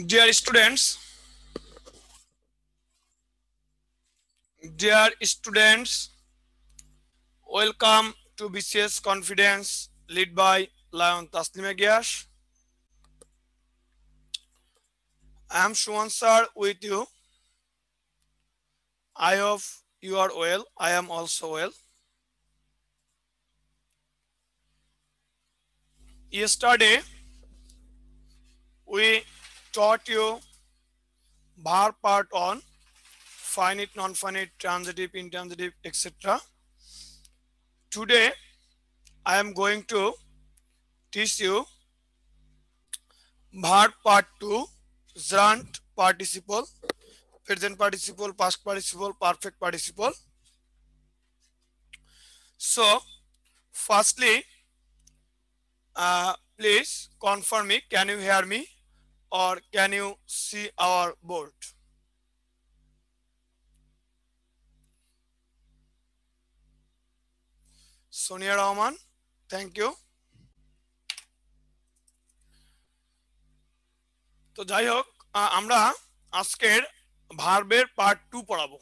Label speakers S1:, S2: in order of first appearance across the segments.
S1: Dear students, welcome to BCS Confidence, led by Lion Taslima Gyash. I am Shuman sir with you. I hope you are well. I am also well. Yesterday, we taught you VAR part on finite, non-finite, transitive, intransitive, etc. Today, I am going to teach you VAR part 2, gerund participle, present participle, past participle, perfect participle. So, firstly, please confirm me. Can you hear me or can you see our board? Sonia Rahman, thank you. তো যাই হোক আমরা আজকের ভার্বের part 2 পড়াবো।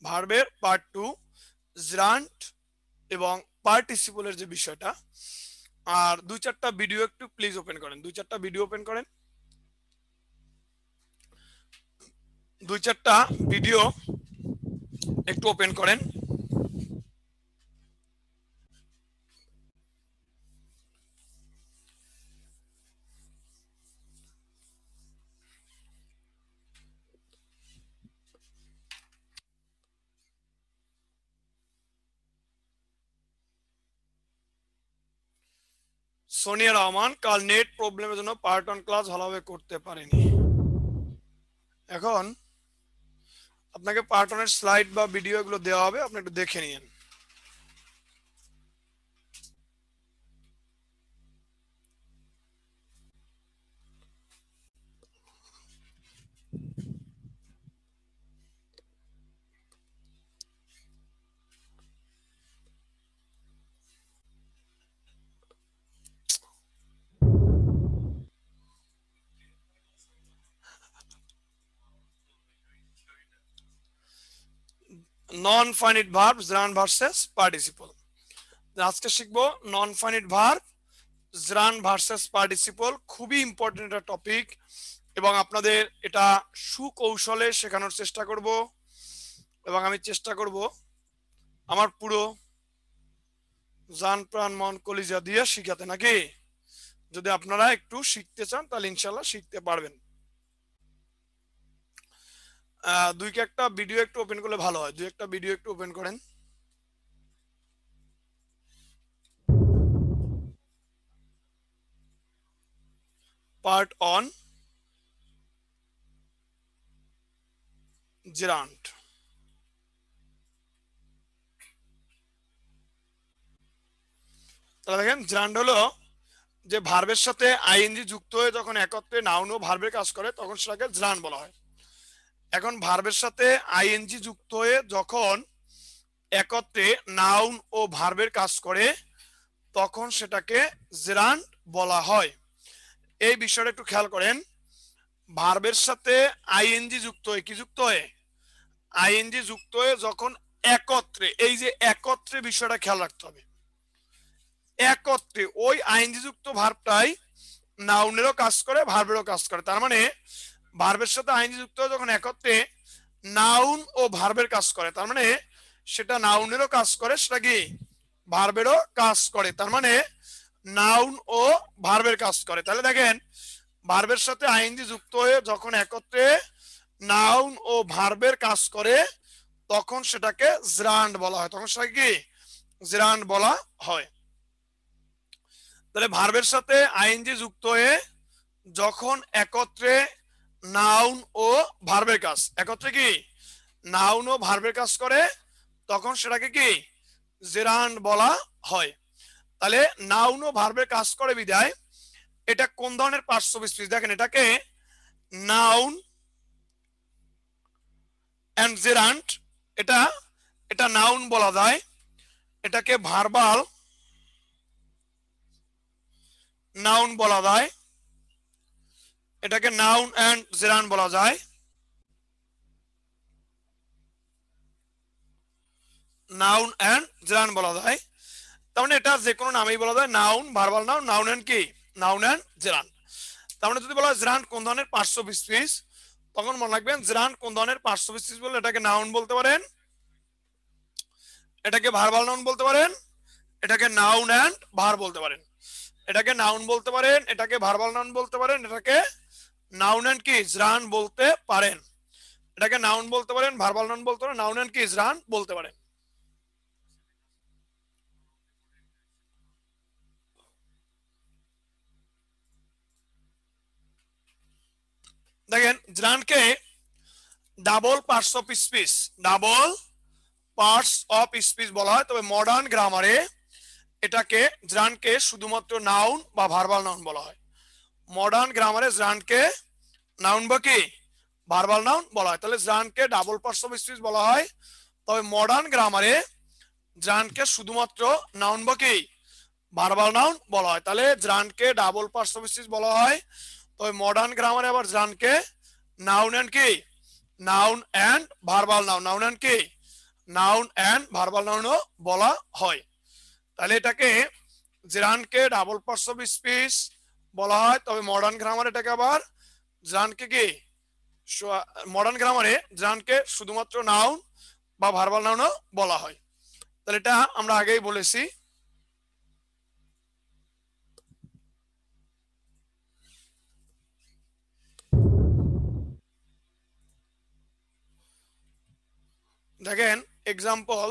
S1: ভার্বের part 2 gerund এবং পার্টিসিপলের যে বিষয়টা। আর দুই চারটা ভিডিও একটু প্লিজ ওপেন করেন। দুই চারটা ভিডিও ওপেন করেন। দুই চারটা ভিডিও একটু ওপেন করেন। সোনিয়া রহমান কাল নেট প্রবলেমের জন্য পার্ট 1 ক্লাস ভালোভাবে করতে পারেনি। এখন আপনাকে পার্ট 1 এর স্লাইড বা ভিডিও এগুলো দেওয়া হবে, আপনি একটু দেখে নিন। Non finite verb gerund versus participle. আজকে শিখবো non finite verb gerund versus participle. খুবই ইম্পর্টেন্ট একটা টপিক এবং আপনাদের এটা সুকৌশলে শেখানোর চেষ্টা করব এবং আমি চেষ্টা করব আমার পুরো জান প্রাণ মন কলিজা দিয়ে শিখাতে, নাকি? যদি আপনারা একটু শিখতে চান তাহলে ইনশাল্লাহ শিখতে পারবেন। দুই একটা ভিডিও একটু ওপেন করলে ভালো হয়। দুই একটা ভিডিও একটু ওপেন করেন। Part on gerund। তাহলে দেখেন gerund হলো যে ভার্বের সাথে আইএনজি যুক্ত হয়ে যখন একত্রে নাউন ও ভার্বের কাজ করে তখন সেটাকে gerund বলা হয়। এখন ভার্বের সাথে আইএনজি যুক্ত হয়ে যখন একত্রে নাউন ও ভার্বের কাজ করে তখন সেটাকে gerund বলা হয়। এই বিষয়টা একটু খেয়াল করেন। ভার্বের সাথে আইএনজি যুক্ত হয়ে কি যুক্ত হয়ে? আইএনজি যুক্ত হয়ে যখন একত্রে, এই যে একত্রে বিষয়টা খেয়াল রাখতে হবে। একত্রে ওই আইএনজি যুক্ত ভার্বটাই নাউনেরও কাজ করে ভার্বেরও কাজ করে। তার মানে ভার্বের সাথে আইএনজি যুক্ত হয়ে যখন একত্রে নাউন ও ভার্বের কাজ করে তার মানে সেটা নাউনেরও কাজ করে, সেটা কি ভার্বেরও কাজ করে। তার মানে নাউন ও ভার্বের কাজ করে। তাহলে দেখেন ভার্বের সাথে আইএনজি যুক্ত হয়ে যখন একত্রে নাউন ও ভার্বের কাজ করে তখন সেটাকে gerund বলা হয়। তখন সেটাকে কি gerund বলা হয়। তাহলে ভার্বের সাথে আইএনজি যুক্ত হয়ে যখন একত্রে নাউন ও ভার্বের কাজ, একত্রে কি নাউন ও ভার্বের কাজ করে তখন সেটাকে কি gerund বলা হয়। তাহলে নাউন ও ভার্বের কাজ করে বিদায় এটা কোন ধরনের পার্টস অফ স্পিচ? দেখেন এটাকে নাউন এন্ড gerund, এটা এটা নাউন বলা যায়, এটাকে ভার্বাল নাউন বলা যায়, এটাকে নাউন এন্ড জিরান বলা যায়। নাউন এন্ড জিরান বলা যায়। তার মানে এটা যে কোনো নামেই বলা যায়, noun, verbal noun, noun and কি, নাউন এন্ড জিরান। তার মানে যদি বলা হয় জিরান কোন ধরনের পার্শ্ব বিশেষ, তখন মনে রাখবেন জিরান কোন ধরনের পার্শ্ব বিশেষ বলে এটাকে নাউন বলতে পারেন, এটাকে ভার্বাল নাউন বলতে পারেন, এটাকে নাউন এন্ড ভার বলতে পারেন। এটাকে নাউন বলতে পারেন, এটাকে ভার্বাল নাউন বলতে পারেন, এটাকে নাউন এন্ড কি জিরান বলতে পারেন। এটাকে নাউন বলতে পারেন, ভার্বাল নাউন বলতে পারেন, নাউন এন্ড কি জিরান বলতে পারেন। দেখেন জিরানকে double parts of speech, double parts of speech বলা হয়, তবে মডার্ন গ্রামারে এটাকে জিরানকে শুধুমাত্র নাউন বা ভার্বাল নাউন বলা হয়। মডার্ন গ্রামারে জিরানকে নাউন বা কি ভার্বাল নাউন বলা হয়। তাহলে জিরানকে ডাবল পার্টস অফ স্পিচ বলা হয়, তবে মডার্ন গ্রামারে জিরানকে শুধুমাত্র নাউন বা কি ভার্বাল নাউন বলা হয়। তাহলে জিরানকে ডাবল পার্টস অফ স্পিচ বলা হয়, তবে মডার্ন গ্রামারে আবার জিরানকে নাউন এন্ড কি, noun and verbal noun, noun and কি, নাউন এন্ড ভার্বাল নাউনও বলা হয়। তাহলে এটাকে জিরানকে ডাবল পার্টস অফ স্পিচ বলা হয়, তবে মডার্ন গ্রামারে এটাকে আবার জিরানকে কি, মডার্ন গ্রামারে জিরানকে শুধুমাত্র নাউন বা ভার্বাল নাউনও বলা হয়। তাহলে এটা আমরা আগেই বলেছি। দেখেন এক্সাম্পল,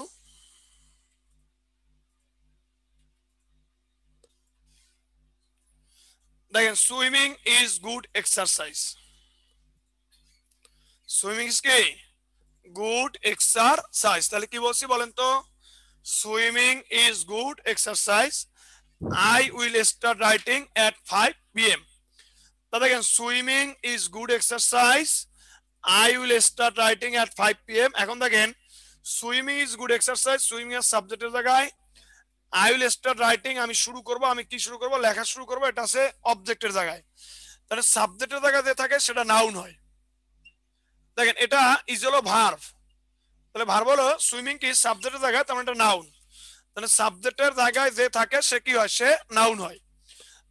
S1: দেখেন swimming is good exercise, swimming is কি গুড এক্সারসাইজ। তাহলে কি বলছি বলেন তো, swimming is good exercise, I will start writing at 5 PM। তা দেখেন swimming is good exercise, I will start writing at 5 PM। এখন দেখেন swimming is good exercise, swimming এর সাবজেক্টের জায়গায় আই উইল স্টার্ট রাইটিং, আমি শুরু করব, আমি কি শুরু করব, লেখা শুরু করব, এটা আছে অবজেক্টের জায়গায়। তাহলে সাবজেক্টের জায়গায় যে থাকে সেটা নাউন হয়। দেখেন এটা ইজ হলো ভার্ব, তাহলে ভার্ব হলো সুইমিং কি সাবজেক্টের জায়গায়, তার মানে এটা নাউন। তাহলে সাবজেক্টের জায়গায় যে থাকে সে কি হয়, সে নাউন হয়।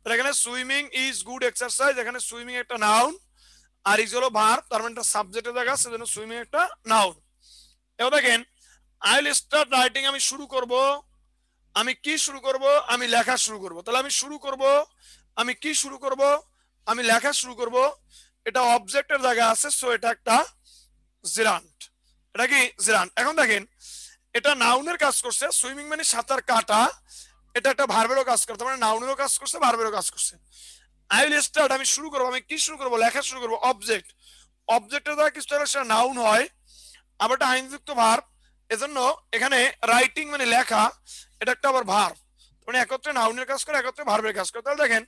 S1: তাহলে এখানে সুইমিং ইজ গুড এক্সারসাইজ, এখানে সুইমিং একটা নাউন, আর ইজ হলো ভার্ব, তার মানে এটা সাবজেক্টের জায়গা, সেজন্য সুইমিং একটা নাউন। এবার দেখেন আই উইল স্টার্ট রাইটিং, আমি শুরু করব, আমি কি শুরু করব, আমি লেখা শুরু করব। তাহলে আমি শুরু করব, আমি কি শুরু করব, আমি লেখা শুরু করব, এটা অবজেক্টের জায়গা আছে, সো এটা একটা জিরান্ট, এটা কি জিরান্ট। এখন দেখেন এটা নাউনের কাজ করছে, সুইমিং মানে সাঁতার কাটা, এটা একটা ভার্বেরও কাজ করতে মানে নাউনেরও কাজ করছে, ভার্বেরও কাজ করছে। আই উইল স্টার্ট, আমি শুরু করব, আমি কি শুরু করব, লেখা শুরু করব, অবজেক্ট, অবজেক্টের দ্বারা কিছু হলে সেটা নাউন হয়, আবার একটা আইনযুক্ত ভার্ব, এজন্য এখানে রাইটিং মানে লেখা, এটা একটা আবার ভার্ব, মানে একত্রে নাউনের কাজ করে, একত্রে ভার্বের কাজ করে। তাহলে দেখেন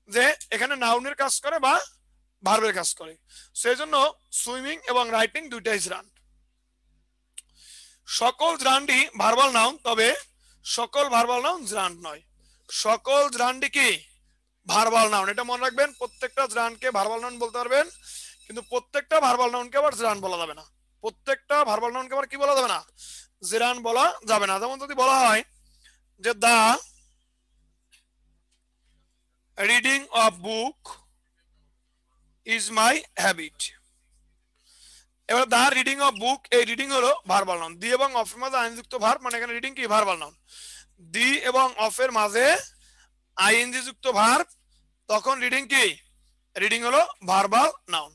S1: যে এখানে নাউনের কাজ করে বা ভার্বের কাজ করে, সেই জন্য সুইমিং এবং রাইটিং দুইটাই জিরান। সকল জিরানডি ভার্বাল নাউন, তবে সকল ভার্বাল নাউন জিরান নয়। সকল জিরানডি কি ভার্বাল নাউন, এটা মনে রাখবেন। প্রত্যেকটা জিরানকে ভার্বাল নাউন বলতে পারবেন, কিন্তু প্রত্যেকটা ভার্বাল নাউনকে আবার জিরান বলা যাবে না। প্রত্যেকটা ভার্বাল নাউনকে আবার কি বলা যাবে না, জিরান বলা যাবে না। যেমন যদি বলা হয় যে the reading of book is my habit, এবার দা রিডিং অফ বুক, এই রিডিং হলো ভার্বাল নাউন, দি এবং অফের মাঝে আইনযুক্ত ভার্ব, মানে এখানে রিডিং কি ভার্বাল নাউন, দি এবং অফের মাঝে আইএনজি যুক্ত ভার্ব, তখন রিডিং কি, রিডিং হলো ভার্বাল নাউন।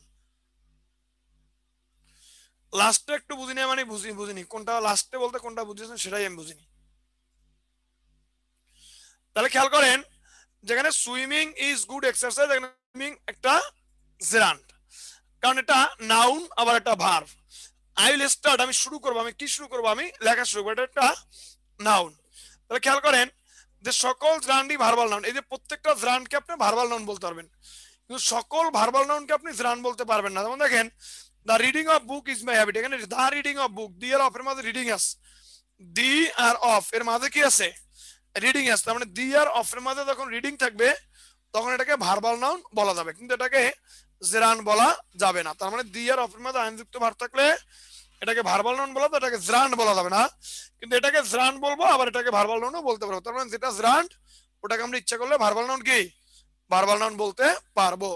S1: লাস্টে একটু বুঝিনি, মানে বুঝিনি কোনটা লাস্টে বলতে কোনটা বুঝেছেন সেটাই আমি বুঝিনি। তাহলে খেয়াল করেন যেখানে সুইমিং ইজ গুড এক্সারসাইজ, এখানে সুইমিং একটা জিরান্ট, কারণ এটা নাউন আবার একটা ভার্ব। আই উইল স্টার্ট, আমি শুরু করবো, আমি কি শুরু করবো, আমি লেখা শুরু করবো, এটা একটা নাউন। তাহলে খেয়াল করেন যে সকল জিরান্ডই ভার্বাল নাউন, এই যে প্রত্যেকটা জিরান্ডকে আপনি ভার্বাল নাউন বলতে পারবেন, কিন্তু সকল ভার্বাল নাউনকে আপনি জিরান বলতে পারবেন না। যেমন দেখেন the reading of book is my habit, এখানে the reading of book, the আর অফ এর মাঝে রিডিং আছে, দি আর অফ এর মাঝে কি আছে, রিডিং আছে, তার মানে দি আর অফ এর মাঝে যখন রিডিং থাকবে তখন এটাকে ভার্বাল নাউন বলা যাবে, কিন্তু এটাকে জেরান বলা যাবে না। তার মানে দি আর অফের মধ্যে আইন যুক্ত ভার্ব থাকলে এটাকে ভার্বাল নাউন বলা, তো এটাকে জ্রান্ড বলা যাবে না, কিন্তু এটাকে জ্রান্ড বলবো, আবার এটাকে ভার্বাল নাউনও বলতে পারবো। তার মানে যেটা জ্রান্ড ওটাকে আমরা ইচ্ছা করলে ভার্বাল নাউন কি ভার্বাল নাউন বলতে পারবো।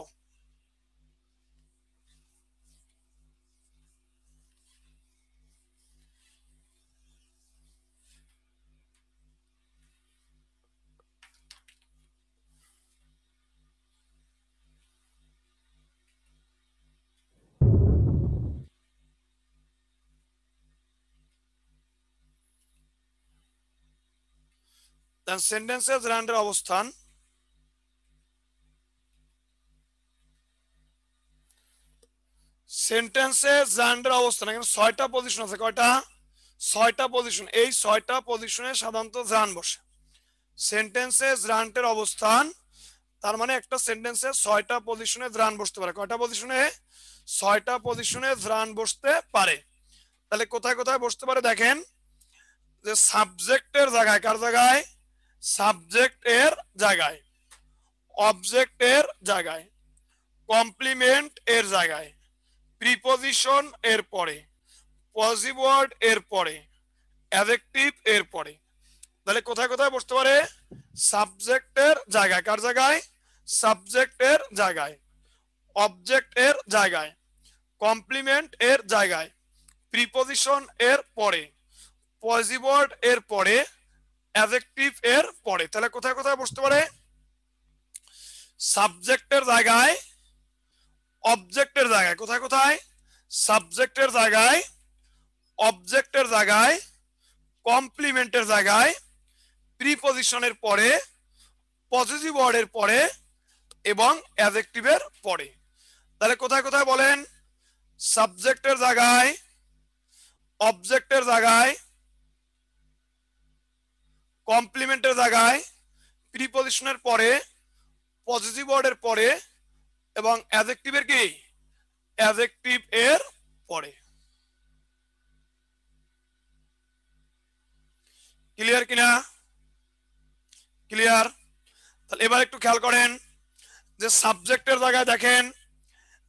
S1: সেন্টেন্সে জ্রান্ডের অবস্থান, সেন্টেন্সে জ্রান্ডের অবস্থান এখানে 6টা পজিশন আছে। কয়টা? 6টা পজিশন। এই 6টা পজিশনে সাধারণত জ্রান বসে। সেন্টেন্সে জ্রান্ডের অবস্থান, তার মানে একটা সেন্টেন্সে 6টা পজিশনে জ্রান বসতে পারে। কয়টা পজিশনে? 6টা পজিশনে জ্রান বসতে পারে। তাহলে কোথায় কোথায় বসতে পারে দেখেন, যে সাবজেক্টের জায়গায়, কার জায়গায়? সাবজেক্ট এর জায়গায়, অবজেক্ট এর জায়গায়, কমপ্লিমেন্ট এর জায়গায়, প্রিপোজিশন এর পরে, পজিটিভ ওয়ার্ড এর পরে, অ্যাডজেক্টিভ এর পরে। তাহলে কোথায় কোথায় বসতে পারে? সাবজেক্টের জায়গায়, কার জায়গায়? সাবজেক্টের জায়গায়, অবজেক্ট এর জায়গায়, কমপ্লিমেন্ট এর জায়গায়, প্রিপোজিশন এর পরে, পজিটিভ ওয়ার্ড এর পরে, অ্যাডজেক্টিভ এর পরে। তাহলে কোথায় কোথায় বসতে পারে? সাবজেক্টের জায়গায়, অবজেক্টের জায়গায়। কোথায় কোথায়? সাবজেক্টের জায়গায়, অবজেক্টের জায়গায়, কমপ্লিমেন্টের জায়গায়, প্রিপোজিশনের পরে, পজিটিভ ওয়ার্ডের পরে এবং অ্যাডজেক্টিভের পরে। তাহলে কোথায় কোথায় বলেন? সাবজেক্টের জায়গায়, অবজেক্টের জায়গায়, কমপ্লিমেন্টের জায়গায়, প্রিপোজিশনের পরে, পজিটিভ ওয়ার্ডের পরে এবং অ্যাডজেক্টিভের কি? অ্যাডজেক্টিভ এর পরে। ক্লিয়ার কিনা? ক্লিয়ার। তাহলে এবার একটু খেয়াল করেন যে সাবজেক্টের জায়গায় দেখেন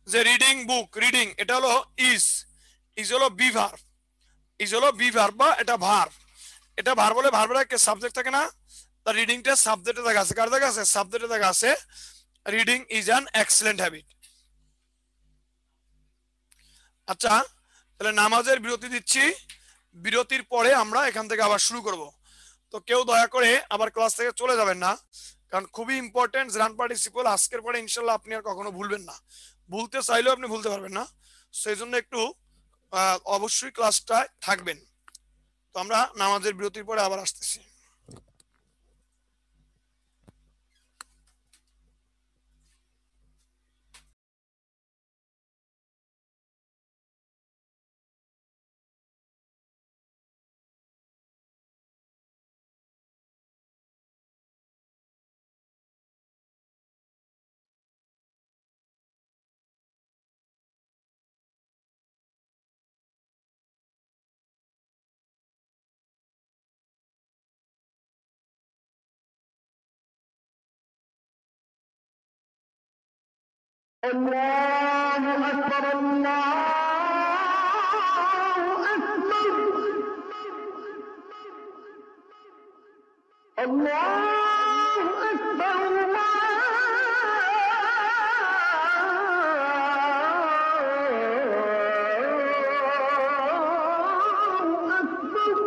S1: যে রিডিং বুক, রিডিং এটা হলো ইজ, ইজ হলো বি ভার্ব, ইজ হলো বি ভার্ব বা এটা ভার্ব। এটা ভার্ব বলে ভার্বের আগে সাবজেক্ট থাকে না, তার রিডিংটা সাবজেক্টের জায়গা আছে। কার জায়গা আছে? সাবজেক্টের জায়গা আছে। Reading is an excellent habit. আচ্ছা, তাহলে নামাজের বিরতি দিচ্ছি, বিরতির পরে আমরা এখান থেকে আবার শুরু করব। তো কেউ দয়া করে আবার ক্লাস থেকে চলে যাবেন না, কারণ খুবই ইম্পর্টেন্ট রান পার্টিসিপল। আজকের পরে ইনশাল্লাহ আপনি আর কখনো ভুলবেন না, ভুলতে চাইলেও আপনি ভুলতে পারবেন না। সেই জন্য একটু অবশ্যই ক্লাসটায় থাকবেন। তো আমরা নামাজের বিরতির পরে আবার আসতেছি।
S2: الله أكبر الله أكبر الله أكبر الله أكبر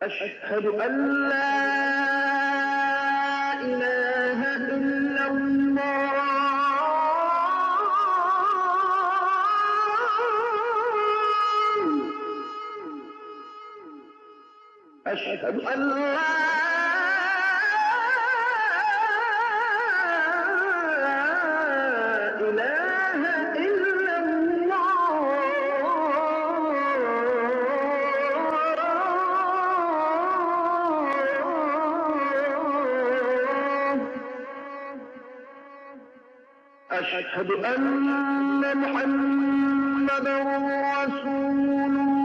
S2: أشهد أن لا إله إلا الله أشهد أن لا إله إلا الله أشهد أن محمدا رسول الله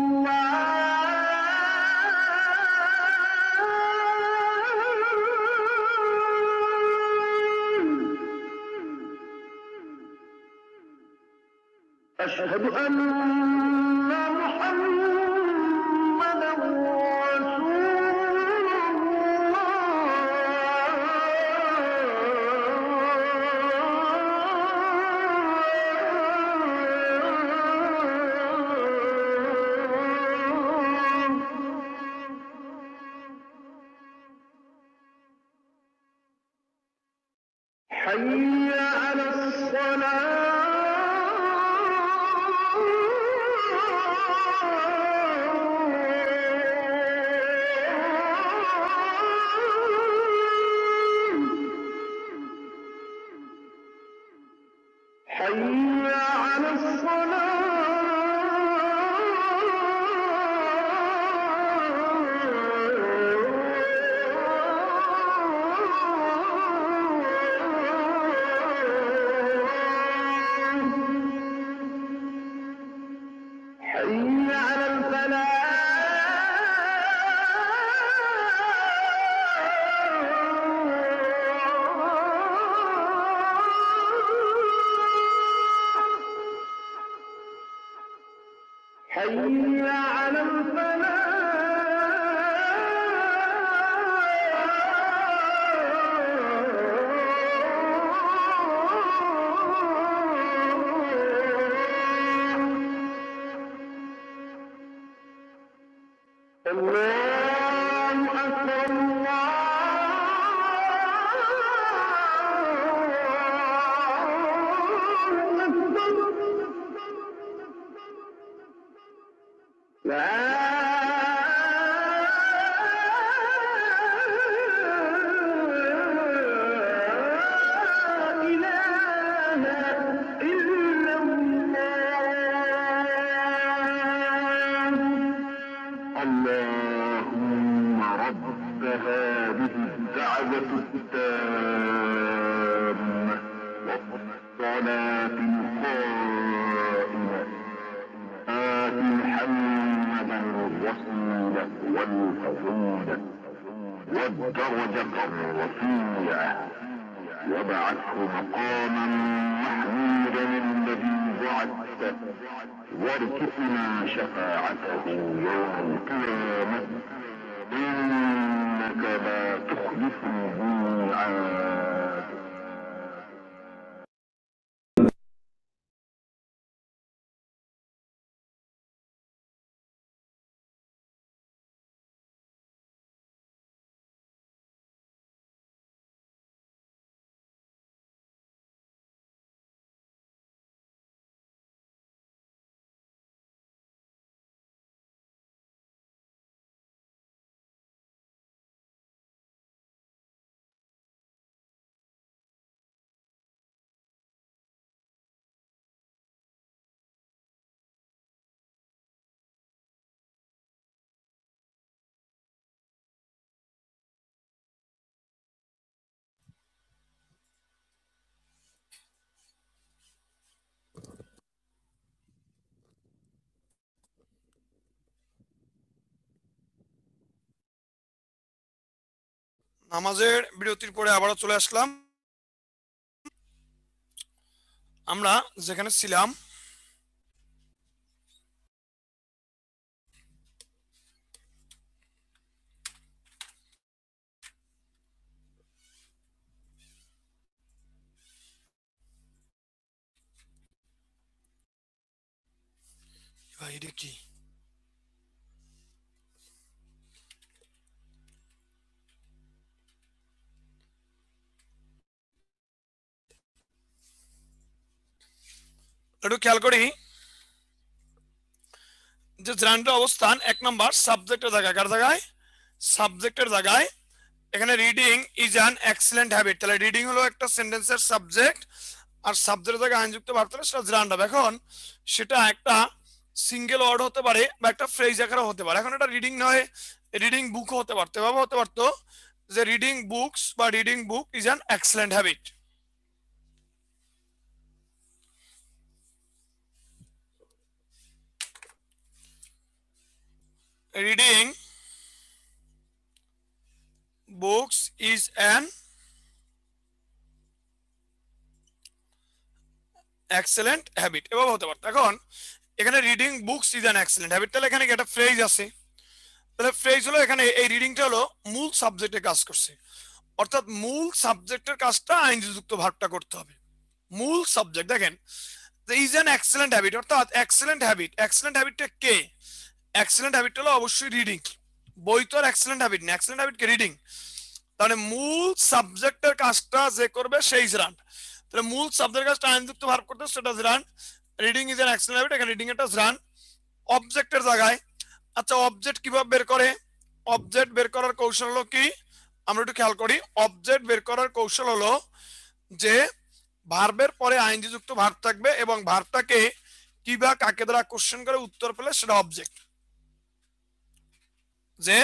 S2: أشهد أن محمدا رسول الله. حي على الصلاة. حي على الصلاة. حي على الفلاح. حي على الفلاح. الله أكبر الله أكبر. لا إله إلا الله. اللهم رب هذه الدعوة التامة والصلاة القائمة آت محمدا الوسيلة والفضيلة والدرجة الرفيعة وابعثه مقاما محمودا الذي وعدته وارزقنا شفاعته يوم القيامة إنك لا تخلف الميعاد.
S1: নামাজের বিরতির পরে আবারও চলে আসলাম আমরা যেখানে ছিলাম। ভাই এটা কি? একটু খেয়াল করি যে জার্নালের অবস্থান 1 নাম্বার সাবজেক্টের জায়গায়, কার জায়গায়? সাবজেক্টের জায়গায়। এখানে reading is an excellent habit, তাহলে রিডিং হলো একটা সেন্টেন্সের সাবজেক্ট, আর সাবজেক্টের জায়গায় আইনযুক্ত ভার্ব থাকলে সেটা জার্নাল। এখন সেটা একটা সিঙ্গেল ওয়ার্ড হতে পারে বা একটা ফ্রেজ আকারে হতে পারে। এখন এটা রিডিং নয়, রিডিং বুক হতে পারতো, এভাবে হতে পারতো যে রিডিং বুকস বা reading book is an excellent habit. Reading books is an excellent habit, এভাবে হতে পারতো। এখন এখানে reading books is an excellent habit, তাহলে এখানে কি একটা ফ্রেজ আছে, তাহলে ফ্রেজ হলো এখানে এই রিডিংটা হলো মূল সাবজেক্টে কাজ করছে, অর্থাৎ মূল সাবজেক্টের কাজটা আইনজি যুক্ত ভার্বটা করতে হবে। মূল সাবজেক্ট দেখেন ইজ অ্যান এক্সেলেন্ট হ্যাবিট, অর্থাৎ এক্সেলেন্ট হ্যাবিট, এক্সেলেন্ট হ্যাবিটটা কে? এক্সেলেন্ট হ্যাবিট হলো অবশ্যই রিডিং, বই তো আর এক্সেলেন্ট হ্যাবিট না, এক্সেলেন্ট হ্যাবিট কে রিডিং। তাহলে মূল সাবজেক্টের কাজটা যে করবে সেই জিরান্ড, তাহলে মূল সাবজেক্টের কাজটা আইনযুক্ত ভার্ব করতে সেটা জিরান্ড। Reading is an excellent habit, এখানে রিডিং এটা জিরান্ড। অবজেক্টের জায়গায়, আচ্ছা অবজেক্ট কিভাবে বের করে? অবজেক্ট বের করার কৌশল হলো কি? আমরা একটু খেয়াল করি। অবজেক্ট বের করার কৌশল হলো যে ভার্বের পরে আইনজি যুক্ত ভার্ব থাকবে এবং ভার্বটাকে কি বা কাকে দ্বারা কোশ্চেন করে উত্তর পেলে সেটা অবজেক্ট। যে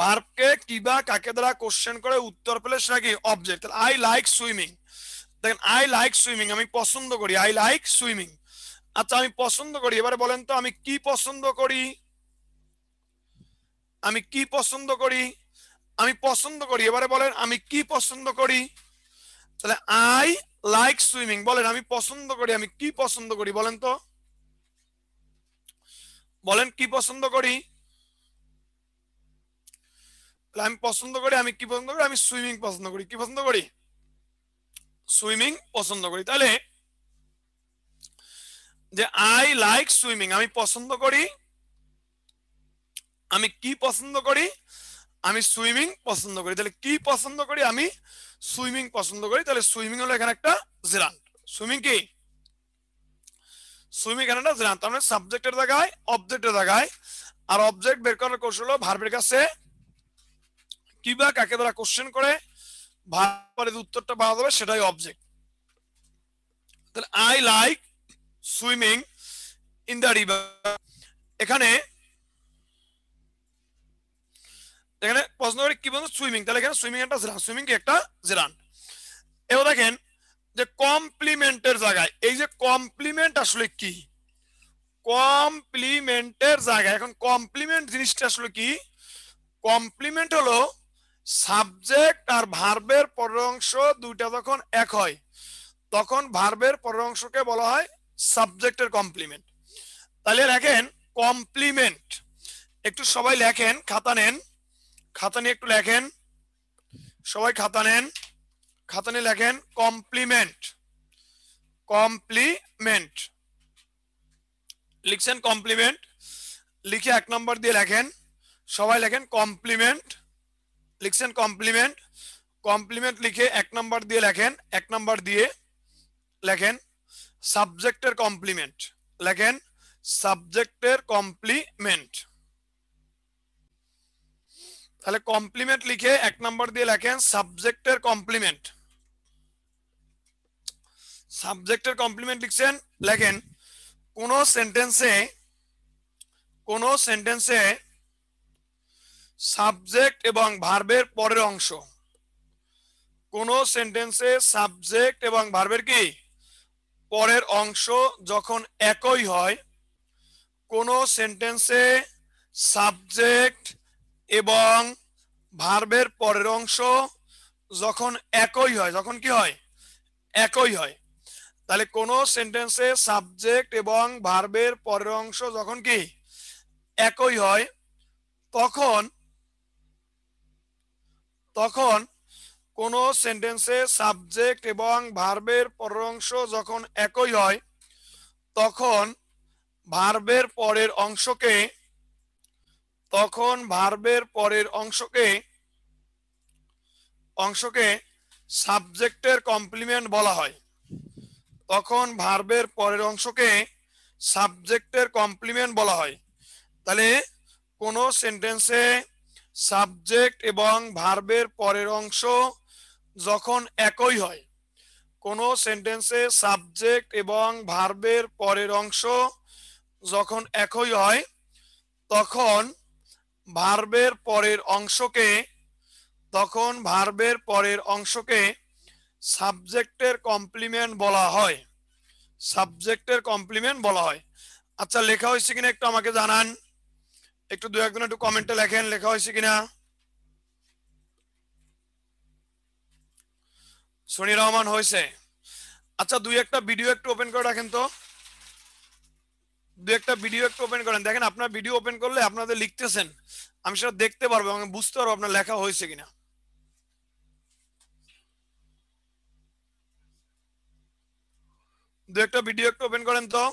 S1: ভার্বকে কি বা কাকে দ্বারা কোশ্চেন করে উত্তর পেলে সেটা কি অবজেক্ট। আই লাইক সুইমিং, দেখেন আই লাইক সুইমিং, আমি পছন্দ করি, আই লাইক সুইমিং। আচ্ছা আমি পছন্দ করি, এবারে বলেন তো আমি কি পছন্দ করি? আমি কি পছন্দ করি? আমি পছন্দ করি, এবারে বলেন আমি কি পছন্দ করি? তাহলে আই লাইক সুইমিং, বলেন আমি পছন্দ করি, আমি কি পছন্দ করি বলেন তো, বলেন কি পছন্দ করি? আমি পছন্দ করি, আমি কি পছন্দ করি? আমি সুইমিং পছন্দ করি। কি পছন্দ করি? সুইমিং পছন্দ করি। তাহলে যে আই লাইক সুইমিং, আমি পছন্দ করি, আমি কি পছন্দ করি? আমি সুইমিং পছন্দ করি। তাহলে কি পছন্দ করি? আমি সুইমিং পছন্দ করি। তাহলে সুইমিং হলো এখানে একটা জিরান। সুইমিং কি? সুইমিং এখানে একটা জিরান। তার মানে সাবজেক্টের জায়গায় অবজেক্টের জায়গায়, আর অবজেক্ট বের করার কৌশল হলো ভার্বের কাছে কি বা কাকে দ্বারা কোশ্চেন করে ভার্বের উত্তরটা পাওয়া যাবে সেটাই অবজেক্ট। তাহলে I like swimming in the river, এখানে এখানে প্রশ্ন করে কি বলতো সুইমিং, তাহলে এখানে সুইমিং একটা জিরান, সুইমিং কি একটা জিরান। এবার দেখেন যে কমপ্লিমেন্টের জায়গায়, এই যে কমপ্লিমেন্ট আসলে কি? কমপ্লিমেন্টের জায়গায়, এখন কমপ্লিমেন্ট জিনিসটা আসলে কি? কমপ্লিমেন্ট হলো সাবজেক্ট আর ভার্বের পরের অংশ দুইটা যখন এক হয় তখন ভার্বের পরের অংশকে বলা হয় সাবজেক্টের কমপ্লিমেন্ট। তাহলে দেখেন কমপ্লিমেন্ট, একটু সবাই লেখেন, খাতা নেন, খাতা নিয়ে একটু লেখেন, সবাই খাতা নেন, খাতা নিয়ে লেখেন কমপ্লিমেন্ট। কমপ্লিমেন্ট লিখছেন, কমপ্লিমেন্ট লিখে 1 নম্বর দিয়ে লেখেন, সবাই লেখেন কমপ্লিমেন্ট, লিখছেন কমপ্লিমেন্ট। কমপ্লিমেন্ট লিখে 1 নম্বর দিয়ে লেখেন, 1 নম্বর দিয়ে লেখেন সাবজেক্টের কমপ্লিমেন্ট, লেখেন সাবজেক্টের কমপ্লিমেন্ট। তাহলে কমপ্লিমেন্ট লিখে 1 নম্বর দিয়ে লেখেন সাবজেক্টের কমপ্লিমেন্ট। সাবজেক্টের কমপ্লিমেন্ট লিখছেন, লেখেন কোন সেন্টেন্সে, কোন সেন্টেন্সে সাবজেক্ট এবং ভার্বের পরের অংশ, কোন সেন্টেন্সে সাবজেক্ট এবং ভার্বের কি পরের অংশ যখন একই হয়, কোন সেন্টেন্সে সাবজেক্ট এবং ভার্বের পরের অংশ যখন একই হয়, যখন কি হয় একই হয়, তাহলে কোন সেন্টেন্সে সাবজেক্ট এবং ভার্বের পরের অংশ যখন কি একই হয় তখন, তখন কোন সেন্টেন্সে সাবজেক্ট এবং ভার্বের পরের অংশ যখন একই হয় তখন ভার্বের পরের অংশকে, তখন ভার্বের পরের অংশকে অংশকে সাবজেক্টের কমপ্লিমেন্ট বলা হয়। তখন ভার্বের পরের অংশকে সাবজেক্টের কমপ্লিমেন্ট বলা হয়। তাহলে কোন সেন্টেন্সে সাবজেক্ট এবং ভার্বের পরের অংশ যখন একই হয়, কোন সেন্টেন্সে সাবজেক্ট এবং ভার্বের পরের অংশ যখন একই হয় তখন ভার্বের পরের অংশকে, তখন ভার্বের পরের অংশকে সাবজেক্টের কমপ্লিমেন্ট বলা হয়, সাবজেক্টের কমপ্লিমেন্ট বলা হয়। আচ্ছা লেখা হয়েছে কিনা একটু আমাকে জানান, একটু দু একজন একটু কমেন্টে লেখেন লেখা হয়েছে কিনা। সনি রহমান হয়েছে। আচ্ছা দুই একটা ভিডিও একটু ওপেন করে রাখেন তো, দুই একটা ভিডিও একটু ওপেন করেন, দেখেন আপনার ভিডিও ওপেন করলে আপনাদের লিখতেছেন আমি সেটা দেখতে পারবো এবং বুঝতে পারবো আপনার লেখা হয়েছে কিনা। দু একটা ভিডিও একটু ওপেন করেন তো।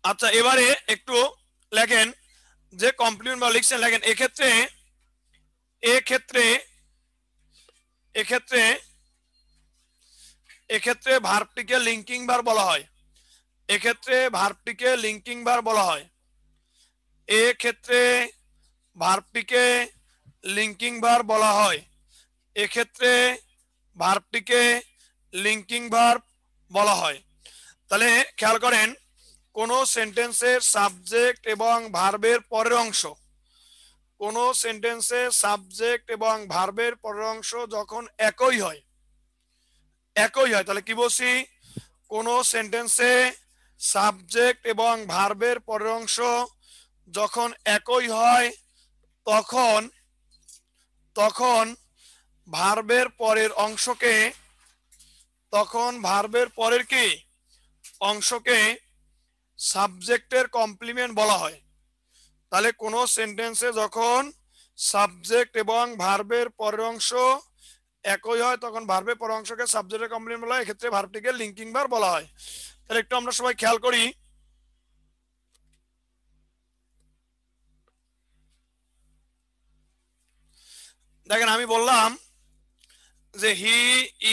S1: আচ্ছা এবারে একটু লেখেন যে কমপ্লিমেন্ট বা লিখছেন লেখেন এক্ষেত্রে এক্ষেত্রে এক্ষেত্রে এক্ষেত্রে ভার্বটিকে লিঙ্কিং ভার্ব বলা হয়, এক্ষেত্রে ভার্বটিকে লিঙ্কিং ভার্ব বলা হয়, এক্ষেত্রে ভার্বটিকে লিঙ্কিং ভার্ব বলা হয়, এক্ষেত্রে ভার্বটিকে লিঙ্কিং ভার্ব বলা হয়। তাহলে খেয়াল করেন কোন সেন্টেন্সের সাবজেক্ট এবং ভার্বের পরের অংশ, কোন সেন্টেন্সের সাবজেক্ট এবং ভার্বের পরের অংশ যখন একই হয়, একই হয় তাহলে কি বলছি, কোন সেন্টেন্সে সাবজেক্ট এবং ভার্বের পরের অংশ যখন একই হয় তখন তখন ভার্বের পরের অংশকে, তখন ভার্বের পরের কি অংশকে সাবজেক্টের কমপ্লিমেন্ট বলা হয়। তাহলে কোন সেন্টেন্সে যখন সাবজেক্ট এবং ভার্বের পরের অংশ একই হয় তখন ভার্বের পরের অংশকে সাবজেক্টের কমপ্লিমেন্ট বলা হয়, এক্ষেত্রে ভার্বটিকে লিঙ্কিং ভার্ব বলা হয়। তাহলে একটু আমরা সবাই খেয়াল করি, দেখেন আমি বললাম যে হি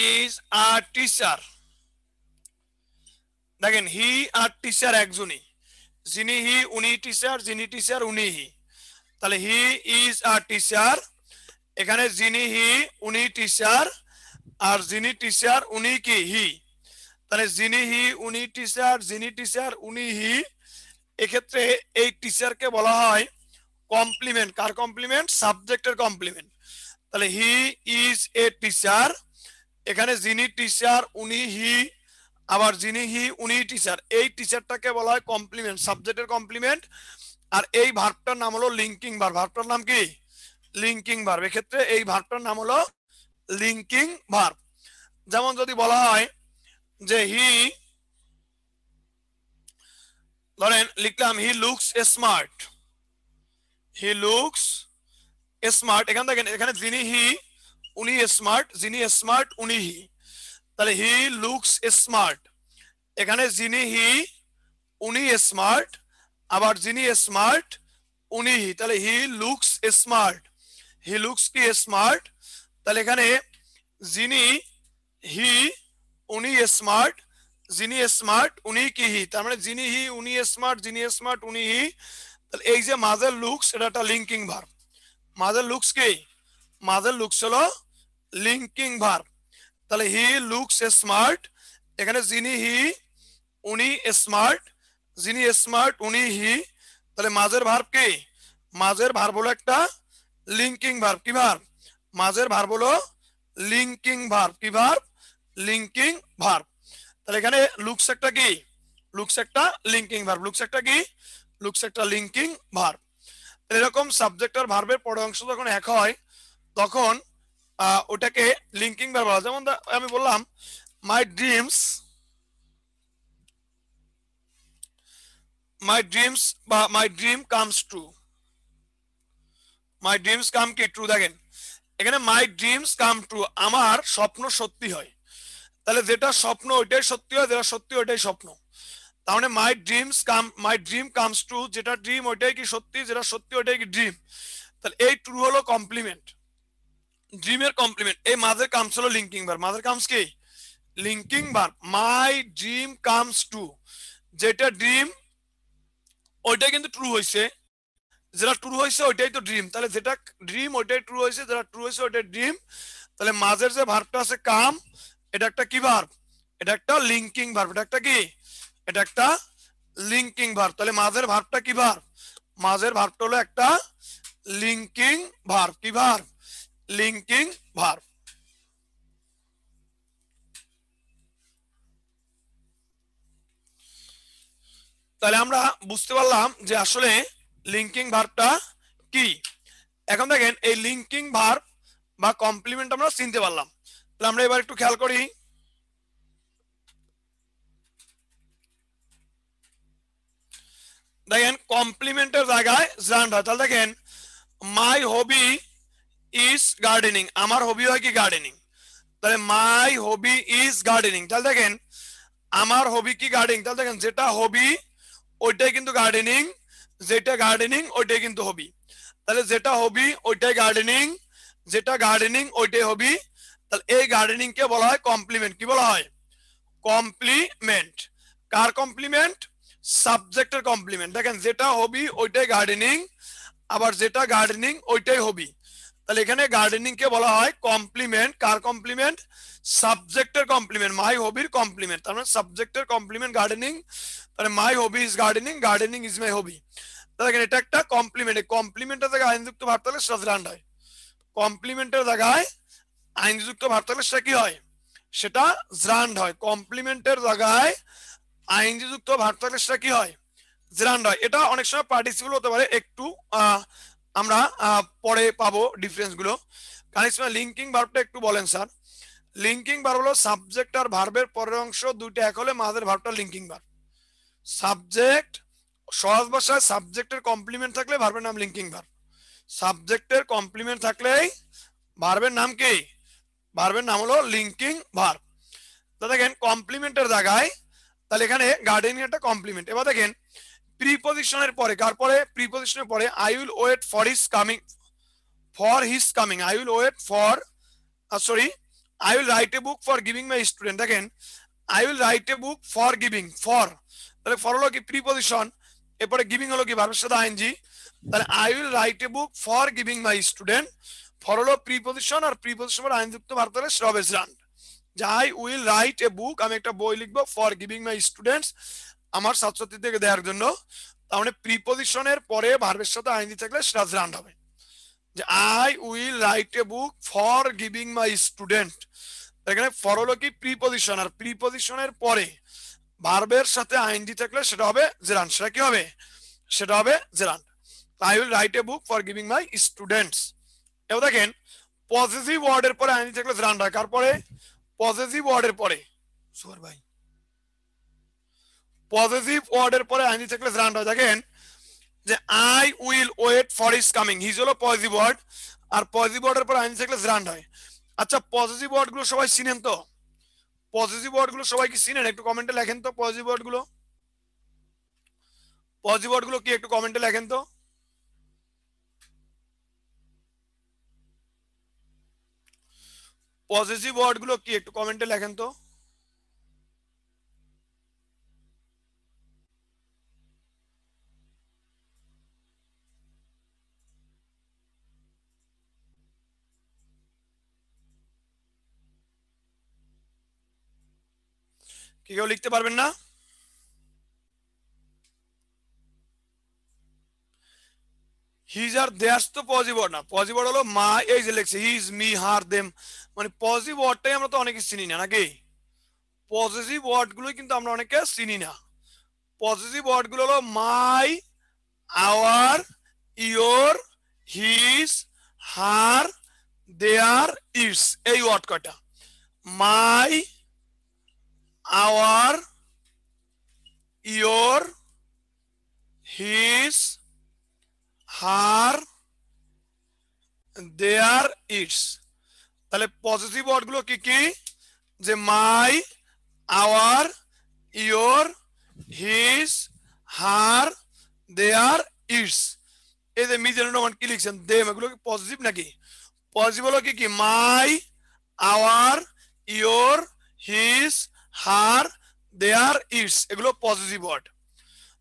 S1: ইজ আ টিচার, দেখেন হি আর টিচার একজনই, যিনি হি উনি টিচার, যিনি টিচার উনি হি, তাহলে হি ইজ আ টিচার, এখানে যিনি হি উনি টিচার আর যিনি টিচার উনি কি হি, তাহলে যিনি হি উনি টিচার, যিনি টিচার উনি হি, এক্ষেত্রে এই টিচারকে বলা হয় কমপ্লিমেন্ট, কার কমপ্লিমেন্ট, সাবজেক্টের কমপ্লিমেন্ট। তাহলে হি ইজ এ টিচার, এখানে যিনি টিচার উনি হি, আবার যিনি হি উনি টিচার, এই টিচারটাকে বলা হয় কমপ্লিমেন্ট, সাবজেক্টের কমপ্লিমেন্ট। আর এই ভার্বটার নাম হলো লিঙ্কিং ভার্ব, ভার্বটার নাম কি লিঙ্কিং ভার্ব, এক্ষেত্রে এই ভার্বটার নাম হলো লিঙ্কিং ভার্ব। যেমন যদি বলা হয় যে হি, ধরেন লিখলাম he looks smart, he looks smart, এখানে দেখেন এখানে যিনি হি উনি স্মার্ট, যিনি স্মার্ট উনি হি, তাহলে হি লুকস স্মার্ট, এখানে যিনি হি উনি স্মার্ট, আবার যিনি স্মার্ট উনি হি, তাহলে he looks smart, he looks কি স্মার্ট, তাহলে এখানে যিনি হি উনি স্মার্ট, যিনি স্মার্ট উনি কি হি, তার মানে যিনি হি উনি স্মার্ট, যিনি স্মার্ট উনি হি, তাহলে এই যে মাঝের লুকস এটা একটা লিঙ্কিং ভার্ব, মাঝের লুকস কি, মাঝের লুকস হলো লিঙ্কিং ভার্ব। তাহলে হি লুকস স্মার্ট, এখানে যিনি হি উনি স্মার্ট, যিনি স্মার্ট উনি হি, তাহলে মাঝের ভার্ব কি, মাঝের ভার্ব হলো একটা লিঙ্কিং ভার্ব, কি ভার্ব, মাঝের ভার্ব হলো লিঙ্কিং ভার্ব, কি ভার্ব, লিঙ্কিং ভার্ব। তাহলে এখানে লুকস একটা কি, লুকস একটা লিঙ্কিং ভার্ব, লুকস একটা কি, লুকস একটা লিঙ্কিং ভার্ব। এরকম সাবজেক্ট আর ভার্বের পরের অংশ যখন এক হয় তখন ওটাকে লিঙ্কিং ভার্ব বলা হয়। যেমন আমি বললাম মাই ড্রিমস, মাই ড্রিমস বা my dream comes true, my dreams come কি ট্রু, দেখেন এখানে মাই ড্রিমস কাম ট্রু, আমার স্বপ্ন সত্যি হয়, তাহলে যেটা স্বপ্ন ওইটাই সত্যি হয়, যেটা সত্যি ওইটাই স্বপ্ন, তার মানে my dreams come, my dream comes true, যেটা ড্রিম ওইটাই কি সত্যি, যেটা সত্যি ওইটাই কি ড্রিম, তাহলে এই ট্রু হলো কমপ্লিমেন্ট, ড্রিমের কমপ্লিমেন্ট, এই মাঝের কামস হলো লিঙ্কিং ভার্ব, মাঝের কামস কি লিঙ্কিং ভার্ব, মাই ড্রিম কামস ট্রু, যেটা ড্রিম ওইটাই কিন্তু ট্রু হয়েছে, যেটা ট্রু হয়েছে ওইটাই তো ড্রিম, তাহলে যেটা ড্রিম ওইটাই ট্রু হয়েছে, যেটা ট্রু হয়েছে ওইটাই ড্রিম, তাহলে মাঝের যে ভার্বটা আছে কাম, এটা একটা কি ভার্ব, এটা একটা লিঙ্কিং ভার্ব, এটা একটা কি, এটা একটা লিঙ্কিং ভার্ব, তাহলে মাঝের ভার্বটা কি ভার্ব, মাঝের ভার্বটা হলো একটা লিঙ্কিং ভার্ব, কি ভার্ব, লিঙ্কিং ভার্ব। তাহলে আমরা বুঝতে পারলাম যে আসলে লিঙ্কিং ভার্বটা কি। এখন দেখেন এই লিঙ্কিং ভার্ব বা কমপ্লিমেন্ট আমরা চিনতে পারলাম। তাহলে আমরা এবার একটু খেয়াল করি, দেখেন কমপ্লিমেন্টের জায়গায় জান্ড হয়। তাহলে দেখেন মাই হবি ইজ গার্ডেনিং, আমার হবি হয় কি গার্ডেনিং। তাহলে মাই হবি ইজ গার্ডেনিং, তাহলে দেখেন আমার হবি কি গার্ডেনিং। তাহলে দেখেন যেটা হবি ওইটাই কিন্তু গার্ডেনিং, যেটা গার্ডেনিং ওইটাই কিন্তু হবি। তাহলে যেটা হবি ওইটাই গার্ডেনিং, যেটা গার্ডেনিং ওইটাই হবি। তাহলে এই গার্ডেনিং কে বলা হয় কমপ্লিমেন্ট। কি বলা হয়? কমপ্লিমেন্ট। কার কমপ্লিমেন্ট? সাবজেক্টের কমপ্লিমেন্ট। দেখেন যেটা হবি ওইটাই গার্ডেনিং, আবার যেটা গার্ডেনিং ওইটাই হবি। তাহলে এখানে গার্ডেনিং কে বলা হয় কমপ্লিমেন্ট। কার কমপ্লিমেন্ট? সাবজেক্টের কমপ্লিমেন্ট, মাই হবির কমপ্লিমেন্ট। তার মানে সাবজেক্টের কমপ্লিমেন্ট গার্ডেনিং। তাহলে my hobby is gardening, gardening is my hobby. দেখেন এটা একটা কমপ্লিমেন্ট। কমপ্লিমেন্টের জায়গায় আইনযুক্ত ভার্ব থাকলে সেটা জান্ড হয়। কমপ্লিমেন্টের জায়গায় আইনযুক্ত ভার্ব থাকলে সেটা কি হয়? সেটা জান্ড হয়। কমপ্লিমেন্টের জায়গায় আইনজি যুক্ত ভার্ব থাকলে সেটা কি হয়? জান্ড হয়। এটা অনেক সময় পার্টিসিপল হতে পারে, একটু আমরা পরে পাবো ডিফারেন্স গুলো। কারণ লিঙ্কিং ভার্বটা একটু বলেন স্যার। লিঙ্কিং ভার্ব হলো সাবজেক্ট আর ভার্বের পরের অংশ দুইটা এক হলে মাঝের ভার্বটা লিঙ্কিং ভার্ব। সাবজেক্ট, সহজ ভাষায় সাবজেক্টের কমপ্লিমেন্ট থাকলে ভার্বের নাম লিঙ্কিং ভার্ব। সাবজেক্টের কমপ্লিমেন্ট থাকলেই ভার্বের নাম কি? ভার্বের নাম হলো লিঙ্কিং ভার্ব। তো দেখেন কমপ্লিমেন্টের জায়গায়, তাহলে এখানে গার্ডেনিং একটা কমপ্লিমেন্ট। এবার দেখেন প্রিপজিশনের পরে, কার পরে? প্রিপজিশনের পরে I will wait for his coming, for his coming, I will wait for, sorry, I will write a book for giving my student. দেখেন I will write a book for giving, for, তাহলে for হলো কি preposition, এরপরে giving হলো কি ভার্বের সাথে ING. তাহলে I will write a book for giving my student, for হলো প্রিপজিশন আর প্রিপজিশন পরে আইনযুক্ত ভার্ব হলে সেটা হবে জান্ড। যে আই উইল রাইট এ বুক, আমি একটা বই লিখবো, ফর গিভিং মাই স্টুডেন্টস, আমার ছাত্রছাত্রীদেরকে দেওয়ার জন্য। তার মানে প্রিপজিশনের পরে ভার্বের সাথে আইএনজি থাকলে সেটা জান্ড হবে। যে I will write a book for giving my student, এখানে ফর হলো কি প্রিপজিশন, আর প্রিপজিশনের পরে ভার্বের সাথে আইএনজি থাকলে সেটা হবে জেরান্ড। সেটা কি হবে? সেটা হবে gerund. I will write a book for giving my students. এবার দেখেন পজিটিভ ওয়ার্ডের পরে আইএনজি থাকলে জেরান্ড হয়। কার পরে? পজিটিভ ওয়ার্ডের পরে, সুয়ার ভাই, পজিটিভ ওয়ার্ডের পরে আইএনজি থাকলে জেরান্ড হয়। দেখেন যে I will wait for his coming, his হলো পজিটিভ ওয়ার্ড, আর পজিটিভ ওয়ার্ডের পর আইএনজি থাকলে জেরান্ড হয়। আচ্ছা পজিটিভ ওয়ার্ড গুলো সবাই চিনেন তো? পজিটিভ ওয়ার্ড গুলো সবাই কি চিনেন? একটু কমেন্টে লেখেন তো পজিটিভ ওয়ার্ড গুলো। পজিটিভ ওয়ার্ড গুলো কি একটু কমেন্টে লেখেন তো। পজিটিভ ওয়ার্ড গুলো কি একটু কমেন্টে লেখেন তো। কি কেউ লিখতে পারবেন না? হিজ আর দেয়ার্স তো পজিটিভ ওয়ার্ড না, পজিটিভ ওয়ার্ড হলো মা, এই যে লেখছে হিজ, মি, হার, দেম, মানে পজিটিভ ওয়ার্ডটাই আমরা তো অনেকে চিনি না নাকি? পজিটিভ ওয়ার্ড গুলো কিন্তু আমরা অনেকে চিনি না। পজিটিভ ওয়ার্ড গুলো হলো my, our, your, his, her, their, its, এই ওয়ার্ড কয়টা? My, our, your, his, her, their, its. তাহলে পজিটিভ ওয়ার্ড গুলো কি কি? যে my, our, your, his, her, their, its. এই যে মিজানুর রহমান কি লিখছেন দেম, এগুলো কি পজিটিভ নাকি? পজিটিভ হলো কি কি? My, our, your, his, her, their, its, এগুলো পজিটিভ ওয়ার্ড।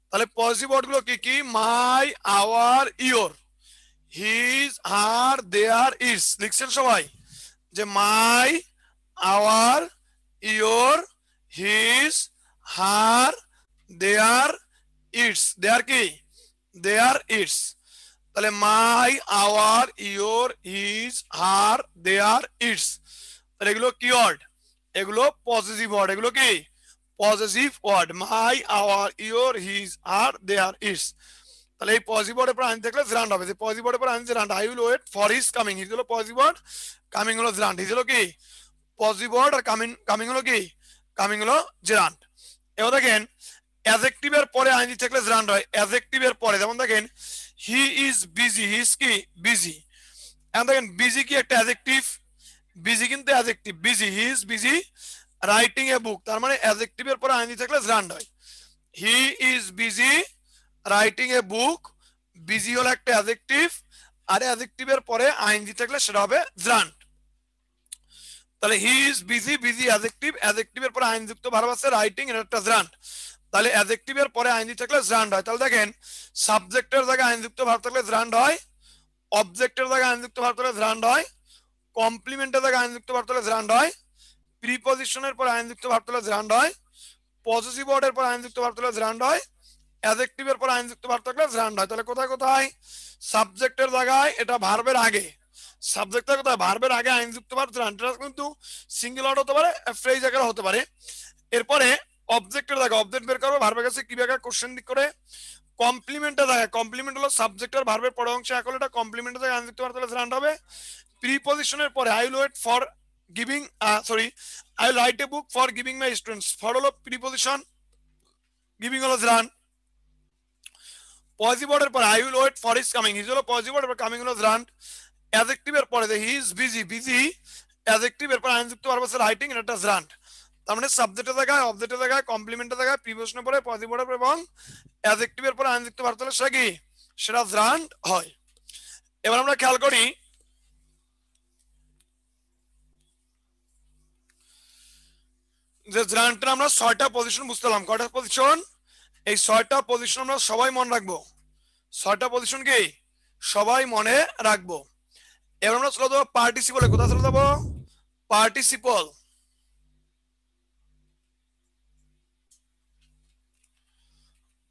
S1: তাহলে পজিটিভ ওয়ার্ড গুলো কি কি? My, our, your, his, her, their, its. লিখছেন সবাই? যে my, our, your, his, her, their, its. Their কি? Their, its. তাহলে my, our, your, his, her, their, its. তাহলে এগুলো কি ওয়ার্ড? এগুলো পজিটিভ ওয়ার্ড। এগুলো কি? Positive word. My, our, your, his, her, their, its. তাহলে এই পজিটিভ ওয়ার্ডের পর আইএনজি থাকলে জারান্ড হবে। যে পজিটিভ ওয়ার্ডের পর ING gerund, I will wait for his coming, his হলো পজিটিভ ওয়ার্ড, কামিং হলো জারান্ড। হিজ হলো কি পজিটিভ ওয়ার্ড আর কামিং হলো কি কামিং হলো জারান্ড। এবার দেখেন অ্যাডজেক্টিভের পরে আইএনজি থাকলে জারান্ড হয়। অ্যাডজেক্টিভের পরে যেমন দেখেন he is busy, he is কি বিজি। এখন দেখেন বিজি কি একটা অ্যাডজেক্টিভ, বিজি কিন্তু adjective, busy, he is busy writing a book, তার মানে অ্যাডজেক্টিভের পরে আইএনজি থাকলে জারান্ড হয়। He is busy writing a book, busy হলো একটা অ্যাডজেক্টিভ, আর অ্যাডজেক্টিভের পরে আইএনজি থাকলে সেটা হবে জারান্ড। তাহলে he is busy, busy adjective, অ্যাডজেক্টিভের পরে আইন যুক্ত ভার্ব আছে রাইটিং, এটা একটা জারান্ড। তাহলে অ্যাডজেক্টিভের পরে আইনজি থাকলে জারান্ড হয়। তাহলে দেখেন সাবজেক্টের জায়গায় আইনযুক্ত ভার্ব থাকলে জারান্ড হয়, অবজেক্টের জায়গায় আইনযুক্ত ভার্ব থাকলে জারান্ড হয়, কমপ্লিমেন্টের জায়গায় আইনযুক্ত ভার্ব থাকলে জারান্ড হয়, প্রিপজিশনের পর আইনযুক্ত ভার্ব থাকলে জারান্ড হয়, পজিটিভ ওয়ার্ডের পর আইনযুক্ত ভার্ব থাকলে জারান্ড হয়, অ্যাডজেক্টিভের পর আইনযুক্ত ভার্ব থাকলে জারান্ড হয়। তাহলে কোথায় কোথায় সাবজেক্টের জায়গায় এটা ভার্বের আগে, সাবজেক্টের কোথায় ভার্বের আগে আইনযুক্ত ভার্ব জারান্ড, এটা কিন্তু সিঙ্গুলার হতে পারে, ফ্রেজ আকারে হতে পারে। এরপরে অবজেক্টের জায়গায় অবজেক্ট বের করবে, ভার্বের কাছে কি বের কোশ্চেন দিক করে। কমপ্লিমেন্টের জায়গায়, কমপ্লিমেন্ট হলো সাবজেক্টের ভার্বের পরের অংশে এক হলো, এটা কমপ্লিমেন্টের জায়গায় আইনযুক্ত ভার্ব তাহলে জারান্ড হবে। প্রিপজিশনের পরে I will wait for giving, sorry I will write a book for giving my students, for হলো প্রিপজিশন, গিভিং হলো জারান্ড। পজিটিভ ওয়ার্ডের পরে I will wait for his coming, his হলো পজিটিভ ওয়ার্ড, এরপর কামিং হলো জারান্ড। অ্যাডজেক্টিভের পরে he is busy, busy adjective, এরপর আইনযুক্ত ভার্ব আছে রাইটিং, এটা জারান্ড। তার মানে সাবজেক্টের জায়গায়, অবজেক্টের জায়গায়, কমপ্লিমেন্টের জায়গায়, প্রিপজিশনের পরে, পজিটিভ ওয়ার্ডের এবং অ্যাডজেক্টিভের পরে আইনযুক্ত ভার্ব থাকলে সেটা কি সেটা জারান্ড হয়। এবার আমরা খেয়াল করি যে জারান্ডটা আমরা 6টা পজিশন বুঝতে পারলাম। কয়টা পজিশন? এই 6টা পজিশন আমরা সবাই মনে রাখবো। 6টা পজিশন কি সবাই মনে রাখবো। এবার আমরা চলে যাবো পার্টিসিপলে। কোথায় চলে যাবো? পার্টিসিপল।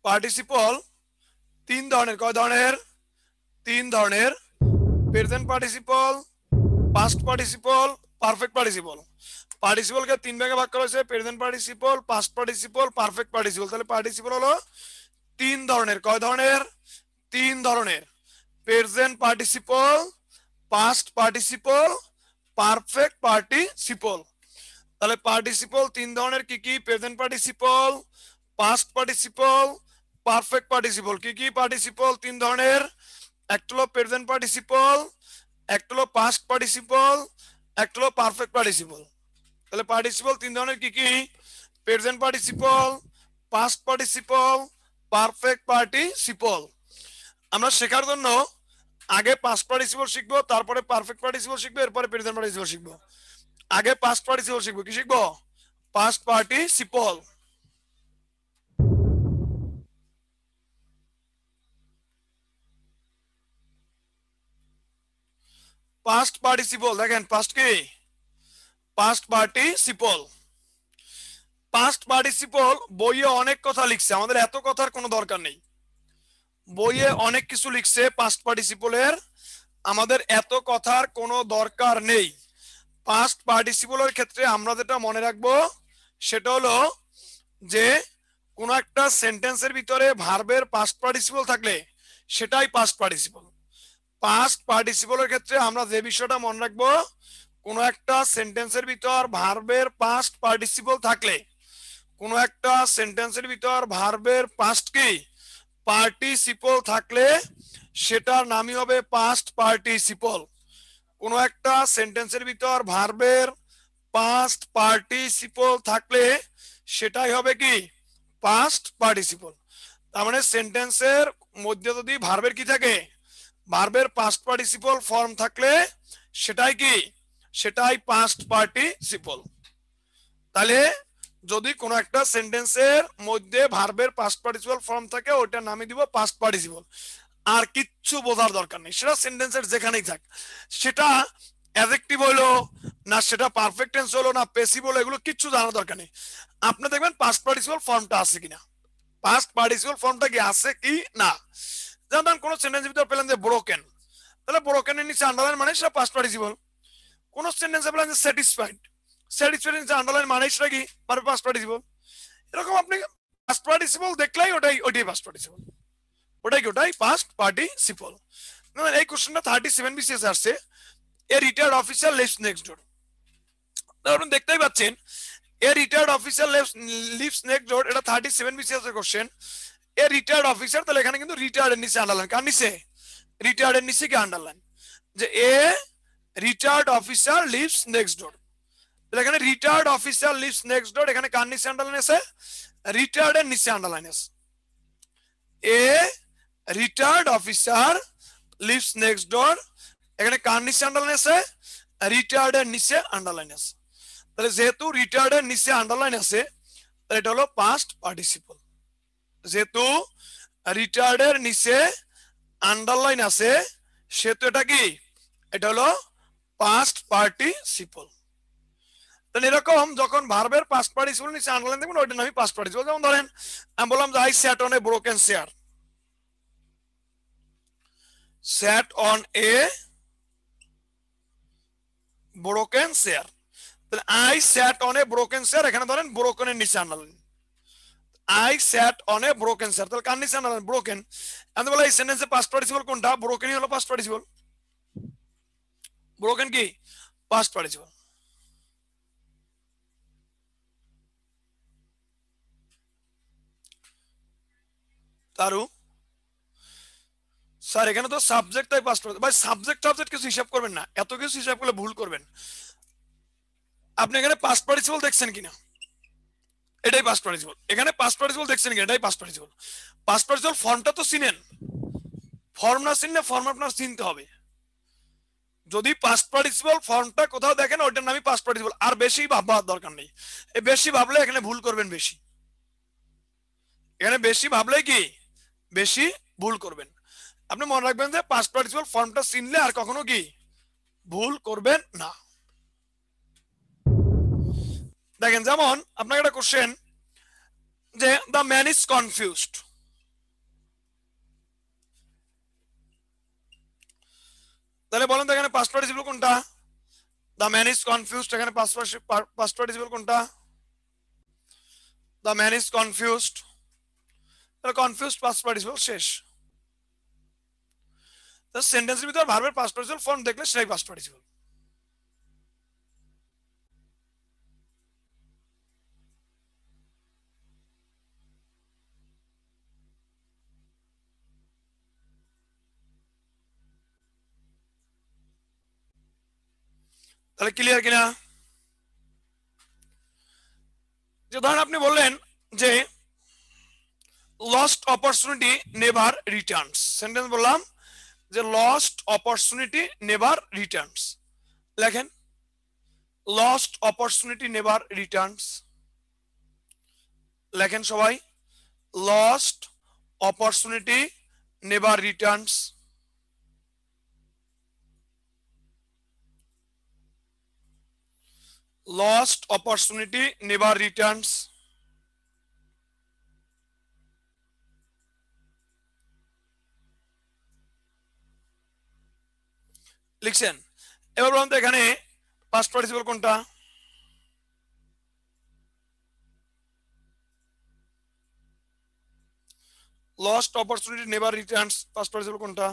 S1: পার্টিসিপল 3 ধরনের। কয় ধরনের? 3 ধরনের। Present participle, past participle, perfect participle. পার্টিসিপলকে 3 ভাগে ভাগ করা হয়েছে, present participle, past participle, perfect participle. তাহলে পার্টিসিপল হলো 3 ধরনের। কয় ধরনের? 3 ধরনের। Present participle, past participle, perfect participle. তাহলে পার্টিসিপল 3 ধরনের কি কি? Present participle, past participle, perfect participle. কি কি পার্টিসিপল 3 ধরনের? একটা হলো প্রেজেন্ট পার্টিসিপল, একটা হলো পাস্ট পার্টিসিপল, একটা হলো পারফেক্ট পার্টিসিপল। তাহলে পার্টিসিপল 3 ধরনের কি কি? Present participle, past participle, perfect participle. আমরা শেখার জন্য আগে পাস্ট পার্টিসিপল শিখবো, তারপরে পারফেক্ট পার্টিসিপল শিখবো, এরপরে প্রেজেন্ট পার্টিসিপল শিখবো। আগে পাস্ট পার্টিসিপল শিখবো। কি শিখবো? Past participle. পাস্ট পার্টিসিপল দেখেন, পাস্ট কি? Past participle. পাস্ট পার্টিসিপল বইয়ে অনেক কথা লিখছে, আমাদের এত কথার কোনো দরকার নেই। বইয়ে অনেক কিছু লিখছে পাস্ট পার্টিসিপলের, আমাদের এত কথার কোনো দরকার নেই। পাস্ট পার্টিসিপলের ক্ষেত্রে আমরা যেটা মনে রাখবো সেটা হলো যে কোন একটা সেন্টেন্সের ভিতরে ভার্বের পাস্ট পার্টিসিপল থাকলে সেটাই পাস্ট পার্টিসিপল। পাস্ট পার্টিসিপলের ক্ষেত্রে আমরা যে বিষয়টা মনে রাখবো, কোন একটা সেন্টেন্সের ভিতর ভার্বের পাস্ট পার্টিসিপল থাকলে, কোন একটা সেন্টেন্সের ভিতর ভার্বের পাস্ট কি পার্টিসিপল থাকলে সেটার নামই হবে পাস্ট পার্টিসিপল। কোন একটা সেন্টেন্সের ভিতর ভার্বের পাস্ট পার্টিসিপল থাকলে সেটাই হবে কি পাস্ট পার্টিসিপল। তার মানে সেন্টেন্সের মধ্যে যদি ভার্বের কি থাকে, ভার্বের পাস্ট পার্টিসিপল ফর্ম থাকলে সেটাই কি সেটাই পাস্ট পার্টিসিপল। তাহলে যদি কোনো একটা সেন্টেন্সের মধ্যে ভার্বের পাস্ট পার্টিসিপল ফর্ম থাকে ওইটার নামই দিব পাস্ট পার্টিসিপল। আর কিচ্ছু বোঝার দরকার নেই, সেটা সেন্টেন্সের যেখানেই থাক, সেটা অ্যাডজেক্টিভ হলো না, সেটা পারফেক্ট টেন্স হলো না, প্যাসিভ হলো, এগুলো কিচ্ছু জানার দরকার নেই। আপনি দেখবেন পাস্ট পার্টিসিপল ফর্মটা আছে কিনা, পাস্ট পার্টিসিপল ফর্মটা কি আছে কি না। যেমন কোন সেন্টেন্সের ভিতর পেলেন যে ব্রোকেন, তাহলে ব্রোকেনের নিচে আন্ডারলাইন মানে সেটা পাস্ট পার্টিসিপল। কোন সেন্টেন্সে পেলেন যে স্যাটিসফাইড, স্যাটিসফাইড নিচে আন্ডারলাইন মানে সেটা কি পাস্ট পার্টিসিপল। এরকম আপনি পাস্ট পার্টিসিপল দেখলেই ওটাই পাস্ট পার্টিসিপল। ওটাই পাস্ট পার্টিসিপল। এই কোশ্চেনটা 37 বিসিএস আসছে, a retired officer lives next door. আপনি দেখতেই পাচ্ছেন a retired officer lives next door, এটা 37 বিসিএস এর কোশ্চেন। এ রিটায়ার্ড অফিসার, তাহলে এখানে কিন্তু রিটায়ার্ড এর নিচে আন্ডারলাইন, কার নিচে? রিটায়ার্ড এর নিচে কি আন্ডারলাইন, যে a retired officer lives next door. তাহলে এখানে retired officer lives next door, এখানে কার নিচে আন্ডারলাইন আছে? রিটায়ার্ড এর নিচে আন্ডারলাইন আছে। A retired officer lives next door, এখানে কার নিচে আন্ডারলাইন আছে? রিটায়ার্ড এর নিচে আন্ডারলাইন আছে। তাহলে যেহেতু রিটায়ার্ড এর নিচে আন্ডারলাইন আছে, এটা হলো পাস্ট পার্টিসিপল। যেহেতু রিটায়ার্ড এর নিচে আন্ডারলাইন আছে, সেহেতু এটা কি? এটা হলো পাস্ট পার্টিসিপল। তাহলে এরকম যখন ভার্বের পাস্ট পার্টিসিপল নিচে আন্ডারলাইন দেখবেন, ওইটার নামই পাস্ট পার্টিসিপল। যেমন ধরেন আমি বললাম যে I sat on a broken chair, sat on a broken chair. তাহলে I sat on a broken chair, এখানে ধরেন ব্রোকেনের নিচে underline. I sat on a broken chair, তাহলে কার নিচে আন্ডারলাইন? ব্রোকেন। আমি বলে এই সেন্টেন্সে পাস্ট পার্টিসিপল কোনটা? ব্রোকেনই হলো পাস্ট পার্টিসিপল। ব্রোকেন কি? Past participle. তারু স্যার এখানে তো সাবজেক্ট তাই পাস্ট পার্টিসিপল। ভাই সাবজেক্ট কিছু হিসাব করবেন না, এত কিছু হিসাব করলে ভুল করবেন। আপনি এখানে পাস্ট পার্টিসিপল দেখছেন কিনা? এটাই পাস্ট পার্টিসিপল। এখানে পাস্ট পার্টিসিপল দেখছেন কিনা? এটাই পাস্ট পার্টিসিপল। পাস্ট পার্টিসিপল ফর্মটা তো চিনেন, ফর্ম না চিনলে ফর্ম আপনার চিনতে হবে। যদি পাস্ট পার্টিসিপল ফর্মটা কোথাও দেখেন, ওইটার নামই পাস্ট পার্টিসিপল। আর বেশি ভাববার দরকার নেই, এই বেশি ভাবলে এখানে ভুল করবেন বেশি। এখানে বেশি ভাবলে কি? বেশি ভুল করবেন। আপনি মনে রাখবেন যে পাস্ট পার্টিসিপল ফর্মটা চিনলে আর কখনো কি ভুল করবেন না। দেখেন যেমন আপনাকে একটা কোশ্চেন, যে দ্য ম্যান ইজ কনফিউজড, তাহলে বলেন তো এখানে পাস্ট পার্টিসিপল কোনটা? দ্য ম্যান ইজ কনফিউজড, এখানে পাস্ট পার্টিসিপল কোনটা? দ্য ম্যান ইজ কনফিউজড, তাহলে কনফিউজড পাস্ট পার্টিসিপল, শেষ। সেন্টেন্সের ভিতর ভার্বের পাস্ট পার্টিসিপল ফর্ম দেখলে সেটাই পাস্ট পার্টিসিপল। তাহলে ক্লিয়ার কিনা? যে ধরেন আপনি বললেন যে lost opportunity never Returns, sentence বললাম যে লস্ট অপরচুনিটি নেভার রিটার্নস। লেখেন লস্ট অপরচুনিটি নেভার রিটার্নস, লেখেন সবাই lost opportunity never Returns. Lost opportunity never Returns. লিখছেন? এবার বলুন তো এখানে পাস্ট পার্টিসিপল কোনটা? Lost opportunity never Returns, past participle কোনটা?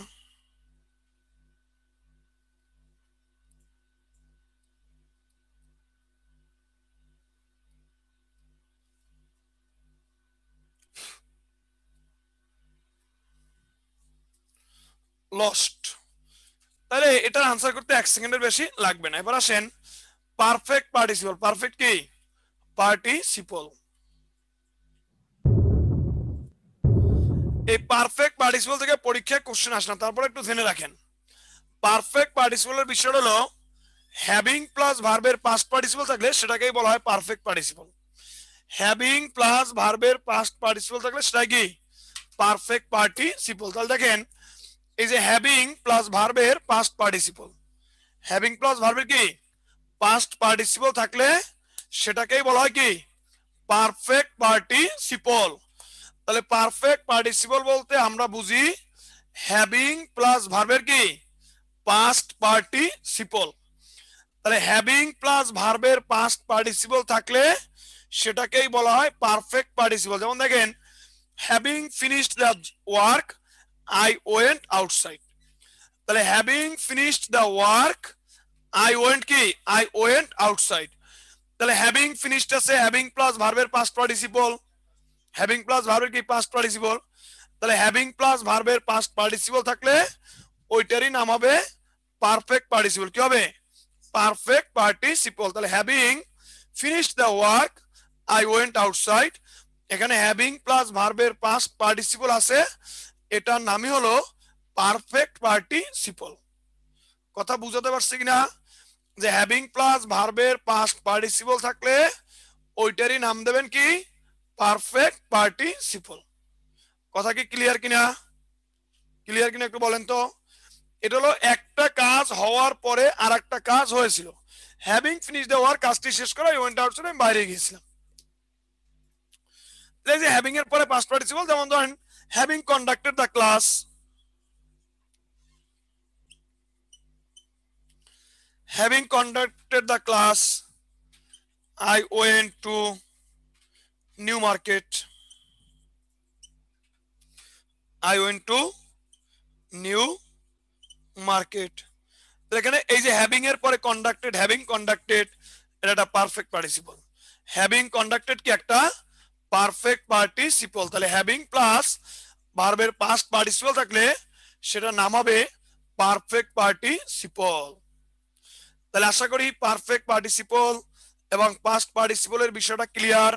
S1: লস্ট। তাহলে এটার আনসার করতে 1 সেকেন্ডের বেশি লাগবে না। এবার আসেন পারফেক্ট পার্টিসিপল। পারফেক্ট কি? পার্টিসিপল। এই পারফেক্ট পার্টিসিপল থেকে পরীক্ষায় কোশ্চেন আসে না, তারপরে একটু জেনে রাখেন। পারফেক্ট পার্টিসিপলের বিষয় হলো হ্যাভিং প্লাস ভার্বের পাস্ট পার্টিসিপল থাকলে সেটাকেই বলা হয় পারফেক্ট পার্টিসিপল। হ্যাভিং প্লাস ভার্বের পাস্ট পার্টিসিপল থাকলে সেটা কি? Perfect participle. তাহলে দেখেন এই যে হ্যাভিং প্লাস ভার্বের পাস্ট পার্টিসিপল, হ্যাভিং প্লাস ভার্বের কি? পাস্ট পার্টিসিপল থাকলে সেটাকেই বলা হয় কি? Perfect participle. তাহলে পারফেক্ট পার্টিসিপল বলতে আমরা বুঝি হ্যাভিং প্লাস ভার্বের কি? Past participle. তাহলে হ্যাভিং প্লাস ভার্বের পাস্ট পার্টিসিপল থাকলে সেটাকেই বলা হয় পারফেক্ট পার্টিসিপল। যেমন দেখেন having finished the work, I went outside. তাহলে having finished the work I went কি I went outside. তাহলে হ্যাভিং ফিনিশড আছে, হ্যাভিং প্লাস ভার্বের পাস্ট পার্টিসিপল, হ্যাভিং প্লাস ভার্বের কি পাস্ট পার্টিসিপল। তাহলে হ্যাভিং প্লাস ভার্বের পাস্ট পার্টিসিপল থাকলে ওইটারই নাম হবে পারফেক্ট পার্টিসিপল। কি হবে? Perfect participle. তাহলে having finished the work I went outside, এখানে হ্যাভিং প্লাস ভার্বের পাস্ট পার্টিসিপল আছে, এটার নামই হলো পারফেক্ট পার্টিসিপল। কথা বুঝাতে পারছি কিনা? যে হ্যাভিং প্লাস ভার্বের পাস্ট পার্টিসিপল থাকলে ওইটারই নাম দেবেন কি পারফেক্ট পার্টিসিপল। কথা কি ক্লিয়ার কিনা? ক্লিয়ার কিনা একটু বলেন তো। এটা হলো একটা কাজ হওয়ার পরে আর একটা কাজ হয়েছিল। হ্যাভিং ফিনিশ দ্য ওয়ার্ক, কাজটি শেষ করে ওয়েন্ট আউটসাইড, আমি বাইরে গিয়েছিলাম। এই যে হ্যাভিং এর পরে পাস্ট পার্টিসিপল, যেমন ধরেন having conducted the class, having conducted the class I went to New Market. I went to New Market. এখানে এই যে হ্যাভিং এর পরে কন্ডাক্টেড, হ্যাভিং কন্ডাক্টেড, এটা একটা পারফেক্ট পার্টিসিপল। হ্যাভিং কন্ডাক্টেড কি একটা পারফেক্ট পার্টিসিপল। তাহলে হ্যাভিং প্লাস ভার্বের পাস্ট পার্টিসিপল থাকলে সেটা নাম হবে পারফেক্ট পার্টিসিপল। তাহলে আশা করি পারফেক্ট পার্টিসিপল এবং পাস্ট পার্টিসিপলের বিষয়টা ক্লিয়ার।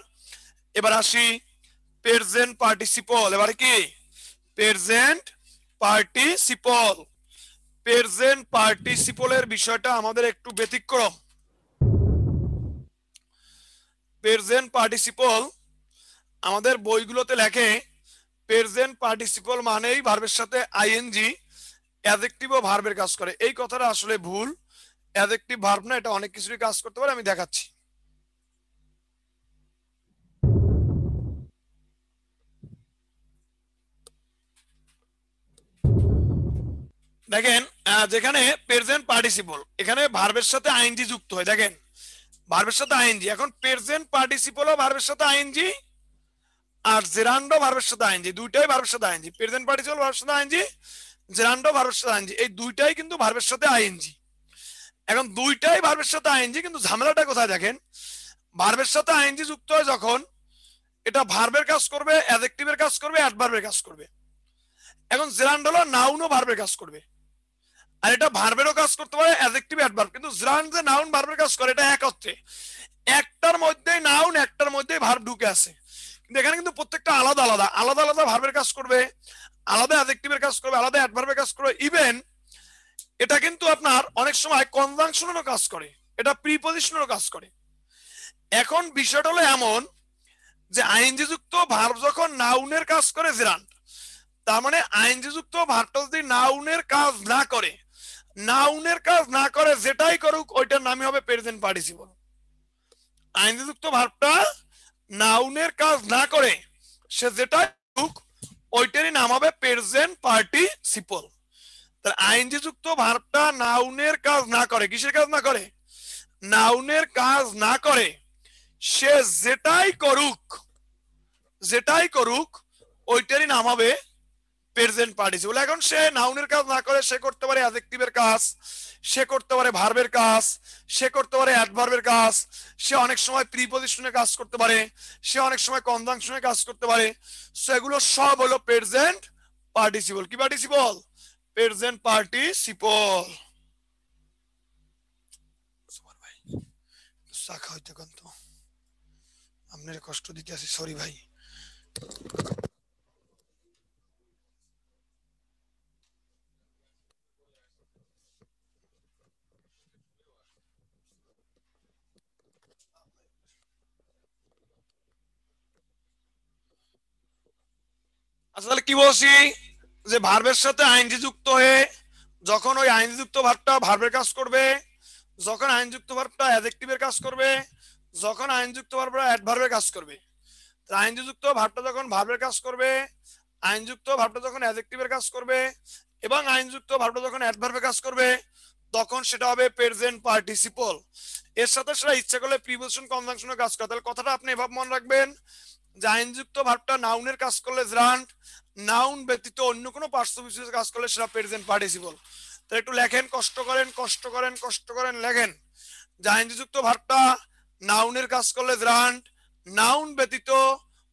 S1: এবার আসি প্রেজেন্ট পার্টিসিপল। এবারে কি প্রেজেন্ট পার্টিসিপল। প্রেজেন্ট পার্টিসিপলের বিষয়টা আমাদের একটু ব্যতিক্রম। প্রেজেন্ট পার্টিসিপল আমাদের বইগুলোতে লেখে প্রেজেন্ট পার্টিসিপল মানেই ভার্বের সাথে আইএনজি অ্যাডজেক্টিভ ও ভার্বের কাজ করে। এই কথাটা আসলে ভুল। অ্যাডজেক্টিভ ভার্ব না, এটা অনেক কিছুরই কাজ করতে পারে, আমি দেখাচ্ছি। দেখেন যেখানে প্রেজেন্ট পার্টিসিপল, এখানে ভার্বের সাথে আইএনজি যুক্ত হয়। দেখেন ভার্বের সাথে আইএনজি, এখন প্রেজেন্ট পার্টিসিপলও ভার্বের সাথে আইএনজি আর জেরান্ডো ভার্বের সাথে আইএনজি, দুইটাই ভার্বের সাথে আইএনজি। প্রেজেন্ট পার্টিসিপল ভার্বের সাথে আইএনজি, জেরান্ডো ভার্বের সাথে আইএনজি, এই দুইটাই কিন্তু ভার্বের সাথে আইএনজি। এখন দুইটাই ভার্বের সাথে আইএনজি, কিন্তু ঝামেলাটা কোথায় দেখেন, ভার্বের সাথে আইএনজি যুক্ত হয় যখন এটা ভার্বের কাজ করবে, অ্যাডজেক্টিভের কাজ করবে, অ্যাডভার্বের কাজ করবে। এখন জেরান্ড হলো নাউন ও ভার্বের কাজ করবে, আর এটা ভার্বেরও কাজ করতে পারে, অ্যাডজেক্টিভ অ্যাডভার্ব। কিন্তু জেরান্ড যে নাউন ভার্বের কাজ করে এটা এক অর্থে, একটার মধ্যেই নাউন একটার মধ্যেই ভার্ব ঢুকে আছে। কিন্তু এখানে কিন্তু প্রত্যেকটা আলাদা আলাদা আলাদা আলাদা ভার্বের কাজ করবে, আলাদা অ্যাডজেক্টিভের কাজ করবে, আলাদা অ্যাডভার্বের কাজ করবে। ইভেন এটা কিন্তু আপনার অনেক সময় কনজাংশনেরও কাজ করে, এটা প্রিপজিশনেরও কাজ করে। এখন বিষয়টা হলো এমন যে আইএনজি যুক্ত ভার্ব যখন নাউনের কাজ করে জেরান্ড, তার মানে আইএনজি যুক্ত ভার্বটা যদি নাউনের কাজ না করে, নাউনের কাজ না করে যেটাই করুক ওইটার নামই হবে প্রেজেন্ট পার্টিসিপল। আইএনজি যুক্ত ভার্বটা নাউনের কাজ না করে সে যেটাই করুক ওইটারই নাম হবে প্রেজেন্ট পার্টিসিপল। তাহলে আইএনজি যুক্ত ভার্বটা নাউনের কাজ না করে, কিসের কাজ না করে, নাউনের কাজ না করে, সে যেটাই করুক, যেটাই করুক ওইটারই নাম হবে প্রেজেন্ট পার্টিসিপল। এখন সে নাউনের কাজ না করে সে করতে পারে অ্যাডজেক্টিভের কাজ, সে করতে পারে ভার্বের কাজ, সে করতে পারে অ্যাডভার্বের কাজ, সে অনেক সময় প্রিপজিশনের কাজ করতে পারে, সে অনেক সময় কনজাংশনের কাজ করতে পারে। সেগুলো সব হলো প্রেজেন্ট পার্টিসিপল। কি পার্টিসিপল? Present participle. ভাই শাখা হইতে কন্ত আপনার কষ্ট দিতে আছি, সরি ভাই। আসলে কি বলছি, যে ভার্বের সাথে আইএনজি যুক্ত হয়ে যখন ওই আইএনজি যুক্ত ভার্বটা ভার্বের কাজ করবে, যখন আইএনজি যুক্ত ভার্বটা অ্যাডজেক্টিভের কাজ করবে, যখন আইএনজি যুক্ত ভার্বটা অ্যাডভার্বের কাজ করবে। আইএনজি যুক্ত ভার্বটা যখন ভার্বের কাজ করবে, আইএনজি যুক্ত ভার্বটা যখন অ্যাডজেক্টিভের কাজ করবে এবং আইএনজি যুক্ত ভার্বটা যখন অ্যাডভার্বের কাজ করবে, তখন সেটা হবে প্রেজেন্ট পার্টিসিপল। এর সাথে সেটা ইচ্ছা করলে প্রিপজিশন কনজাংশনের কাজ করে। তাহলে কথাটা আপনি এভাবে মনে রাখবেন যে আইনযুক্ত ভার্বটা নাউনের কাজ করলে জেরান্ড, নাউন ব্যতীত অন্য কোনো পার্শ্ব বিশেষে কাজ করলে সেটা প্রেজেন্ট পার্টিসিপল। তাহলে একটু লেখেন, কষ্ট করেন লেখেন যে আইএনজি যুক্ত ভার্বটা নাউনের কাজ করলে গ্রান্ট, নাউন ব্যতীত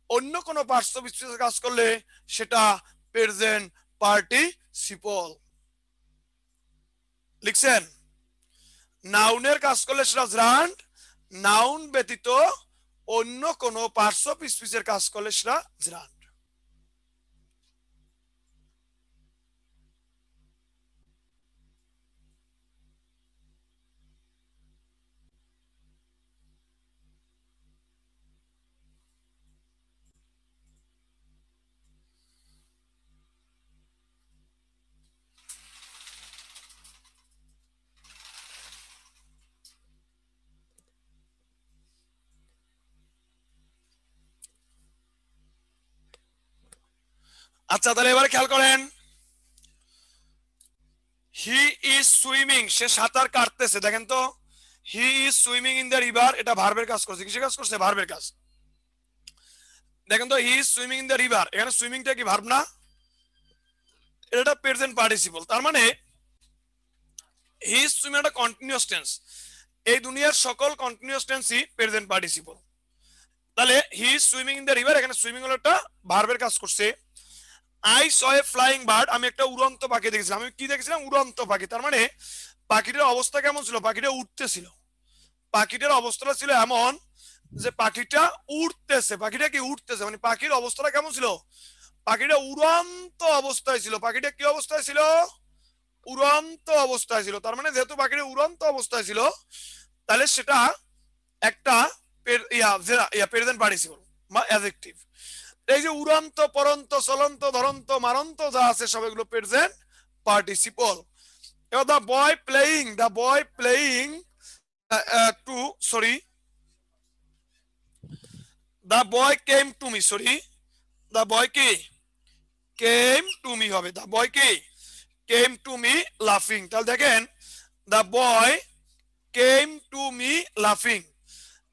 S1: অন্য কোনো পার্শ্ব বিশেষে কাজ করলে সেটা প্রেজেন্ট পার্টিসিপল। লিখছেন? নাউনের কাজ করলে সেটা গ্রান্ট, নাউন ব্যতীত অন্য কোনো পার্শ্ব বিশেষের কাজ করলে সেটা গ্রান্ট। আচ্ছা, তাহলে এবারে খেয়াল করেন, হি ইজ সুইমিং, সে সাঁতার কাটতেছে। দেখেন তো, হি is swimming in the river, এটা ভার্বের কাজ করছে। কিসের কাজ করছে? ভার্বের কাজ। দেখেন তো, হি is swimming in the river, এখানে সুইমিংটা কি ভার্ব না? এটা প্রেজেন্ট পার্টিসিপল। তার মানে হি ইজ সুইমিং একটা কন্টিনিউয়াস টেন্স। এই দুনিয়ার সকল কন্টিনিউয়াস টেন্সই প্রেজেন্ট পার্টিসিপল। তাহলে he is swimming in the river, এখানে সুইমিং হলো একটা ভার্বের কাজ করছে। I saw A flying bird, আমি একটা উড়ন্ত পাখি দেখেছিলাম। আমি কি দেখেছিলাম? উড়ন্ত পাখি। তার মানে পাখিটার অবস্থা কেমন ছিল? পাখিটা উঠতেছিল। পাখিটার অবস্থাটা ছিল এমন যে পাখিটা উঠতেছে। পাখিটা কি উঠতেছে, মানে পাখির অবস্থাটা কেমন ছিল? পাখিটা উড়ন্ত অবস্থায় ছিল। পাখিটা কি অবস্থায় ছিল? উড়ন্ত অবস্থায় ছিল। তার মানে যেহেতু পাখিটা উড়ন্ত অবস্থায় ছিল, তাহলে সেটা একটা প্রেজেন্ট পার্টিসিপল বা অ্যাডজেক্টিভ। এই যে উড়ন্ত, পরন্ত, চলন্ত, ধরন্ত, মারন্ত যা আছে সব এগুলো প্রেজেন্ট পার্টিসিপল। এবার the boy playing to sorry the boy came to me, the boy কি কেম টু মি হবে, দ্য বয় কি কেম টু মি লাফিং। তাহলে দেখেন, the boy came to me লাফিং,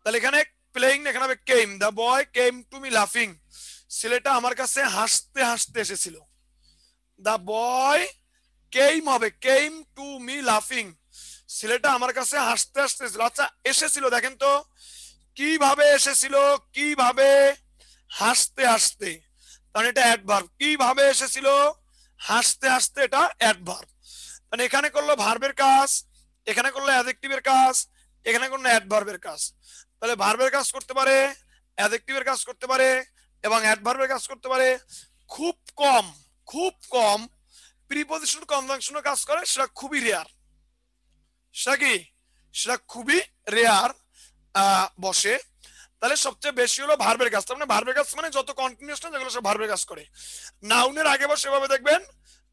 S1: তাহলে এখানে প্লেইং না, এখানে হবে came. The boy came to me লাফিং, ছেলেটা আমার কাছে হাসতে হাসতে এসেছিল। দ্য বয় কেম হবে কেম টু মি লাফিং, ছেলেটা আমার কাছে হাসতে হাসতে এসেছিল। আচ্ছা, এসেছিল দেখেন তো কিভাবে এসেছিল, কিভাবে হাসতে হাসতে, কারণ এটা অ্যাডভার্ব। কিভাবে এসেছিল, হাসতে হাসতে, এটা অ্যাডভার্ব। মানে এখানে করলো ভার্বের কাজ, এখানে করলো অ্যাডজেক্টিভের কাজ, এখানে করলো অ্যাডভার্বের কাজ। তাহলে ভার্বের কাজ করতে পারে, অ্যাডজেক্টিভের কাজ করতে পারে এবং অ্যাডভার্বের কাজ করতে পারে। খুব কম প্রিপজিশন কনজাংশনের কাজ করে, সেটা খুবই রেয়ার। সেটা কি? সেটা খুবই রেয়ার বসে। তাহলে সবচেয়ে বেশি হলো ভার্বের কাজ। তার মানে ভার্বের কাজ মানে যত কন্টিনিউয়াস না যেগুলো সব ভার্বের কাজ করে। নাউনের আগে বসে এভাবে দেখবেন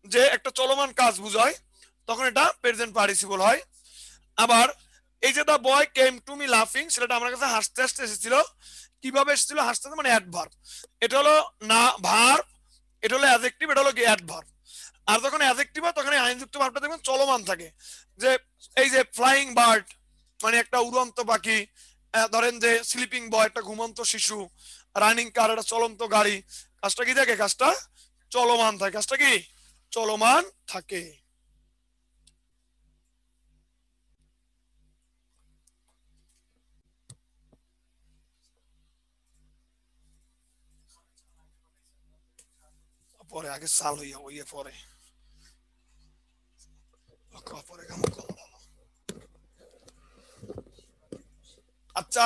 S1: যে একটা চলমান কাজ বুঝায়, তখন এটা প্রেজেন্ট পার্টিসিপল হয়। আবার এই যে দা বয় কেম টু মি লাফিং, সেটা আমার কাছে হাসতে হাসতে এসেছিল। কিভাবে এসেছিল? হাসতে হাসতে, মানে অ্যাডভার্ব। এটা হলো না ভার্ব, এটা হলো অ্যাডজেক্টিভ, এটা হলো কি অ্যাডভার্ব। আর যখন অ্যাডজেক্টিভ হয় তখন আইনযুক্ত ভার্বটা দেখবেন চলমান থাকে। যে এই যে ফ্লাইং বার্ড মানে একটা উড়ন্ত পাখি, ধরেন যে স্লিপিং বয় একটা ঘুমন্ত শিশু, রানিং কার একটা চলন্ত গাড়ি। কাজটা কি থাকে? কাজটা চলমান থাকে। কাজটা কি চলমান থাকে। পরে আগে সাল হইয়া হইয়া পরে পরে কেমন কল। আচ্ছা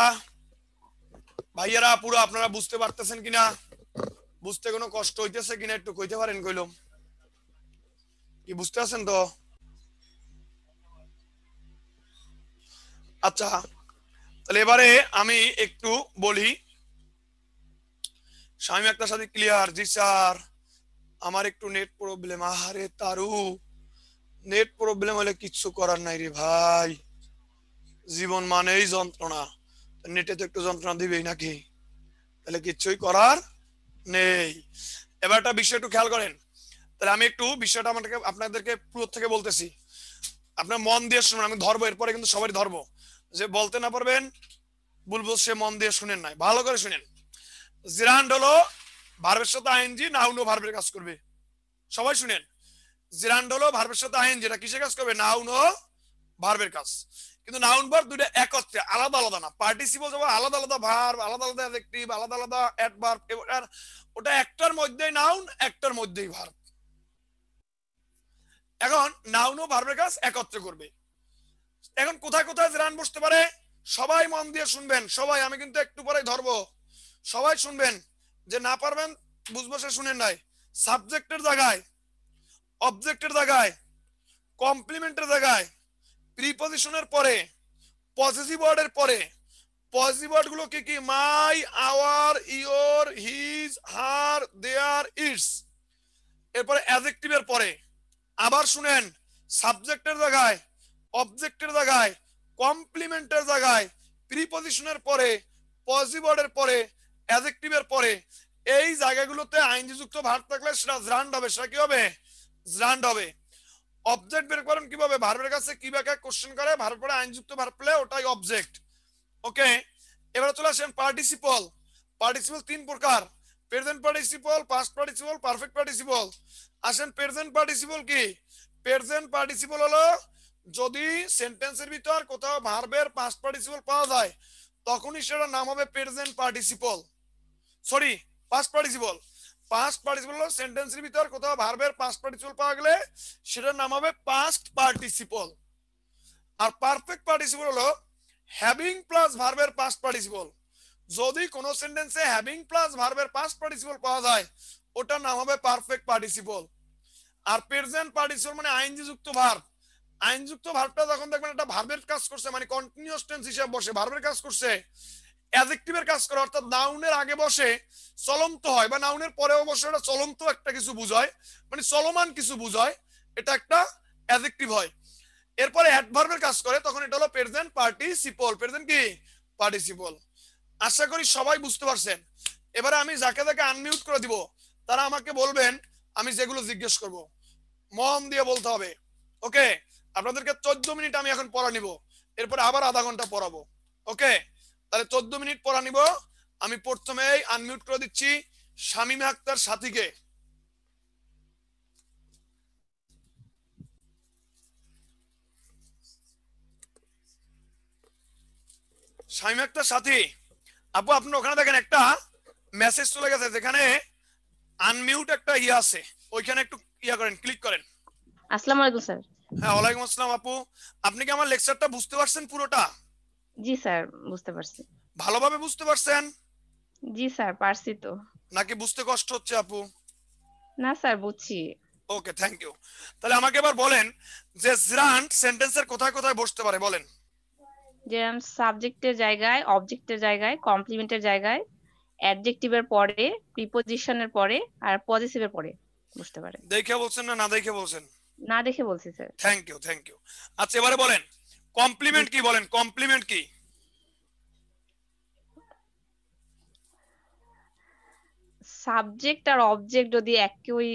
S1: ভাইয়ারা, পুরো আপনারা বুঝতে পারতেছেন কিনা? বুঝতে কোনো কষ্ট হইতেছে কিনা একটু কইতে পারেন? কইলাম কি বুঝতে আছেন তো? আচ্ছা, তাহলে এবারে আমি একটু বলি। শামীম আক্তার সাথে ক্লিয়ার? জি স্যার, আমার একটু নেট প্রবলেম। আরে তারু, নেট প্রবলেম হলে কিচ্ছু করার নাই রে ভাই, জীবন মানেই যন্ত্রণা। নেটে তো একটু যন্ত্রণা দিবেই নাকি, তাহলে কিচ্ছুই করার নেই। এবার একটা বিষয় একটু খেয়াল করেন। তাহলে আমি একটু বিষয়টা আপনাদেরকে পুরো থেকে বলতেছি, আপনার মন দিয়ে শুনুন। আমি ধরবো, এরপরে কিন্তু সবাই ধরবো। যে বলতে না পারবেন বুলবুল সে মন দিয়ে শুনেন নাই, ভালো করে শুনেন। জিরান্ড হলো ভার্বের সাথে আইএনজি নাউন ও ভার্বের কাজ করবে। সবাই শুনেন, জেরান্ড হলো ভার্বের সাথে আইএনজি, এটা কিসের কাজ করবে? নাউন ও ভার্বের কাজ। কিন্তু নাউন ভার্ব দুইটা একত্রে, আলাদা আলাদা না। পার্টিসিপল যখন আলাদা আলাদা ভার্ব, আলাদা আলাদা অ্যাডজেক্টিভ, আলাদা আলাদা অ্যাডভার্ব, ওটা একটার মধ্যেই নাউন, একটার মধ্যেই ভার্ব। এখন নাউন ও ভার্বের কাজ একত্রে করবে। এখন কোথায় কোথায় জেরান বসতে পারে? সবাই মন দিয়ে শুনবেন, সবাই, আমি কিন্তু একটু পরে ধরবো, সবাই শুনবেন, যে না পারবেন বুঝবো সে শুনেন নাই। সাবজেক্টের জায়গায়, অবজেক্টের জায়গায়, কমপ্লিমেন্টের জায়গায়, প্রিপজিশনের পরে, পজিটিভ ওয়ার্ডের পরে, পজিটিভ ওয়ার্ড গুলো কি কি? My, our, your, his, her, their, its. এরপরে অ্যাডজেক্টিভের পরে। আবার শুনেন, সাবজেক্টের জায়গায়, অবজেক্টের জায়গায়, কমপ্লিমেন্টের জায়গায়, প্রিপজিশনের পরে, পজিটিভ ওয়ার্ডের পরে, অ্যাডজেক্টিভের পরে, এই জায়গাগুলোতে আইনজি যুক্ত ভার্ব থাকলে সেটা জ্রান্ড হবে। সেটা কি হবে? জ্রান্ড হবে। অবজেক্ট বের করেন কিভাবে? ভার্বের কাছে কি ব্যাখ্যা কোশ্চেন করে, ভার্ব পরে আইনযুক্ত ভার্ব পেলে ওটাই অবজেক্ট। ওকে, এবারে চলে আসেন পার্টিসিপল। পার্টিসিপল তিন প্রকার: present participle, past participle, perfect participle. আসেন প্রেজেন্ট পার্টিসিপল কি? প্রেজেন্ট পার্টিসিপল হলো যদি সেন্টেন্সের ভিতর কোথাও ভার্বের পাস্ট পার্টিসিপল পাওয়া যায়, তখনই সেটার নাম হবে present participle. Sorry, past participle. Past participle হলো সেন্টেন্সের ভিতর কোথাও ভার্বের পাস্ট পার্টিসিপল পাওয়া গেলে সেটার নাম হবে পাস্ট পার্টিসিপল। আর পারফেক্ট পার্টিসিপল হলো হ্যাভিং প্লাস ভার্বের পাস্ট পার্টিসিপল। যদি কোন সেন্টেন্সে হ্যাভিং প্লাস ভার্বের পাস্ট পার্টিসিপল পাওয়া যায়, ওটার নাম হবে পারফেক্ট পার্টিসিপল। আর প্রেজেন্ট পার্টিসিপল মানে আইনজি যুক্ত ভার্ব। আইনযুক্ত ভার্বটা যখন দেখবেন এটা ভার্বের কাজ করছে, মানে কন্টিনিউয়াস টেন্স হিসেবে বসে, ভার্বের কাজ করছে, অ্যাডজেক্টিভের কাজ করে, অর্থাৎ নাউনের আগে বসে চলন্ত হয়, বা নাউনের পরেও বসে, এটা চলন্ত একটা কিছু বুঝায়, মানে চলমান কিছু বুঝায়, এটা একটা অ্যাডজেক্টিভ হয়। এরপরে অ্যাডভার্বের কাজ করে, তখন এটা হলো প্রেজেন্ট পার্টিসিপল। প্রেজেন্ট কি? পার্টিসিপল। আশা করি সবাই বুঝতে পারছেন। এবারে আমি যাকে যাকে আনমিউট করে দিব, তারা আমাকে বলবেন, আমি যেগুলো জিজ্ঞেস করব মন দিয়ে বলতে হবে। ওকে, আপনাদেরকে 14 মিনিট আমি এখন পড়া নিব, এরপরে আবার আধা ঘন্টা পড়াবো। ওকে, তাহলে 14 মিনিট পড়া নিব। আমি প্রথমেই আনমিউট করে দিচ্ছি শামীমা আক্তার সাথীকে। শামীমা আক্তার সাথী আপু, আপনি ওখানে দেখেন একটা মেসেজ চলে গেছে, যেখানে আনমিউট একটা ইয়ে আছে, ওইখানে একটু ইয়া করেন, ক্লিক করেন।
S3: আসসালামু আলাইকুম স্যার।
S1: হ্যাঁ, ওয়ালাইকুম আসসালাম। আপু, আপনি কি আমার লেকচারটা বুঝতে পারছেন পুরোটা?
S3: জি স্যার, বুঝতে পারছি।
S1: ভালোভাবে বুঝতে পারছেন?
S3: জি স্যার, পারছি তো।
S1: নাকি বুঝতে কষ্ট হচ্ছে আপু?
S3: না স্যার, বুঝছি।
S1: ওকে, থ্যাংক ইউ। তাহলে আমাকে এবার বলেন যে জেরান্ড সেন্টেন্সের কোথায় কোথায় বসতে পারে, বলেন।
S3: যেরকম সাবজেক্টের জায়গায়, অবজেক্টের জায়গায়, কমপ্লিমেন্টের জায়গায়, অ্যাডজেক্টিভের পরে, প্রিপজিশনের পরে আর পজিটিভের পরে বসতে পারে।
S1: দেখে বলছেন না না দেখে বলছেন?
S3: না দেখে বলছি sir.
S1: Thank you, thank you. আচ্ছা, এবারে বলেন কমপ্লিমেন্ট কি, বলেন কমপ্লিমেন্ট কি?
S3: সাবজেক্ট আর অবজেক্ট যদি একই,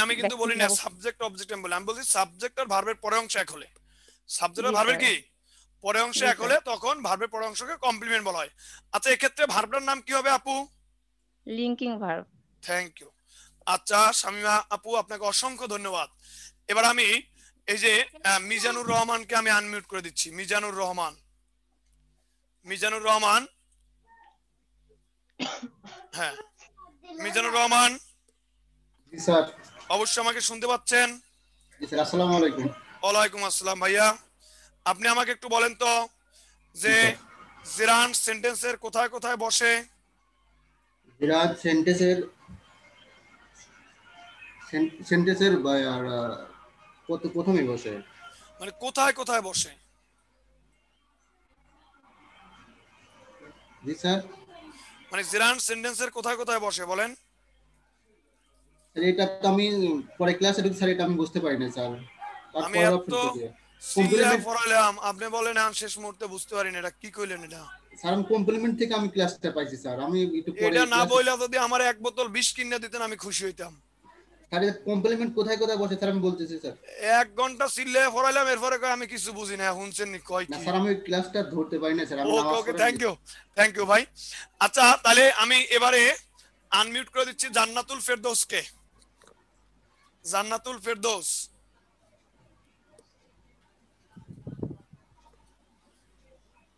S1: আমি কিন্তু বলি না সাবজেক্ট অবজেক্ট, আমি বলছি সাবজেক্ট আর ভার্বের পরের অংশ এক হলে, সাবজেক্ট আর ভার্বের কি পরের অংশ এক হলে তখন ভার্বের পরের অংশকে কমপ্লিমেন্ট বলা হয়। আচ্ছা, এক্ষেত্রে ভার্বটার নাম কি হবে আপু?
S3: Linking verb.
S1: Thank you. আচ্ছা শামীমা আপু, আপনাকে অসংখ্য ধন্যবাদ। এবার আমি এই যে মিজানুর রহমানকে আমি আনমিউট করে দিচ্ছি। মিজানুর রহমান, মিজানুর রহমান, হ্যাঁ মিজানুর রহমান,
S4: জি স্যার।
S1: অবশ্যই আমাকে শুনতে পাচ্ছেন?
S4: জি স্যার, আসসালামু আলাইকুম।
S1: ওয়ালাইকুম আসসালাম। ভাইয়া, আপনি আমাকে একটু বলেন তো যে জেরান্ড সেন্টেন্সের কোথায় কোথায় বসে?
S4: বিরাট সেন্টেন্সের প্রথমে বসে,
S1: মানে কোথায় কোথায় বসে?
S4: জি স্যার।
S1: মানে জেরান্ড সেন্টেন্সের কোথায় কোথায় বসে বলেন?
S4: এটা তো আমি পরে ক্লাসে ঢুকে স্যার, এটা আমি বুঝতে পারি না স্যার।
S1: আমি এত সিরিয়া পড়ালাম, আপনি বলেন আমি শেষ মুহূর্তে বুঝতে পারি না, এটা কি কইলেন? এটা
S4: স্যার আমি কমপ্লিমেন্ট থেকে আমি ক্লাসটা পাইছি স্যার। আমি একটু পরে
S1: এটা না বইলা যদি আমার এক বোতল বিষ কিনে দিতেন আমি খুশি হইতাম।
S4: স্যার কমপ্লিমেন্ট কোথায় কোথায় বসে স্যার আমি বলতেছি স্যার।
S1: 1 ঘন্টা সিলে পড়াইলাম, এরপরে আমি কিছু বুঝি না, শুনছেন নি কয় কি?
S4: না স্যার, আমি ক্লাসটা ধরতে পারি না স্যার। আমি
S1: ওকে ওকে, থ্যাংক ইউ, থ্যাংক ইউ ভাই। আচ্ছা, তাহলে আমি এবারে আনমিউট করে দিচ্ছি জান্নাতুল ফেরদৌসকে। জান্নাতুল ফেরদৌস।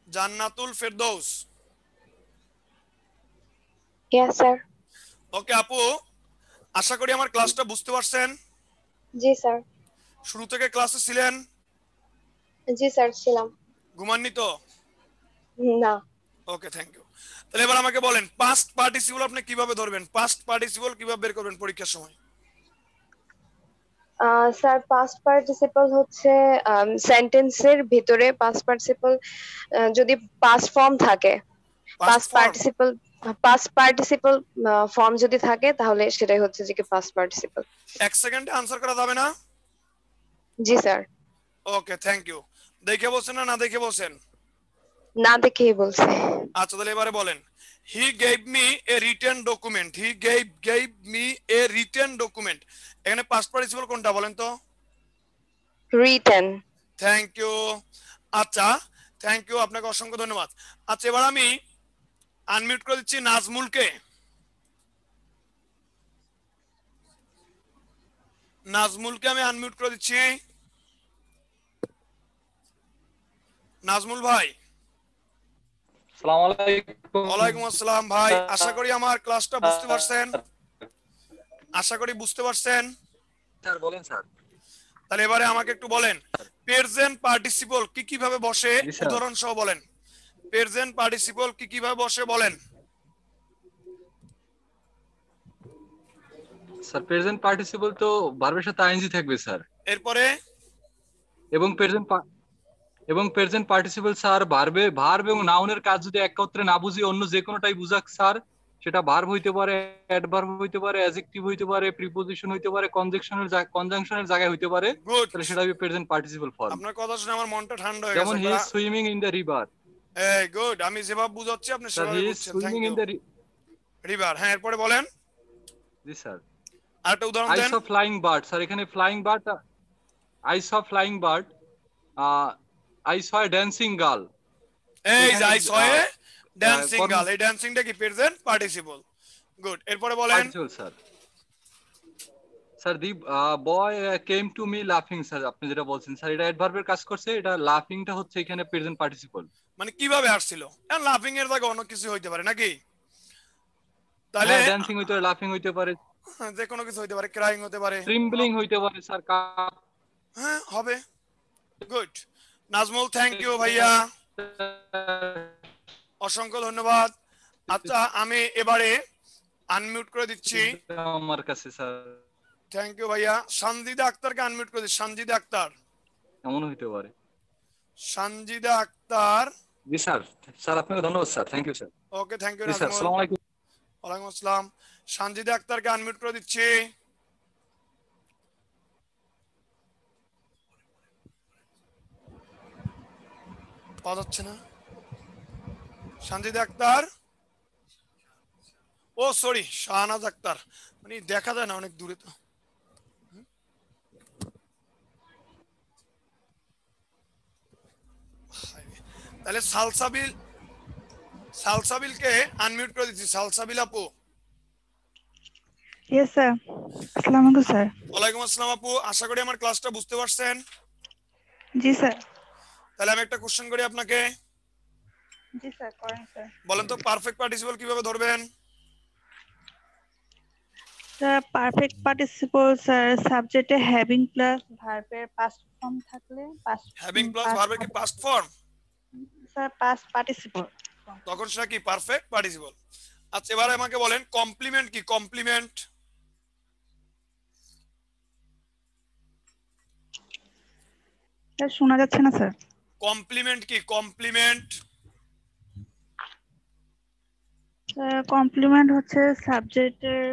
S1: জান্নাতুল ফেরদৌস।
S5: Yes, sir.
S1: ওকে আপু, আশা করি আমার ক্লাসটা বুঝতে পারছেন।
S5: জি স্যার।
S1: শুরু থেকে ক্লাসে ছিলেন?
S5: জি স্যার ছিলাম।
S1: ঘুমাননি তো?
S5: না
S1: ওকে, থ্যাংক ইউ। তাহলে এবার আমাকে বলেন পাস্ট পার্টিসিপল আপনি কিভাবে ধরবেন, পাস্ট পার্টিসিপল কিভাবে বের করবেন পরীক্ষার সময়?
S5: স্যার পাস্ট পার্টিসিপল হচ্ছে সেন্টেন্সের ভিতরে পাস্ট পার্টিসিপল যদি পাস্ট ফর্ম থাকে,
S1: past form.
S5: Past participle form যদি থাকে তাহলে সেটাই হচ্ছে যে কি পাস্ট পার্টিসিপল।
S1: এক সেকেন্ডে আনসার করা যাবে না?
S5: জি স্যার।
S1: Okay, thank you. দেখে বলছেন না না দেখে বলছেন?
S5: না দেখেই বলছে।
S1: আচ্ছা, তাহলে এবারে বলেন he gave me a written document. He gave me a written document, এখানে পাস্ট পার্টিসিপল কোনটা বলেন তো?
S5: রিটেন।
S1: Thank you. আচ্ছা, থ্যাংক ইউ, আপনাকে অসংখ্য ধন্যবাদ। আচ্ছা, এবার আমি আনমিউট করে দিচ্ছি নাজমুলকে। নাজমুলকে আমি আনমিউট করে দিচ্ছি। নাজমুল ভাই।
S6: আসসালামু আলাইকুম।
S1: ওয়ালাইকুম আসসালাম ভাই, আশা করি আমার ক্লাসটা বুঝতে পারছেন। আশা করি বুঝতে পারছেন।
S6: স্যার বলেন স্যার।
S1: তাহলে এবারে আমাকে একটু বলেন প্রেজেন্ট পার্টিসিপল কি কিভাবে বসে,
S6: জি স্যার।
S1: উদাহরণ সহ বলেন। প্রেজেন্ট পার্টিসিপল কি কিভাবে বসে বলেন।
S6: স্যার প্রেজেন্ট পার্টিসিপল তো ভার্বের সাথে আইএনজি থাকবে স্যার,
S1: এরপরে
S6: এবং প্রেজেন্ট পার্টিসিপল স্যার ভার্ব এবং নাউনের কাজ যদি একত্রে না বুঝিয়ে অন্য যে কোনোটাই বুঝাক স্যার, সেটা ভার্ব হইতে পারে, অ্যাডভার্ব হইতে পারে, অ্যাডজেক্টিভ হইতে পারে, প্রিপোজিশন হইতে পারে, কনজাংশনের জায়গায় হইতে পারে,
S1: গুড।
S6: তাহলে সেটা হবে প্রেজেন্ট পার্টিসিপল ফর্ম।
S1: আপনার কথা শুনে আমার মনটা ঠান্ডা হয়ে
S6: যেমন
S1: গেছে।
S6: He is swimming in the river.
S1: এই গুড, আমি যেভাবে বুঝাচ্ছি আপনি
S6: স্যার
S1: সেভাবে
S6: হি ইজ
S1: বুঝছেন। Thank
S6: swimming
S1: you.
S6: In the
S1: river, হ্যাঁ, এরপরে বলেন
S6: জি স্যার।
S1: আরেকটা উদাহরণ
S6: আই
S1: দেন।
S6: Saw flying bird. স্যার এখানে flying bird, I saw flying bird, I saw a dancing girl.
S1: এই যে
S6: এখানে,
S1: আই স এ ড্যান্সিং
S6: কর্ম-
S1: গার্ল, এই ড্যান্সিংটা কি প্রেজেন্ট পার্টিসিপল? গুড, এরপরে বলেন।
S6: Participle sir. Sir the boy came to me লাফিং। স্যার আপনি যেটা বলছেন স্যার, এটা অ্যাডভার্বের কাজ করছে, এটা লাফিংটা হচ্ছে এখানে প্রেজেন্ট পার্টিসিপল।
S1: মানে কিভাবে আসছিল, লাফিং এর জায়গায় অন্য কিছু হইতে পারে নাকি? তাহলে
S6: হ্যাঁ, ড্যান্সিং হইতে পারে, লাফিং হইতে পারে,
S1: যে কোনো কিছু হইতে পারে, ক্রাইং হতে পারে,
S6: ট্রিম্বলিং হইতে পারে স্যার।
S1: হ্যাঁ হবে। গুড নাজমুল, থ্যাংক ইউ ভাইয়া, অসংখ্য ধন্যবাদ। আচ্ছা, আমি এবারে আনমিউট করে দিচ্ছি।
S6: আমার কাছে স্যার
S1: থ্যাংক ইউ ভাইয়া। সানজিদা আক্তারকে আনমিউট করে দিচ্ছি। সানজিদা আক্তার।
S6: এমন হইতে পারে।
S1: সানজিদা আক্তার।
S6: জি স্যার। স্যার আপনাকে ধন্যবাদ sir, thank you sir.
S1: Okay, thank you
S6: জি স্যার,
S1: নাজমুল।
S6: আসসালামু আলাইকুম।
S1: ওয়ালাইকুম আসসালাম। সানজিদা আক্তারকে আনমিউট করে দিচ্ছি। পাওয়া যাচ্ছে না সানজিদা আক্তার। ও সরি, শাহনাজ আক্তার, মানে দেখা যায় না, অনেক দূরে তো। তাহলে সালসাবিলকে আনমিউট করে দিচ্ছি। সালসাবিল আপু।
S7: Yes sir. আসসালামু আলাইকুম স্যার।
S1: ওয়ালাইকুম আসসালাম আপু, আশা করি আমার ক্লাসটা বুঝতে পারছেন।
S7: জি স্যার।
S1: তাহলে আমি একটা কোশ্চেন করি আপনাকে।
S7: জি স্যার, করেন স্যার।
S1: বলেন তো পারফেক্ট পার্টিসিপল কিভাবে ধরবেন?
S7: স্যার পারফেক্ট পার্টিসিপল স্যার সাবজেক্টে হ্যাভিং প্লাস ভার্বের পাস্ট ফর্ম থাকলে
S1: হ্যাভিং প্লাস ভার্বের কি past form,
S7: sir past participle
S1: তখন সেটা কি পারফেক্ট পার্টিসিপল। আচ্ছা, এবারে আমাকে বলেন কমপ্লিমেন্ট কি? কমপ্লিমেন্ট
S7: স্যার শোনা যাচ্ছে না স্যার।
S1: কমপ্লিমেন্ট কি? কমপ্লিমেন্ট
S7: স্যার কমপ্লিমেন্ট হচ্ছে সাবজেক্টের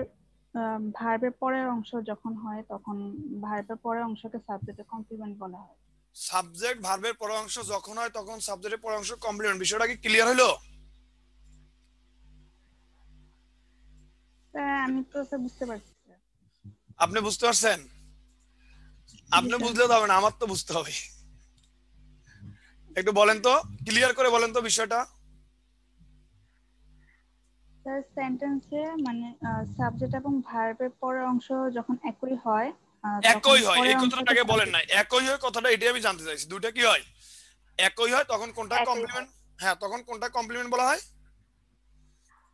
S7: ভার্বের পরের অংশ যখন হয় তখন ভার্বের পরের অংশকে সাবজেক্টে কমপ্লিমেন্ট বলা হয়।
S1: সাবজেক্ট ভার্বের পরের অংশ যখন হয় তখন সাবজেক্টের পরের অংশ কমপ্লিমেন্ট। বিষয়টা কি ক্লিয়ার হলো?
S7: স্যার আমি তো স্যার বুঝতে পারছি স্যার।
S1: আপনি বুঝতে পারছেন? আপনি বুঝলে তো হবে না, আমার তো বুঝতে হবে। একটু বলেন তো, ক্লিয়ার করে বলেন তো বিষয়টা।
S7: স্যার সেন্টেন্সে মানে সাবজেক্ট এবং ভার্বের পরের অংশ যখন একই হয় তখন
S1: একই হয়, এই
S7: পরের
S1: কথাটা
S7: অংশকে
S1: আগে বলেন
S7: subject
S1: না, একই হয় কথাটা এটাই আমি জানতে চাইছি, দুইটা কি হয়? একই হয় তখন কোনটা
S7: একই হয়।
S1: কমপ্লিমেন্ট? হ্যাঁ, তখন কোনটা কমপ্লিমেন্ট বলা হয়?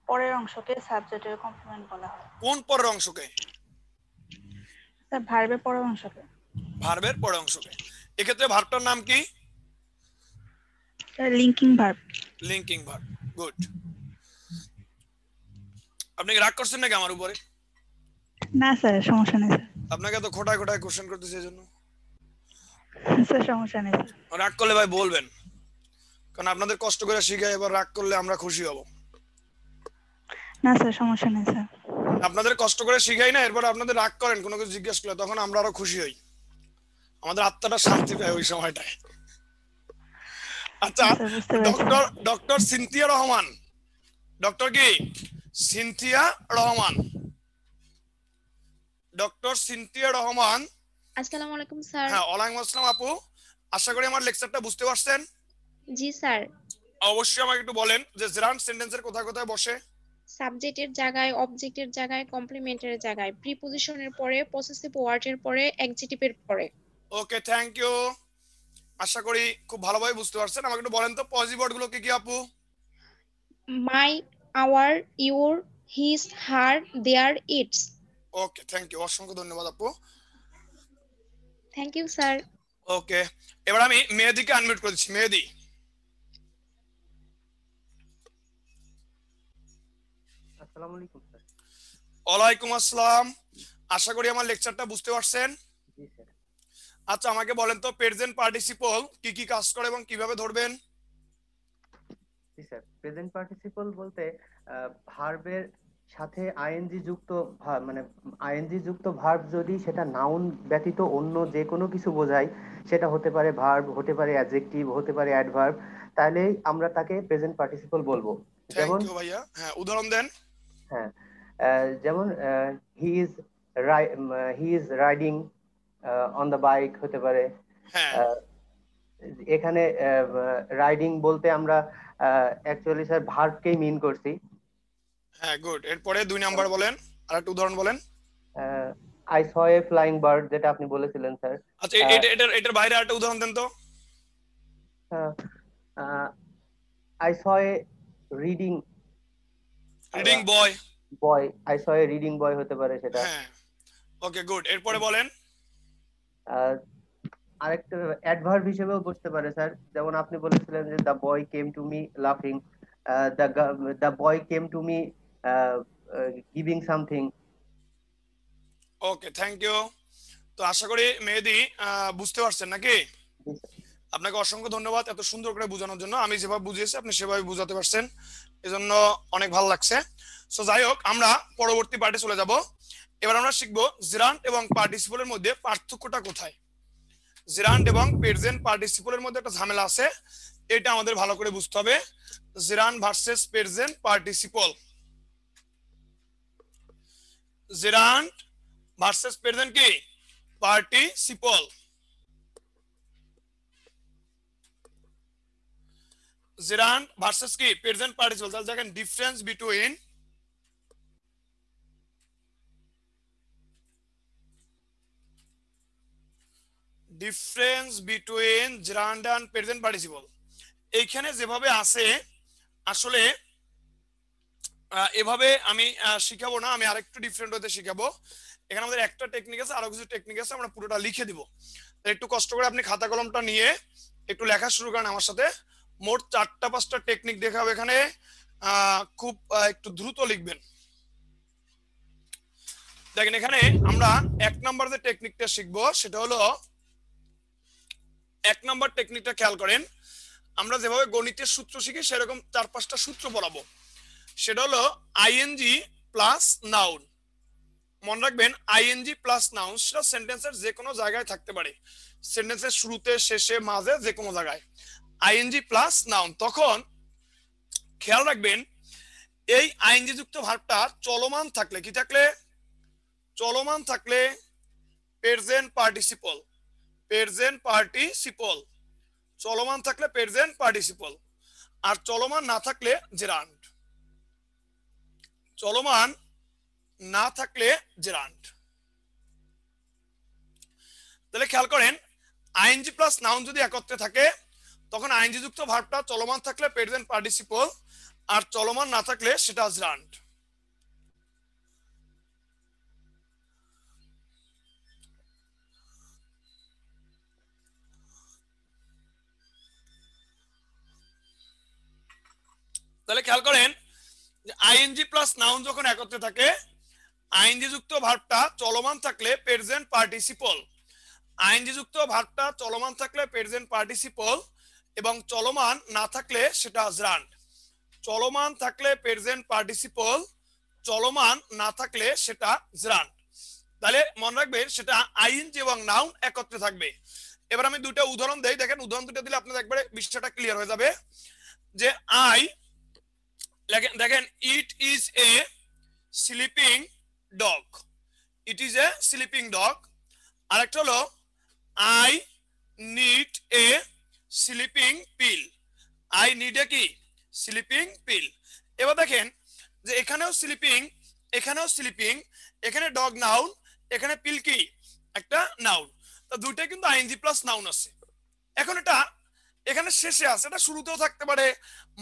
S7: পরের অংশকে সাবজেক্টের কমপ্লিমেন্ট বলা হয়।
S1: কোন পরের অংশকে?
S7: স্যার ভার্বের পরের অংশকে।
S1: ভার্বের পরের অংশকে। এক্ষেত্রে ভার্বটার নাম কি?
S7: Sir linking verb.
S1: Linking verb. Good. আপনি কি রাগ করছেন নাকি আমার উপরে?
S7: না স্যার সমস্যা নেই স্যার।
S1: আপনাকে তো খোটায় খোটায় কোশ্চেন করতেছে এজন্য।
S7: স্যার সমস্যা নেই স্যার।
S1: রাগ করলে ভাই বলবেন, কারণ আপনাদের কষ্ট করে শিখাই, এবার রাগ করলে আমরা খুশি হব।
S7: না স্যার সমস্যা নেই স্যার।
S1: আপনাদের কষ্ট করে শিখাই না, এরপর আপনাদের রাগ করেন কোনো কিছু জিজ্ঞেস করলে, তখন আমরা আরো খুশি হই, আমাদের আত্মাটা শান্তি পায় ওই সময়টায়। আচ্ছা,
S7: স্যার বুঝতে পেরেছি।
S1: ডক্টর সিনথিয়া রহমান, ডক্টর কি সিনথিয়া রহমান, ডক্টর সিনথিয়া রহমান।
S8: আসসালামু আলাইকুম স্যার।
S1: হ্যাঁ, ওয়ালাইকুম আসসালাম আপু, আশা করি আমার লেকচারটা বুঝতে পারছেন।
S8: জি স্যার।
S1: অবশ্যই আমাকে একটু বলেন যে জেরান্ড সেন্টেন্সের কোথায় কোথায় বসে?
S8: সাবজেক্টের জায়গায়, অবজেক্টের জায়গায়, কমপ্লিমেন্টের জায়গায়, প্রিপজিশনের পরে, পসেসিভ ওয়ার্ডের পরে, অ্যাডজেক্টিভের পরে।
S1: ওকে, থ্যাংক ইউ, আশা করি খুব ভালোভাবে বুঝতে পারছেন। আমাকে একটু বলেন তো পজিটিভ ওয়ার্ডগুলো কি কি আপু?
S8: My, our, your, his, her, their, its.
S1: Okay, thank you, অসংখ্য ধন্যবাদ আপু।
S8: Thank you sir.
S1: ওকে, এবার আমি মেহেদিকে আনমিউট করে দিচ্ছি। মেহেদি।
S9: আসসালামু আলাইকুম স্যার।
S1: ওয়ালাইকুম আসসালাম, আশা করি আমার লেকচারটা বুঝতে পারছেন।
S9: জি স্যার।
S1: আচ্ছা, আমাকে বলেন তো প্রেজেন্ট পার্টিসিপল কি কি কাজ করে এবং কিভাবে ধরবেন?
S9: জি স্যার, প্রেজেন্ট পার্টিসিপল বলতে ভার্বের সাথে আইএনজি যুক্ত মানে আইএনজি যুক্ত ভার্ব যদি সেটা নাউন ব্যতীত অন্য যে কোনো কিছু বোঝায়, সেটা হতে পারে ভার্ব, হতে পারে অ্যাডজেক্টিভ, হতে পারে অ্যাডভার্ব, তাহলে আমরা তাকে প্রেজেন্ট পার্টিসিপল বলবো।
S1: থ্যাংক
S9: যেমন
S1: ইউ ভাইয়া। হ্যাঁ, উদাহরণ দেন।
S9: হ্যাঁ, যেমন he is riding on the bike হতে পারে।
S1: হ্যাঁ,
S9: এখানে রাইডিং বলতে আমরা অ্যাকচুয়ালি স্যার ভার্বকেই মিন করছি।
S1: হ্যাঁ, গুড। এরপরে 2 নাম্বার বলেন, আর একটা উদাহরণ বলেন।
S9: I saw A flying bird, যেটা আপনি বলেছিলেন স্যার।
S1: আচ্ছা, এটার বাইরে আরেকটা উদাহরণ দেন তো।
S9: I saw a reading
S1: reading boy.
S9: Boy, I saw a reading boy হতে পারে সেটা।
S1: হ্যাঁ, ওকে, গুড। এরপরে বলেন।
S9: আরেকটা অ্যাডভার্ব হিসেবেও বসতে পারে স্যার, যেমন আপনি বলেছিলেন যে the boy came to me লাফিং, the boy came to me giving something.
S1: Okay, thank you. তো আশা করি মেহেদি বুঝতে পারছেন নাকি? আপনাকে অসংখ্য ধন্যবাদ এত সুন্দর করে বোঝানোর জন্য। আমি যেভাবে বুঝিয়েছি আপনি সেভাবে বোঝাতে পারছেন, এজন্য অনেক ভালো লাগছে। সো যাই হোক, আমরা পরবর্তী পার্টে চলে যাব। এবার আমরা শিখবো জেরান্ড এবং পার্টিসিপলের মধ্যে পার্থক্যটা কোথায়। জেরান্ড এবং প্রেজেন্ট পার্টিসিপলের মধ্যে একটা ঝামেলা আছে, এটা আমাদের ভালো করে বুঝতে হবে। Gerund versus present participle. Gerund versus present কি পার্টিসিপল। জেরান্ড ভার্সেস কি প্রেজেন্ট পার্টিসিপল। তাহলে দেখেন difference between gerund and present participle. এইখানে যেভাবে আছে আসলে এভাবে আমি শিখাবো না, আমি আরেকটু ডিফারেন্ট হতে শিখাবো। এখানে আমাদের একটা টেকনিক আছে, আরো কিছু টেকনিক আছে, আমরা পুরোটা লিখে দিব। একটু কষ্ট করে আপনি খাতা কলমটা নিয়ে একটু লেখা শুরু করেন আমার সাথে। মোট 4টা-5টা টেকনিক দেখাবো এখানে, খুব একটু দ্রুত লিখবেন। দেখেন এখানে আমরা 1 নাম্বার যে টেকনিকটা শিখবো সেটা হলো, 1 নাম্বার টেকনিকটা খেয়াল করেন। আমরা যেভাবে গণিতের সূত্র শিখি সেরকম 4-5টা সূত্র পড়াবো। সেটা হলো আইএনজি প্লাস নাউন। মনে রাখবেন আইএনজি প্লাস নাউন সেটা সেন্টেন্সের যে কোনো জায়গায় থাকতে পারে, সেন্টেন্সের শুরুতে, শেষে, মাঝে, যে কোনো জায়গায় আইএনজি প্লাস নাউন। তখন খেয়াল রাখবেন এই আইএনজি যুক্ত ভার্বটা চলমান থাকলে, কি থাকলে? চলমান থাকলে প্রেজেন্ট পার্টিসিপল। প্রেজেন্ট পার্টিসিপল চলমান থাকলে প্রেজেন্ট পার্টিসিপল, আর চলমান না থাকলে জেরান্ড। চলমান না থাকলে জেরান্ড। তাহলে খেয়াল করেন আইএনজি প্লাস নাউন যদি একত্রে থাকে তখন আইএনজি যুক্ত ভার্বটা চলমান থাকলে প্রেজেন্ট পার্টিসিপল, আর চলমান না থাকলে সেটা জেরান্ড। তাহলে খেয়াল করেন আইএনজি প্লাস নাউন যখন একত্রে থাকে আইএনজি যুক্ত ভার্বটা চলমান থাকলে প্রেজেন্ট পার্টিসিপল, আইএনজি যুক্ত ভার্বটা চলমান থাকলে প্রেজেন্ট পার্টিসিপল এবং চলমান না থাকলে সেটা জেরান্ড। চলমান থাকলে প্রেজেন্ট পার্টিসিপল, চলমান না থাকলে সেটা জেরান্ড। তাহলে মনে রাখবেন সেটা আইএনজি এবং নাউন একত্রে থাকবে। এবার আমি দুটো উদাহরণ দেই, দেখেন উদাহরণ দুটো দিলে আপনাদের একবারে বিষয়টা ক্লিয়ার হয়ে যাবে। যে আই দেখেন it is a sleeping dog, it is a sleeping dog. আরেকটা হলো I need a sleeping pill, I need a কি স্লিপিং পিল। এবার দেখেন যে এখানেও স্লিপিং, এখানেও স্লিপিং, এখানে ডগ নাউন, এখানে পিল কি একটা নাউন, তো দুইটাই কিন্তু আইএনজি প্লাস নাউন আছে। এখন এটা এখানে শেষে আছে, এটা শুরুতেও থাকতে পারে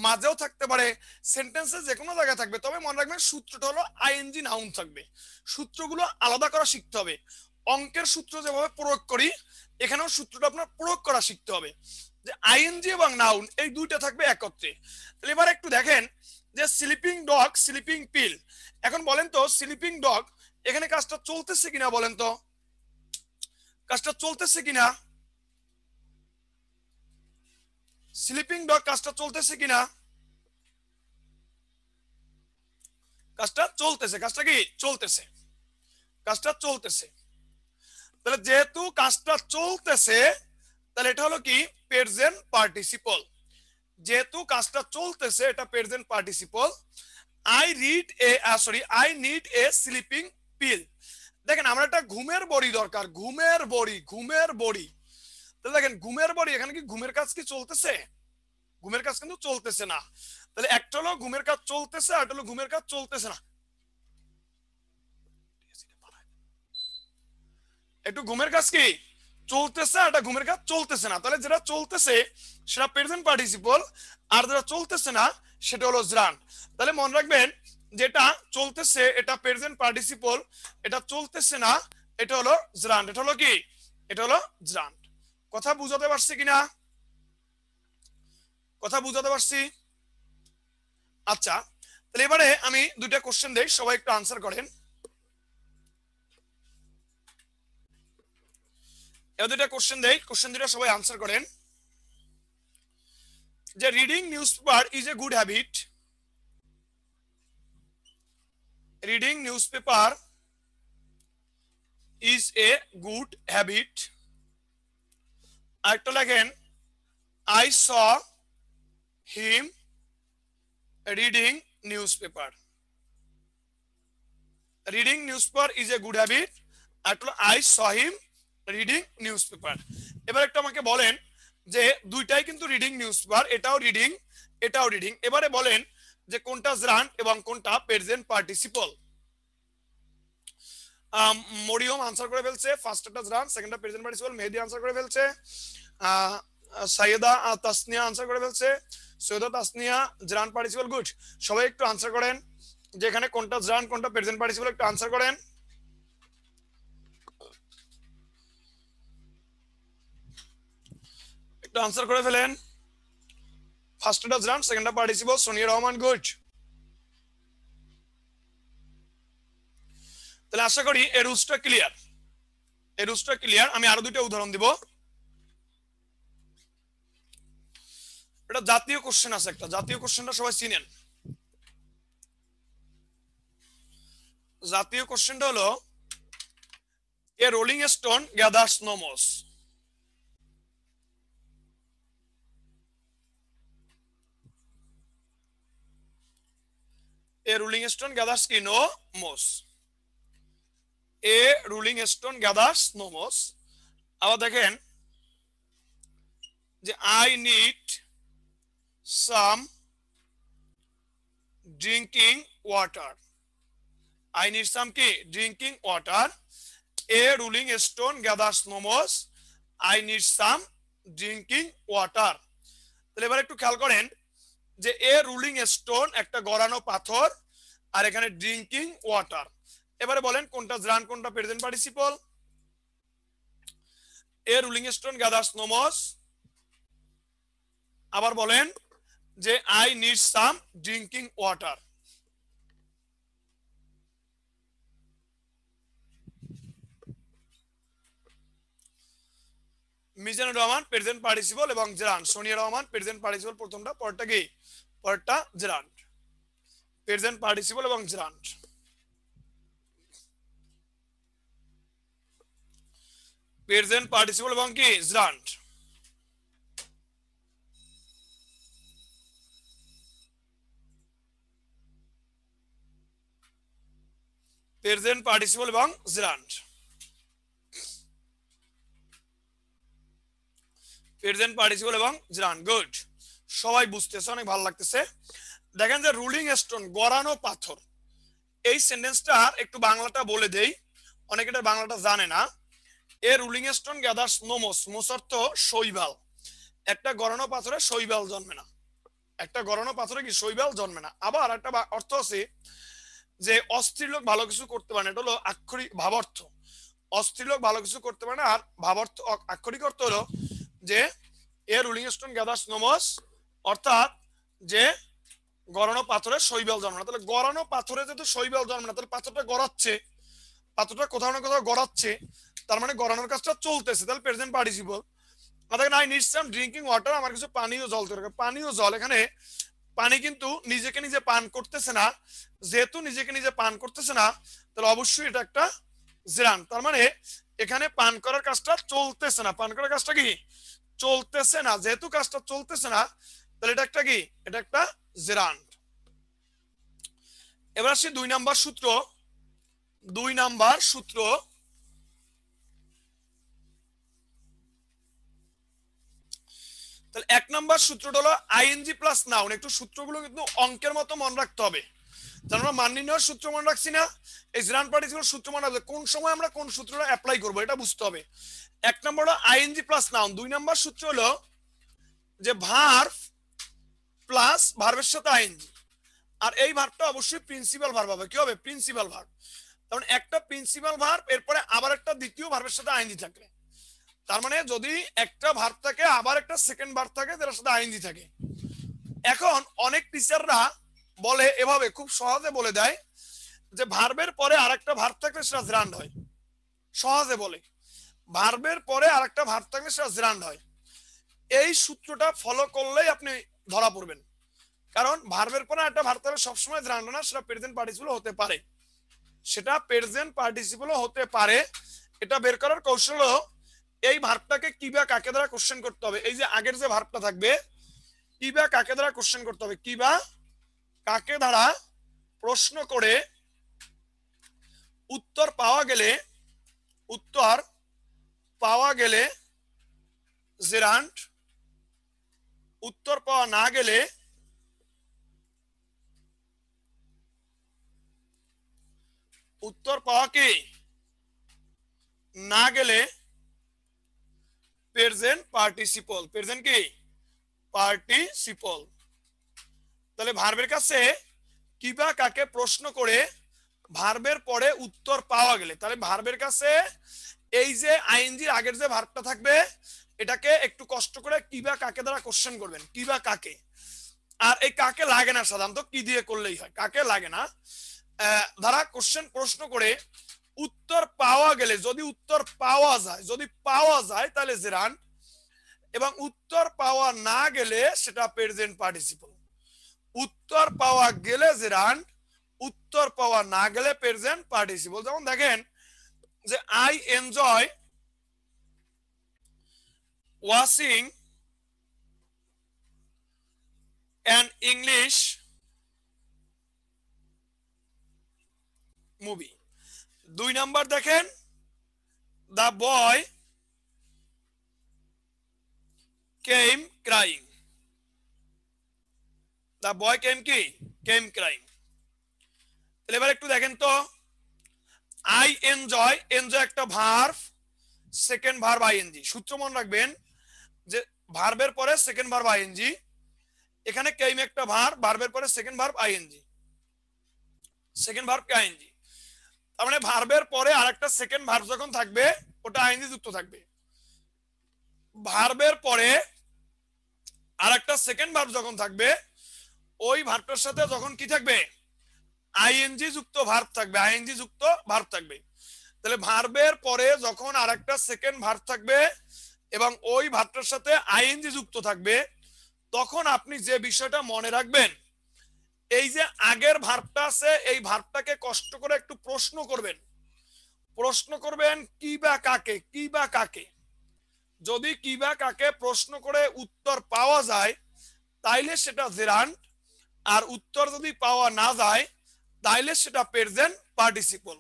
S1: মাঝেও থাকতে পারে, সেন্টেন্সে যে কোনো জায়গায় থাকবে। তবে মনে রাখবেন সূত্রটা হলো আইএনজি নাউন থাকবে। সূত্রগুলো আলাদা করা শিখতে হবে। অঙ্কের সূত্র যেভাবে প্রয়োগ করি এখানেও সূত্রটা আপনার প্রয়োগ করা শিখতে হবে, যে আইএনজি এবং নাউন এই দুইটা থাকবে একত্রে। তাহলে এবার একটু দেখেন যে স্লিপিং ডগ, স্লিপিং পিল। এখন বলেন তো স্লিপিং ডগ এখানে কাজটা চলতেছে কিনা, বলেন তো কাজটা চলতেছে কিনা, স্লিপিং ডগ কাজটা চলতেছে কিনা? কাজটা চলতেছে, কাজটা কি চলতেছে, কাজটা চলতেছে। তাহলে যেহেতু কাজটা চলতেছে তাহলে এটা হলো কি প্রেজেন্ট পার্টিসিপল। যেহেতু কাজটা চলতেছে এটা present participle. I read A I need a sleeping pill. দেখেন আমরা একটা ঘুমের বড়ি দরকার, ঘুমের বড়ি, ঘুমের বড়ি। তাহলে দেখেন ঘুমের বড়ি, এখানে কি ঘুমের কাজ কি চলতেছে? ঘুমের কাজ কিন্তু চলতেছে না। তাহলে একটা হলো ঘুমের কাজ চলতেছে, আর একটা হলো ঘুমের কাজ চলতেছে না। একটু ঘুমের কাজ কি চলতেছে, আর একটা ঘুমের কাজ চলতেছে না। তাহলে যেটা চলতেছে সেটা প্রেজেন্ট পার্টিসিপল, আর যেটা চলতেছে না সেটা হলো জেরান্ড। তাহলে মনে রাখবেন যেটা চলতেছে এটা প্রেজেন্ট পার্টিসিপল, এটা চলতেছে না এটা হলো জেরান্ড। এটা হলো কি, এটা হলো জেরান্ড। কথা বুঝাতে পারছি কিনা? কথা বুঝাতে পারছি? আচ্ছা তাহলে এবারে আমি দুইটা কোশ্চেন দেই, সবাই একটু আনসার করেন। এবার দুইটা কোশ্চেন দেই, কোশ্চেন দুটো সবাই আনসার করেন। যে reading newspaper is a good habit, reading newspaper is a good habit. আরেকটা লেখেন I saw him reading newspaper. Reading newspaper is a good habit, আর I saw him reading newspaper. এবার একটু আমাকে বলেন যে দুইটাই কিন্তু রিডিং নিউজপেপার, এটাও রিডিং এটাও রিডিং। এবারে বলেন যে কোনটা জেরান্ড এবং কোনটা প্রেজেন্ট পার্টিসিপল। মরিয়ম আনসার করে ফেলছে, ফার্স্টটা জেরান্ড, সেকেন্ডটা প্রেজেন্ট পার্টিসিপল। মেহেদি আনসার করে ফেলছে, সাইয়েদা তাসনিয়া আনসার করে ফেলছে, Syeda Tasnia gerund participle. Good, সবাই একটু আনসার করেন যে এখানে কোনটা জেরান্ড কোনটা প্রেজেন্ট পার্টিসিপল, একটু আনসার করেন। একটু আনসার করে ফেলেন। ফার্স্টটা জেরান্ড, সেকেন্ডটা পার্টিসিপল। সোনিয়া রহমান গুড। তাহলে আশা করি এর রুলসটা ক্লিয়ার, এর রুলসটা ক্লিয়ার। আমি আরো দুইটা উদাহরণ দিব। এটা জাতীয় কোশ্চেন আছে, একটা জাতীয় কোশ্চেনটা সবাই চিনেন। জাতীয় কোশ্চেনটা হলো a rolling stone gathers no moss. A rolling stone gathers কি no moss. A rolling stone gathers no moss. আবার দেখেন যে I need some drinking water. I need some কি drinking water. A rolling stone gathers no moss. I need some drinking water. তাহলে এবার একটু খেয়াল করেন যে এ রুলিং স্টোন একটা গড়ানো পাথর আর এখানে ড্রিঙ্কিং ওয়াটার। এবারে বলেন কোনটা জার্ন কোনটা present participle? A rolling stone gathers no moss. আবার বলেন যে I need some drinking water. Mizanur Rahman present participle এবং gerund. Sonia Rahman present participle প্রথমটা, পরটা কি পরটা জেরান্ড। প্রেজেন্ট পার্টিসিপল এবং জেরান্ড। প্রেজেন্ট পার্টিসিপল এবং কি জেরান্ড। প্রেজেন্ট পার্টিসিপল এবং জেরান্ড। প্রেজেন্ট পার্টিসিপল এবং জেরান্ড। গুড, সবাই বুঝতেছে, অনেক ভালো লাগতেছে। দেখেন যে রুলিং স্টোন গড়ানো পাথর, এই সেন্টেন্সটার একটু বাংলাটা বলে দেই, অনেকে এটা বাংলাটা জানে না। A rolling stone gathers no moss. Moss অর্থ শৈবাল। একটা গড়ানো পাথরে শৈবাল জন্মে না। একটা গড়ানো পাথরে কি শৈবাল জন্মে না। আবার একটা অর্থ আছে যে অস্থির লোক ভালো কিছু করতে পারে না, এটা হলো আক্ষরিক ভাবার্থ। অস্থির লোক ভালো কিছু করতে পারে না, আর ভাবার্থ আক্ষরিক অর্থ হলো যে a rolling stone gathers no moss, অর্থাৎ যে গড়ানো পাথরে শৈবাল জন্মে না। তাহলে গড়ানো পাথরে যেহেতু শৈবাল জন্মে না, তাহলে পাথরটা গড়াচ্ছে, পাথরটা কোথাও না কোথাও গড়াচ্ছে, তার মানে গড়ানোর কাজটা চলতেছে, তাহলে প্রেজেন্ট পার্টিসিপল। দেখেন I need some drinking water, আমার কিছু পানীয় জল দরকার। পানীয় জল, এখানে পানি কিন্তু নিজেকে নিজে পান করতেছে না, যেহেতু নিজেকে নিজে পান করতেছে না তাহলে অবশ্যই এটা একটা জেরান্ড। তার মানে এখানে পান করার কাজটা চলতেছে না, পান করার কাজটা কি চলতেছে না, যেহেতু কাজটা চলতেছে না তাহলে এটা একটা কি, এটা একটা জেরান্ড। এবার আসি 2 নাম্বার সূত্র। 2 নাম্বার সূত্র, তাহলে 1 নাম্বার সূত্রটা হলো আইএনজি প্লাস নাউন। একটু সূত্রগুলো কিন্তু অঙ্কের মতো মনে রাখতে হবে। আমরা মান নির্ণয়ের সূত্র মনে রাখছি না, এই জেরান্ড পার্টিসিপল সূত্র মনে রাখবে, কোন সময় আমরা কোন সূত্রটা অ্যাপ্লাই করব এটা বুঝতে হবে। 1 নাম্বার হলো আইএনজি প্লাস নাউন। 2 নাম্বার সূত্র হলো যে ভার্ব প্লাস ভার্বের সাথে আইএনজি, আর এই ভার্বটা অবশ্যই প্রিন্সিপাল ভার্ব হবে। কি হবে? Principal verb. কারণ একটা প্রিন্সিপাল ভার্ব এরপরে আবার একটা দ্বিতীয় ভার্বের সাথে আইএনজি থাকে। তার মানে যদি একটা ভার্ব থাকে আবার একটা সেকেন্ড ভার্ব থাকে যার সাথে আইএনজি থাকে। এখন অনেক টিচাররা বলে এভাবে, খুব সহজে বলে দেয় যে ভার্বের পরে আরেকটা ভার্ব থাকলে সেটা জেরান্ড হয়। সহজে বলে ভার্বের পরে আরেকটা ভার্ব থাকলে সেটা জেরান্ড হয়। এই সূত্রটা ফলো করলেই আপনি ধরা পড়বেন। কারণ ভার্বের পরে একটা ভার্ব থাকলে সবসময় জেরান্ড না, সেটা প্রেজেন্ট পার্টিসিপল হতে পারে, সেটা প্রেজেন্ট পার্টিসিপল হতে পারে। এটা বের করার কৌশল হলো এই ভার্বটাকে কি বা কাকে দ্বারা কোশ্চেন করতে হবে। এই যে আগের যে ভার্বটা থাকবে কি বা কাকে দ্বারা কোশ্চেন করতে হবে, কি বা কাকে দ্বারা প্রশ্ন করে উত্তর পাওয়া গেলে, উত্তর পাওয়া গেলে জেরান্ড, উত্তর পাওয়া না গেলে, উত্তর পাওয়া কি না গেলে প্রেজেন্ট পার্টিসিপল। প্রেজেন্ট কি পার্টিসিপল। তাহলে ভার্বের কাছে কি বা কাকে প্রশ্ন করে ভার্বের পরে উত্তর পাওয়া গেলে, তাহলে ভার্বের কাছে এই যে আইএনজির আগের যে ভার্বটা থাকবে এটাকে একটু কষ্ট করে কি বা কাকে দ্বারা কোশ্চেন করবেন, কি বা কাকে। আর এই কাকে লাগে না, সাধারণত কি দিয়ে করলেই হয়, কাকে লাগে না। ধারা কোশ্চেন প্রশ্ন করে উত্তর পাওয়া গেলে, যদি উত্তর পাওয়া যায়, যদি পাওয়া যায় তাহলে জেরান্ড, এবং উত্তর পাওয়া না গেলে সেটা প্রেজেন্ট পার্টিসিপল। উত্তর পাওয়া গেলে জেরান্ড, উত্তর পাওয়া না গেলে প্রেজেন্ট পার্টিসিপল। যেমন দেখেন যে I enjoy watching an English movie. 2 number দেখেন the boy came crying. The boy came কি, কেম ক্রাইং। এবার একটু দেখেন তো এনজয়, এনজয় একটা ভার্ব, সেকেন্ড ভার্ব আইএনজি। সূত্র মনে রাখবেন যে ভার্বের পরে সেকেন্ড ভার্ব আইএনজি, এখানে কেম একটা ভার্ব, ভার্বের পরে second verb ING, second verb কে আইএনজি। তার মানে ভার্বের পরে আরেকটা সেকেন্ড ভার্ব যখন থাকবে ওটা আইএনজি যুক্ত থাকবে। ভার্বের পরে আরেকটা সেকেন্ড ভার্ব যখন থাকবে ওই ভার্বটার সাথে যখন কি থাকবে, আইএনজি যুক্ত ভার্ব থাকবে, আইএনজি যুক্ত ভার্ব থাকবে। তাহলে ভার্বের পরে যখন আরেকটা সেকেন্ড ভার্ব থাকবে এবং ওই ভার্বটার সাথে আইএনজি যুক্ত থাকবে, তখন আপনি যে বিষয়টা মনে রাখবেন, এই যে আগের ভার্বটা আছে এই ভার্বটাকে কষ্ট করে একটু প্রশ্ন করবেন, প্রশ্ন করবেন কি বা কাকে, কি বা কাকে। যদি কি বা কাকে প্রশ্ন করে উত্তর পাওয়া যায় তাইলে সেটা জেরান্ড, আর উত্তর যদি পাওয়া না যায় তাইলে সেটা প্রেজেন্ট পার্টিসিপল।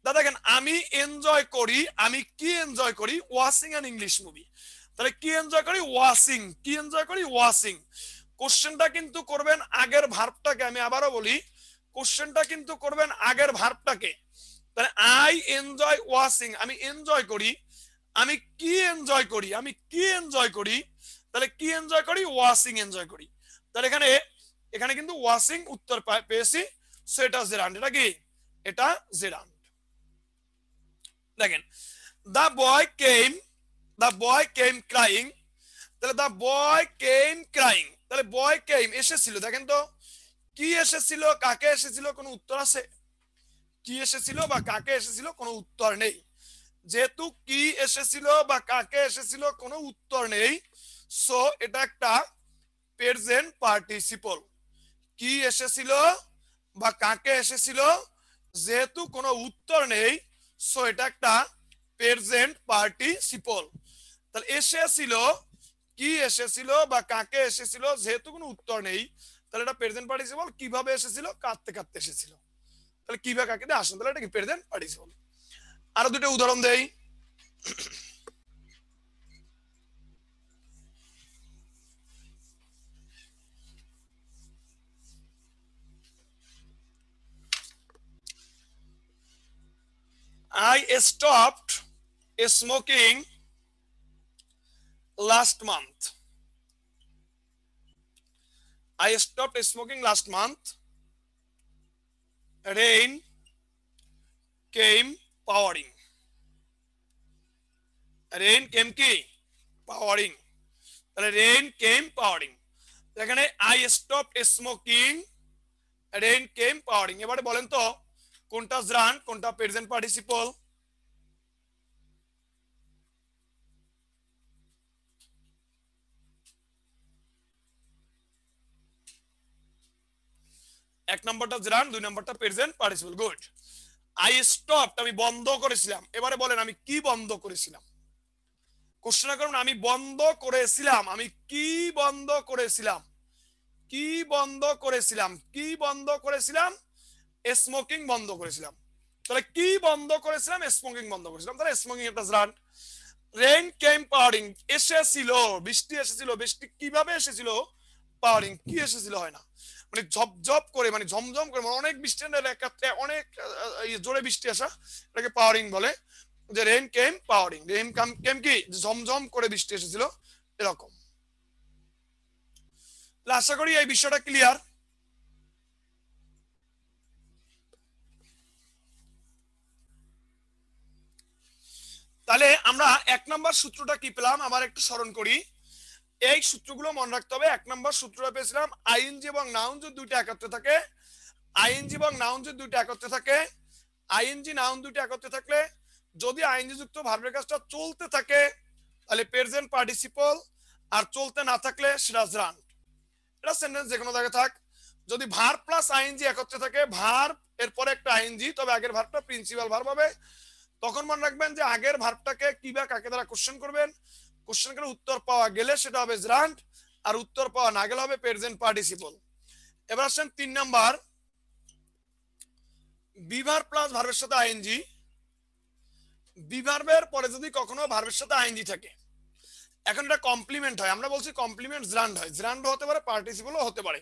S1: দেখেন আমি এনজয় করি, আমি কি এনজয় করি, ওয়াচিং অ্যান ইংলিশ মুভি। তাহলে কি এনজয় করি, ওয়াচিং, কি এনজয় করি, ওয়াচিং। কোশ্চেনটা কিন্তু করবেন আগের ভার্বটাকে, আমি আবারও বলি কোশ্চেনটা কিন্তু করবেন আগের ভার্বটাকে। তাহলে আই এনজয় ওয়াচিং, আমি এনজয় করি, আমি কি এনজয় করি, আমি কি এনজয় করি, তাহলে কি এনজয় করি, ওয়াচিং এনজয় করি। তাহলে এখানে এখানে কিন্তু ওয়াচিং উত্তর পেয়েছি, সো এটা জেরান্ড। এটা কি, এটা জেরান্ড। দেখেন the boy came crying, তাহলে the boy came crying, তাহলে boy came এসেছিল। দেখেন তো কি এসেছিল, কাকে এসেছিল, কোনো উত্তর আছে? কি এসেছিল বা কাকে এসেছিল কোনো উত্তর নেই। যেহেতু কি এসেছিল বা কাকে এসেছিল কোনো উত্তর নেই, সো এটা একটা প্রেজেন্ট পার্টিসিপল। কি এসেছিল বা কাকে এসেছিল, যেহেতু কোনো উত্তর নেই, সো এটা একটা প্রেজেন্ট পার্টিসিপল। তাহলে এসেছিল, কি এসেছিল বা কাকে এসেছিল, যেহেতু কোনো উত্তর নেই, তাহলে এটা প্রেজেন্ট পার্টিসিপল। কিভাবে এসেছিল, কাঁদতে কাঁদতে এসেছিল। তাহলে কিভাবে কাকে দিয়ে আসেন, তাহলে এটা কি প্রেজেন্ট পার্টিসিপল। আরো দুটো উদাহরণ দেই। I stopped smoking last month. I stopped smoking last month. Rain came powering. Rain came কি, powering। তাহলে rain came powering। এখানে I stopped smoking, rain came powering। এবারে বলেন তো কোনটা জেরান্ড, কোনটা প্রেজেন্ট পার্টিসিপল? এক নম্বরটা জেরান্ড, দুই নম্বরটা present participle. Good. I stopped, আমি বন্ধ করেছিলাম। এবারে বলেন আমি কি বন্ধ করেছিলাম। কোশ্চেন করুন আমি বন্ধ করেছিলাম, আমি কি বন্ধ করেছিলাম, কি বন্ধ করেছিলাম, কি বন্ধ করেছিলাম, স্মোকিং বন্ধ করেছিলাম। তাহলে কি বন্ধ করেছিলাম, স্মোকিং বন্ধ করেছিলাম। তাহলে স্মোকিং একটা জেরান্ড। রেইন কেম পাওয়ারিং, এসেছিল, বৃষ্টি এসেছিল। বৃষ্টি কিভাবে এসেছিল, পাওয়ারিং, কি এসেছিল হয় না, মানে ঝপঝপ করে, মানে ঝমঝম করে, মানে অনেক বৃষ্টি, অনেক জোরে বৃষ্টি আসা, এটাকে পাওয়ারিং বলে। যে রেইন কেম পাওয়ারিং, রেইন কেম কি, ঝমঝম করে বৃষ্টি এসেছিল, এরকম। আশা করি এই বিষয়টা ক্লিয়ার। তাহলে আমরা এক নম্বর সূত্রটা কি পেলাম আবার একটু স্মরণ করি। এই সূত্রগুলো মনে রাখতে হবে। এক নম্বর সূত্রটা পেয়েছিলাম আইএনজি এবং নাউন যদি দুইটা একত্রে থাকে, আইএনজি এবং নাউন যদি দুইটা একত্রে থাকে, আইএনজি নাউন দুইটা একত্রে থাকলে যদি আইএনজি যুক্ত ভার্বের কাজটা চলতে থাকে তাহলে প্রেজেন্ট পার্টিসিপল, আর চলতে না থাকলে সেটা জেরান্ড। এটা সেন্টেন্স যে কোনো জায়গায় থাক। যদি ভার্ব প্লাস আইএনজি একত্রে থাকে, ভার্ব এরপরে একটা আইএনজি, তবে আগের ভার্বটা প্রিন্সিপাল ভার্ব হবে, তখন মনে রাখবেন যে আগের ভার্বটাকে কি বা কাকে দ্বারা কোশ্চেন করবেন। কোশ্চেন করে উত্তর পাওয়া গেলে সেটা হবে জেরান্ড, আর উত্তর পাওয়া না গেলে হবে প্রেজেন্ট পার্টিসিপল। এবার আসেন 3 নাম্বার, বি ভার্ব প্লাস ভার্বের সাথে আইএনজি। বি ভার্বের পরে যদি কখনো ভার্বের সাথে আইএনজি থাকে, এখন এটা কমপ্লিমেন্ট হয়, আমরা বলছি কমপ্লিমেন্ট জেরান্ড হয়, জেরান্ড হতে পারে, পার্টিসিপলও হতে পারে।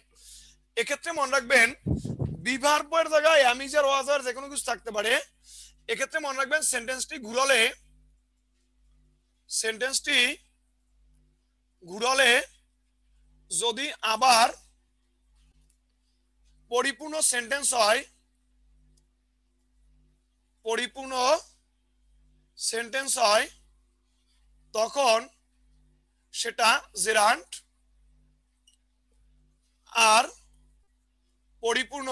S1: এক্ষেত্রে মনে রাখবেন বি ভার্বের জায়গায় অ্যাম, ইজ আর ওয়াজ আর যে কোনো কিছু থাকতে পারে। এক্ষেত্রে মনে রাখবেন সেন্টেন্সটি ঘুরালে যদি আবার পরিপূর্ণ সেন্টেন্স হয়, তখন সেটা জেরান্ট, আর পরিপূর্ণ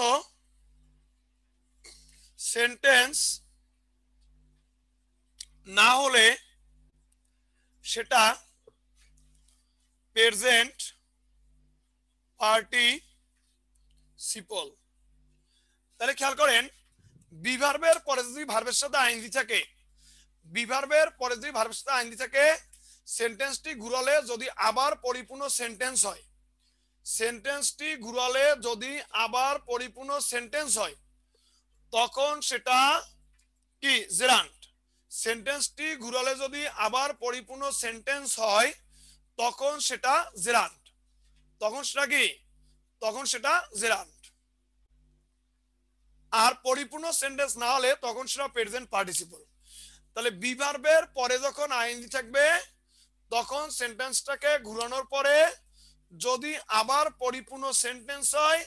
S1: সেন্টেন্স না হলে সেটা প্রেজেন্ট পার্টিসিপল। তাহলে খেয়াল করেন, বি ভার্বের পরে যদি ভার্বের সাথে আইএনজি থাকে, সেন্টেন্সটি ঘুরালে যদি আবার পরিপূর্ণ সেন্টেন্স হয়, তখন সেটা কি জেরান্ট। সেন্টেন্সটি ঘুরালে যদি আবার পরিপূর্ণ সেন্টেন্স হয়, তখন সেটা জেরান্ট, তখন সেটা জেরান্ট। আর পরিপূর্ণ সেন্টেন্স না হলে তখন সেটা প্রেজেন্ট পার্টিসিপল। তাহলে বি ভার্বের পরে যখন আইএনজি থাকবে, তখন সেন্টেন্সটাকে ঘুরানোর পরে যদি আবার পরিপূর্ণ সেন্টেন্স হয়,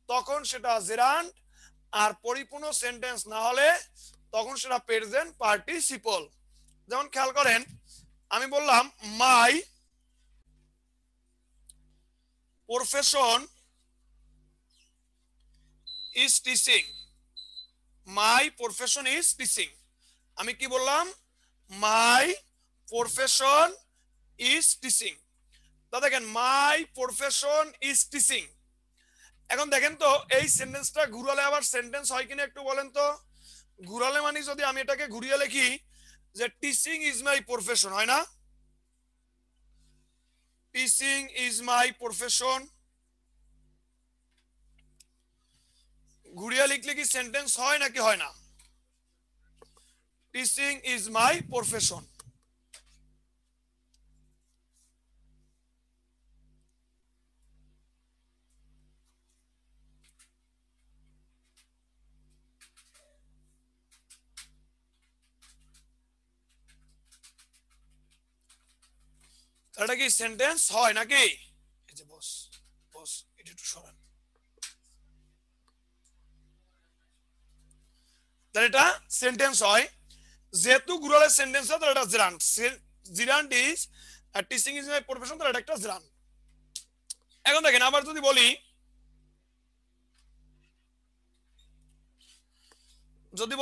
S1: তখন সেটা জেরান্ট, আর পরিপূর্ণ সেন্টেন্স না হলে তখন সেটা প্রেজেন্ট পার্টিসিপল। যেমন খেয়াল করেন, আমি বললাম মাই প্রফেশন ইজ টিচিং। আমি কি বললাম? মাই প্রফেশন ইজ টিচিং। তা দেখেন, মাই প্রফেশন ইজ টিচিং। এখন দেখেন তো, এই সেন্টেন্সটা ঘুরালে আবার সেন্টেন্স হয় কিনা একটু বলেন তো। ঘুরালে মানে যদি আমি এটাকে ঘুরিয়ে লিখি যে টিচিং ইজ মাই প্রফেশন, হয় না? Teaching is my profession. ঘুরিয়ে লিখলে কি সেন্টেন্স হয় নাকি হয় না? Teaching is my profession. এটা কি সেন্টেন্স হয় নাকি? এই যে বস এটা একটু সরান। তাহলে এটা সেন্টেন্স হয়, যেহেতু ঘুরালে সেন্টেন্স হয়, তাহলে এটা gerund. Gerund is teaching is my profession, তাহলে এটা একটা জেরান্ট। এখন দেখেন, আবার যদি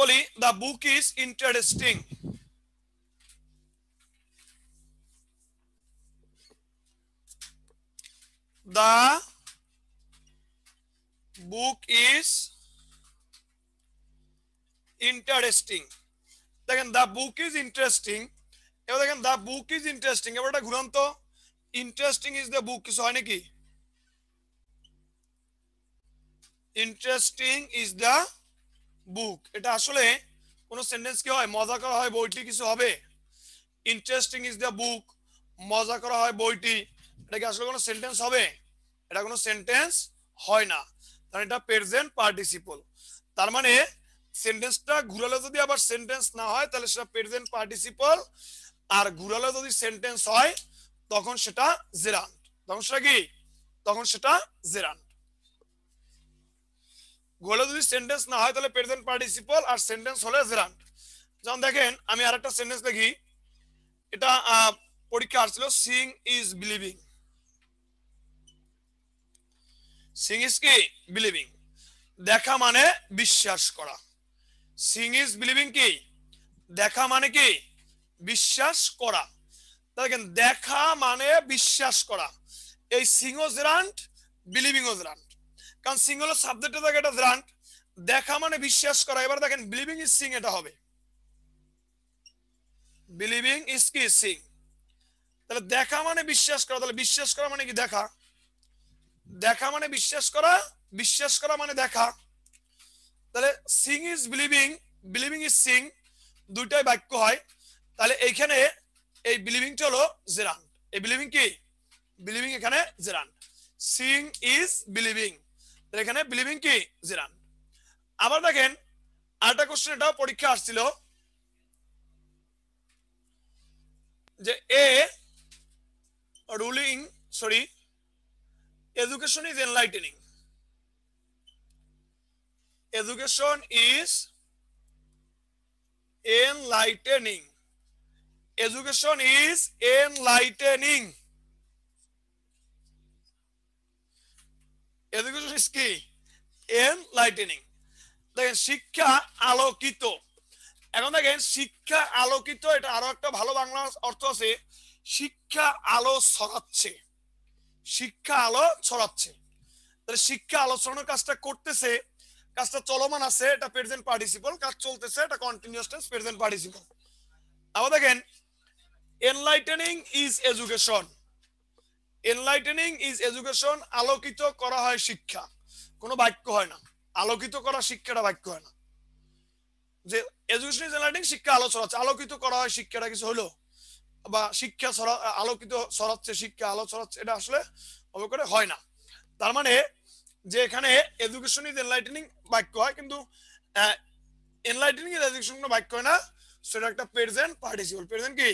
S1: বলি, the book is interesting. The book is interesting. দেখেন, দ্য বুক ইজ ইন্টারেস্টিং। এবার দেখেন, দ্য বুক ইজ ইন্টারেস্টিং, এবার এটা ঘুরান তো। ইন্টারেস্টিং ইজ দ্য বুক, কিছু হয় নাকি? ইন্টারেস্টিং ইজ দ্য বুক, এটা আসলে কোন সেন্টেন্স কি হয়? মজা করা হয় বইটি, কিছু হবে? ইন্টারেস্টিং ইজ দ্য বুক, মজা করা হয় বইটি, এটা কি আসলে কোনো সেন্টেন্স হবে? এটা কোনো সেন্টেন্স হয় না, কারণ এটা প্রেজেন্ট পার্টিসিপল। তার মানে সেন্টেন্সটা ঘুরালে যদি আবার সেন্টেন্স না হয়, তাহলে সেটা প্রেজেন্ট পার্টিসিপল, আর ঘুরালে যদি সেন্টেন্স হয়, তখন সেটা জেরান্ট। তখন সেটা জেরান্ট। ঘুরালে যদি সেন্টেন্স না হয়, তাহলে প্রেজেন্ট পার্টিসিপল, আর সেন্টেন্স হলে জেরান্ট। যেমন দেখেন, আমি আরেকটা সেন্টেন্স লিখি, এটা পরীক্ষা আসছিল, Singh is believing. Singh is কি? বিলিভিং। দেখা মানে বিশ্বাস করা। সিং ইজ বিলিভিং কি? দেখা মানে কি? বিশ্বাস করা। দেখেন, দেখা মানে বিশ্বাস করা, এই সিং ও জেরান্ট, বিলিভিং ও জেরান্ট, কারণ সিং হলো সাবজেক্টের জায়গায়, এটা জেরান্ট। দেখা মানে বিশ্বাস করা। এবার দেখেন, বিলিভিং ইজ সিং, এটা হবে বিলিভিং ইজ কি? সিং। তাহলে দেখা মানে বিশ্বাস করা, তাহলে বিশ্বাস করা মানে কি? দেখা। দেখা মানে বিশ্বাস করা, বিশ্বাস করা মানে দেখা। তাহলে Singh is believing, believing is Singh, দুইটাই বাক্য হয়। তাহলে এইখানে এই বিলিভিংটা হলো জেরান্ট। এই বিলিভিং কি? বিলিভিং এখানে জেরান্ট। সিং ইজ বিলিভিং, তাহলে এখানে বিলিভিং কি? জেরান্ট। আবার দেখেন, আরেকটা কোশ্চেন এটাও পরীক্ষা আসছিল যে education is enlightening. Education is enlightening. Education is enlightening. Education is কি? Enlightening. দেখেন শিক্ষা আলোকিত। এখন দেখেন শিক্ষা আলোকিত, এটা আরো একটা ভালো বাংলা অর্থ আছে, শিক্ষা আলো ছড়াচ্ছে। শিক্ষা আলো ছড়াচ্ছে, তাহলে শিক্ষা আলো ছড়ানোর কাজটা করতেছে, কাজটা চলমান আছে, এটা প্রেজেন্ট পার্টিসিপল, কাজ চলতেছে, এটা কন্টিনিউয়াস টেন্স প্রেজেন্ট পার্টিসিপল। আবার দেখেন enlightening is education. Enlightening is education, আলোকিত করা হয় শিক্ষা, কোনো বাক্য হয় না। আলোকিত করা শিক্ষাটা বাক্য হয় না। যে এডুকেশন ইজ এনলাইটেনিং, শিক্ষা আলো ছড়াচ্ছে, আলোকিত করা হয় শিক্ষাটা কিছু হলো, বা শিক্ষা আলোকিত ছড়াচ্ছে, শিক্ষা আলো ছড়াচ্ছে, এটা আসলে অবকরে হয় না। তার মানে যে এখানে এডুকেশন ইজ এনলাইটেনিং বাক্য হয়, কিন্তু এনলাইটেনিং ইজ এডুকেশন কোনো বাক্য হয় না, সেটা একটা প্রেজেন্ট পার্টিসিপল। প্রেজেন্ট কি?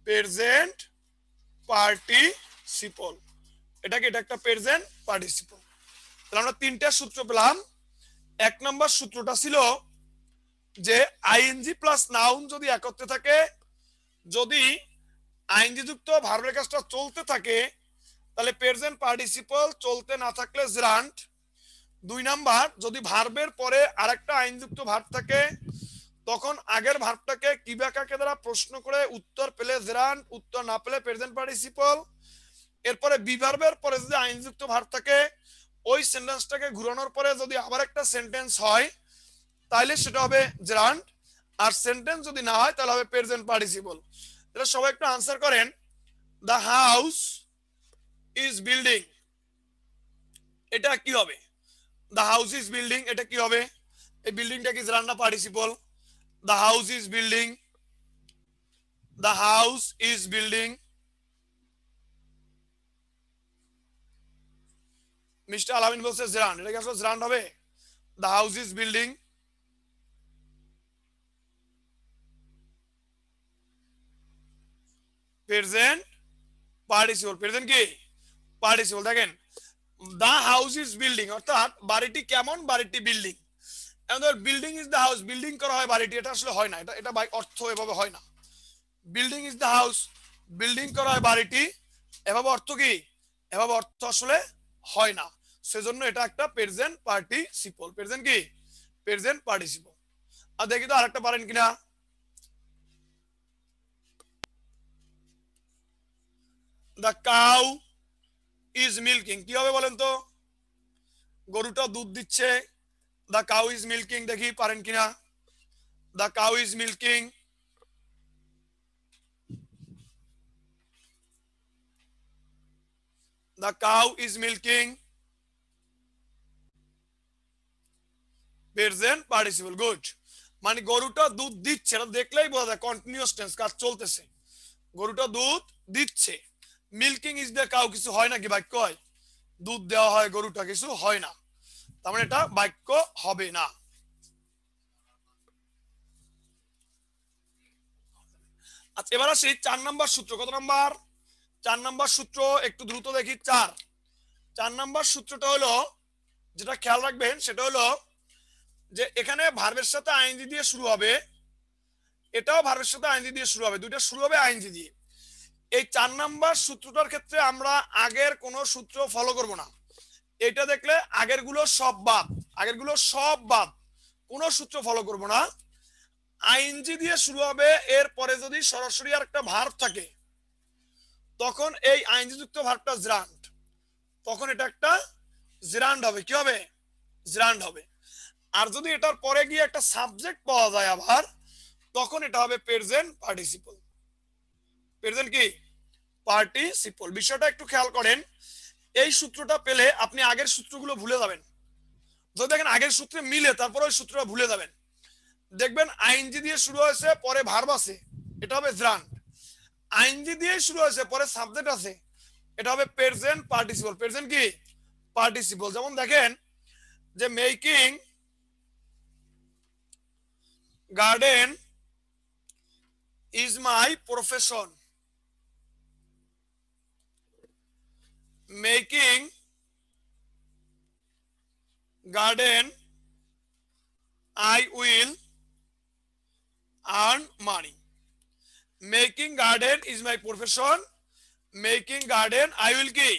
S1: Present participle. এটা কি? এটা একটা প্রেজেন্ট পার্টিসিপল। তাহলে আমরা তিনটা সূত্র পেলাম। এক নম্বর সূত্রটা ছিল যে আইএনজি প্লাস নাউন যদি একত্রে থাকে, যদি আইএনজি যুক্ত ভার্বের কাজটা চলতে থাকে, তাহলে প্রেজেন্ট পার্টিসিপল, চলতে না থাকলে জেরান্ট। দুই নাম্বার, যদি ভার্বের পরে আরেকটা আইনযুক্ত ভার্ব থাকে, তখন আগের ভার্বটাকে কি বা কাকে দ্বারা প্রশ্ন করে উত্তর পেলে জেরান্ট, উত্তর না পেলে প্রেজেন্ট পার্টিসিপল। এরপরে বি ভার্বের পরে যদি আইনযুক্ত ভার্ব থাকে, ওই সেন্টেন্সটাকে ঘুরানোর পরে যদি আবার একটা সেন্টেন্স হয়, তাহলে সেটা হবে জেরান্ট। আর সেন্টেন্স যদি না হয় তাহলে হবে প্রেজেন্ট পার্টিসিপল। এটা সবাই একটু আনসার করেন। দ্য হাউস ইজ বিল্ডিং, এটা কি হবে? দ্য হাউস ইজ বিল্ডিং, এটা কি হবে? এই বিল্ডিংটা কি জেরান্ট না participle? The house is building, the house is building. Mister Alamin বলছে জেরান্ট, এটা কি আসলে জেরান্ট হবে? The house is building. Present participle, present কি? পার্টিসিপল। দেখেন দা হাউস ইজ বিল্ডিং, অর্থাৎ বাড়িটি কেমন? বাড়িটি building. Building is the house, building করা হয় বাড়িটি, এটা আসলে হয় না, এটা অর্থ এভাবে হয় না। Building is the house, building করা হয় বাড়িটি, এভাবে অর্থ কি? এভাবে অর্থ আসলে হয় না। সেজন্য এটা একটা প্রেজেন্ট পার্টিসিপল। প্রেজেন্ট কি? Present participle. আর দেখি তো আরেকটা পারেন কিনা। দ্য কাউ ইজ মিল্কিং, কি হবে বলেন তো? গরুটা দুধ দিচ্ছে, দ্য কাউ ইজ মিল্কিং, দেখি পারেন কিনা। The cow is milking, the cow is milking, present participle. Good. মানে গরুটা দুধ দিচ্ছে, এটা দেখলেই বোঝা যায় কন্টিনিউয়াস টেন্স, কাজ চলতেছে। গরুটা দুধ দিচ্ছে। মিল্কিং ইজ দ্য কাউ, কিছু হয় নাকি? বাক্য হয়? দুধ দেওয়া হয় গরুটা, কিছু হয় না, তার মানে এটা বাক্য হবে না। আচ্ছা, এবার আসি 4 নাম্বার সূত্র। কত নাম্বার? 4 নাম্বার সূত্র, একটু দ্রুত দেখি। 4 নাম্বার সূত্রটা হলো, যেটা খেয়াল রাখবেন সেটা হলো যে এখানে ভার্বের সাথে আইএনজি দিয়ে শুরু হবে, এটাও ভার্বের সাথে আইএনজি দিয়ে শুরু হবে, দুইটা শুরু হবে আইএনজি দিয়ে। এই 4 নাম্বার সূত্রটার ক্ষেত্রে আমরা আগের কোন সূত্র ফলো করব না। এটা দেখলে আগের গুলো সব বাদ, আগের গুলো সব বাদ, কোন সূত্র ফলো করব না। আইএনজি দিয়ে শুরু হবে, এরপরে যদি সরাসরি আর একটা ভার্ব থাকে, তখন এই আইএনজি যুক্ত ভার্বটা জেরান্ট, তখন এটা একটা জেরান্ট হবে। কি হবে? জেরান্ট হবে। আর যদি এটার পরে গিয়ে একটা সাবজেক্ট পাওয়া যায় আবার, তখন এটা হবে প্রেজেন্ট পার্টিসিপল। প্রেজেন্ট কি? পার্টিসিপল। বিষয়টা একটু খেয়াল করেন। এই সূত্রটা পেলে আপনি আগের সূত্রগুলো ভুলে যাবেন। যদি দেখেন আগের সূত্রে মিলে, তারপরে ওই সূত্রটা ভুলে যাবেন। দেখবেন আইএনজি দিয়ে শুরু হয়েছে, পরে ভার্ব আছে, এটা হবে জেরান্ট। আইএনজি দিয়ে শুরু হয়েছে, পরে সাবজেক্ট আছে, এটা হবে প্রেজেন্ট পার্টিসিপল। প্রেজেন্ট কি? পার্টিসিপল। যেমন দেখেন যে making garden is my profession. Making garden I will earn money. Making garden is my profession. Making garden I will কি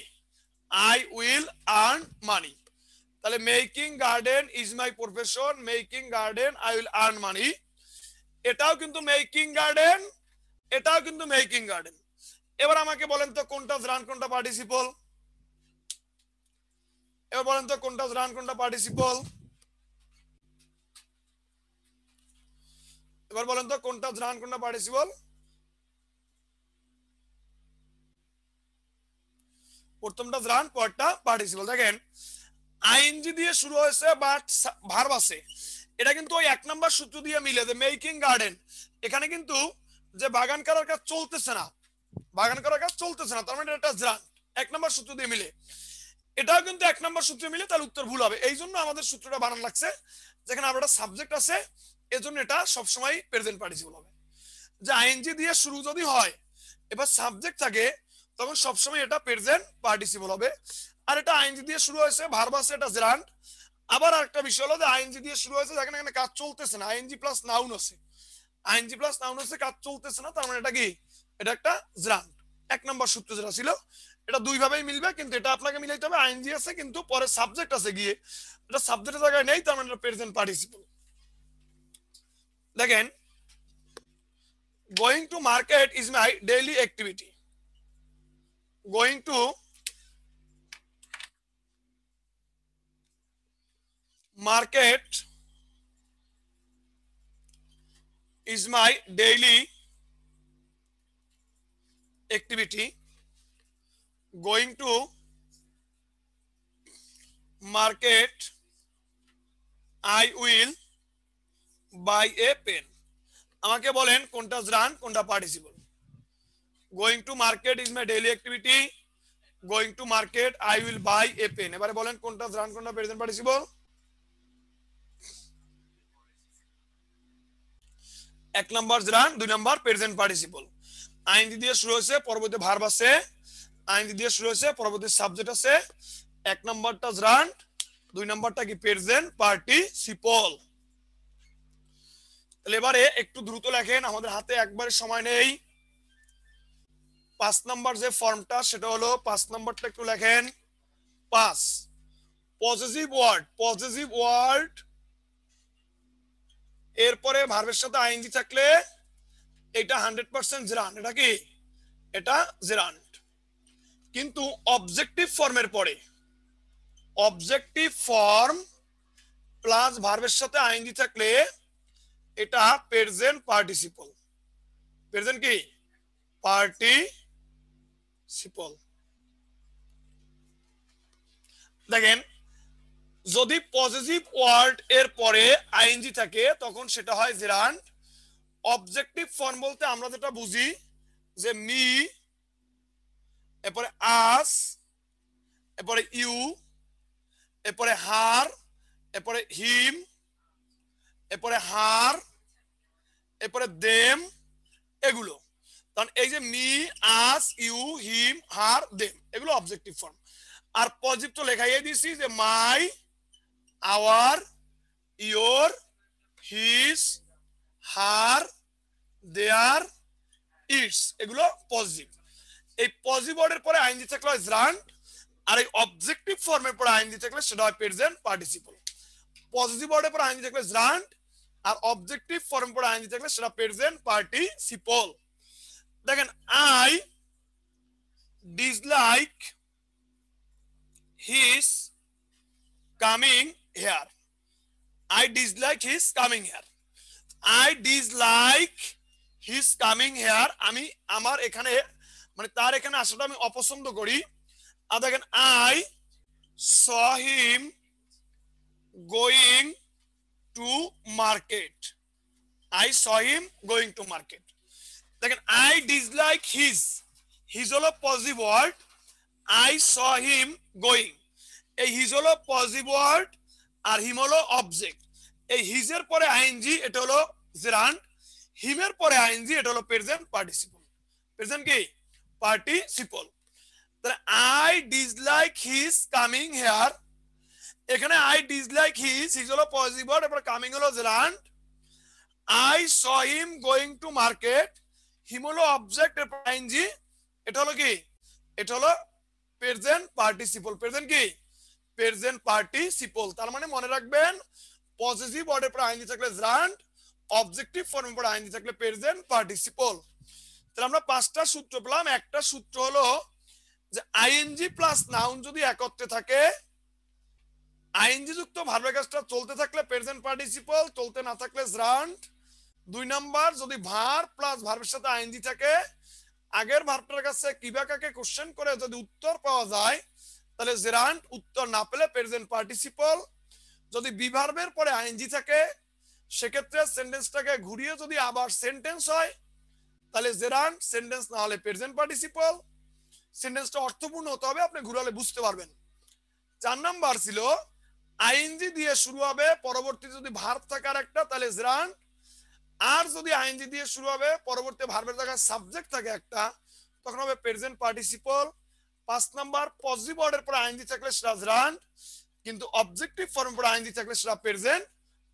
S1: I will earn money. তাহলে making garden is my profession, making garden I will earn money. এটাও কিন্তু making garden, এটাও কিন্তু making garden. এবার আমাকে বলেন তো কোনটা রান কোনটা পার্টিসিপল, এবার বলেন তো কোনটা রান কোনটা পার্টিসিপল, এবার বলেন তো কোনটা রান কোনটা পার্টিসিপল। প্রথমটা রান পরটা পার্টিসিপল। দেখেন আইএনজি দিয়ে শুরু হয়েছে বাট ভার্ব আছে, এটা কিন্তু ওই 1 নম্বর সূত্র দিয়ে মিলে যে মেকিং গার্ডেন, এখানে কিন্তু যে বাগান করার কাজ চলতেছে না, বাগান করার কাজ চলতেছে না, তার মানে এটা রান 1 নম্বর সূত্র দিয়ে মিলে। এটাও কিন্তু 1 নম্বর সূত্রে মিলে, তাহলে উত্তর ভুল হবে। এই জন্য আমাদের সূত্রটা বানান লাগছে, যেখানে আবার একটা সাবজেক্ট আছে, এজন্য এটা সবসময় প্রেজেন্ট পার্টিসিপল হবে। যে আইএনজি দিয়ে শুরু যদি হয় এবার সাবজেক্ট থাকে, তখন সবসময় এটা প্রেজেন্ট পার্টিসিপল হবে। আর এটা আইএনজি দিয়ে শুরু হয়েছে, ভার্ব আছে, এটা জেরান্ট। আবার আরেকটা বিষয় হলো যে আইএনজি দিয়ে শুরু হয়েছে, যেখানে এখানে কাজ চলতেছে না, আইএনজি প্লাস নাউন আছে, আইএনজি প্লাস নাউন আছে, কাজ চলতেছে না, তার মানে এটা কি এটা একটা জেরান্ট। 1 নম্বর সূত্র যেটা ছিল এটা দুই ভাবেই মিলবে, কিন্তু এটা আপনাকে মিলাইতে হবে আইএনজি আছে কিন্তু পরে সাবজেক্ট আছে গিয়ে, এটা সাবজেক্টের জায়গায় নেই, তার মানে এটা প্রেজেন্ট পার্টিসিপল। দেখেন going to market is my daily activity. Going to market is my daily activity. Going to market I will buy a pen. আমাকে বলেন কোনটা রান কোনটা participle. Going to market is my daily activity, going to market I will buy a pen. এবারে বলেন কোনটা রান কোনটা প্রেজেন্ট পার্টিসিপল। 1 নম্বর রান, 2 নম্বর প্রেজেন্ট পার্টিসিপল। আইএনজি দিয়ে শুরু হয়েছে, পরবর্তী ভার্ব আছে, আইএনজি দিয়ে শুরু হয়েছে, পরবর্তী সাবজেক্ট আছে। 1 নম্বরটা রান, 2 নম্বরটা কি প্রেজেন্ট পার্টিসিপল। তাহলে এবারে একটু দ্রুত লেখেন, আমাদের হাতে একবারে সময় নেই। 5 নম্বর যে ফর্মটা সেটা হলো 5 নম্বরটা একটু লেখেন। 5 পজিটিভ ওয়ার্ড, পজিটিভ ওয়ার্ড এরপরে ভার্বের সাথে আইএনজি থাকলে এটা 100% জেরান, এটা কি এটা জেরান্ট। কিন্তু অবজেক্টিভ ফর্মের পরে, অবজেক্টিভ ফর্ম প্লাস ভার্বের সাথে আইএনজি থাকলে এটা প্রেজেন্ট পার্টিসিপল। প্রেজেন্ট কি পার্টিসিপল। দেখেন যদি পজিটিভ ওয়ার্ড এর পরে আইএনজি থাকে তখন সেটা হয় জেরান্ট। অবজেক্টিভ ফর্ম বলতে আমরা যেটা বুঝি যে মি, এরপরে আস, এরপরে ইউ, এরপরে হার, এরপরে হিম, এরপরে হার, এরপরে দেম, এগুলো। কারণ এই যে me, us, you, him, her, them এগুলো অবজেক্টিভ ফর্ম। আর পজিটিভ তো লেখাই দিয়েছি যে my, our, your, his, her, their, its এগুলো পজিটিভ। এই পজিটিভ ওয়ার্ডের পরে আইএনজি থাকলে হয় জেরান্ট, আর এই অবজেক্টিভ ফর্মের পরে আইএনজি থাকলে সেটা হয় প্রেজেন্ট পার্টিসিপল। পজিটিভ ওয়ার্ডের পরে আইএনজি থাকলে জেরান্ট, আর অবজেক্টিভ ফর্ম পরে আইএনজি থাকলে সেটা প্রেজেন্ট পার্টিসিপল। দেখেন I dislike his coming hair, I dislike his coming hair, I dislike his coming hair, আমি আমার এখানে মানে তার এখানে আসাটা আমি অপছন্দ করি। আর দেখেন I saw him going to market, I saw him going to market. দেখেন I dislike his, his হলো positive word, I saw him going, এই his হলো পজিটিভ ওয়ার্ড আর হিম হলো অবজেক্ট। এই his এর পরে আইএনজি এটা হলো জেরান্ড, হিমের পরে আইএনজি, এটা হলো প্রেজেন্ট পার্টিসিপল। প্রেজেন্ট কি পার্টিসিপল। তাহলে I dislike his coming here, এখানে আই ডিসলাইক হিজ হলো পজিটিভ ওয়ার্ড, এরপর কামিং হলো gerund. I saw him going to market, him হলো অবজেক্ট, এরপর আইএনজি, এটা হলো কি, এটা হলো প্রেজেন্ট পার্টিসিপল। প্রেজেন্ট কি প্রেজেন্ট পার্টিসিপল। তার মানে মনে রাখবেন পজিটিভ ওয়ার্ডের পর আইএনজি থাকলে জেরান্ড, অবজেক্টিভ ফর্মের পর আইএনজি থাকলে প্রেজেন্ট পার্টিসিপল। তাহলে আমরা 5টা সূত্র পেলাম। একটা সূত্র হলো যে আইএনজি প্লাস নাউন যদি একত্রে থাকে, আইএনজি যুক্ত ভার্বের কাজটা চলতে থাকলে প্রেজেন্ট পার্টিসিপল, চলতে না থাকলে জেরান্ড। 2 নাম্বার, যদি ভার্ব প্লাস ভার্বের সাথে আইএনজি থাকে, আগের ভার্বটার কাছে কিভাবে কোশ্চেন করে যদি উত্তর পাওয়া যায় তাহলে জেরান্ড, উত্তর না পেলে প্রেজেন্ট পার্টিসিপল। যদি বি ভার্বের পরে আইএনজি থাকে সেক্ষেত্রে সেন্টেন্সটাকে ঘুরিয়ে যদি আবার সেন্টেন্স হয় তাহলে জেরান্ড, সেন্টেন্স না হলে প্রেজেন্ট পার্টিসিপল। সেন্টেন্সটা অর্থপূর্ণ হতে হবে, আপনি ঘুরালে বুঝতে পারবেন। 4 নাম্বার ছিল আইএনজি দিয়ে শুরু হবে, পরবর্তীতে যদি ভার্ব থাকে আর একটা তাহলে জেরান্ড, আর যদি আইএনজি দিয়ে শুরু হবে পরবর্তী ভার্বের জায়গায় সাবজেক্ট থাকে একটা তখন হবে প্রেজেন্ট পার্টিসিপল। 5 নাম্বার, পজিটিভ ওয়ার্ডের পর আইএনজি থাকলে সেটা জেরান্ড, কিন্তু অবজেক্টিভ ফর্মের পর আইএনজি থাকলে সেটা প্রেজেন্ট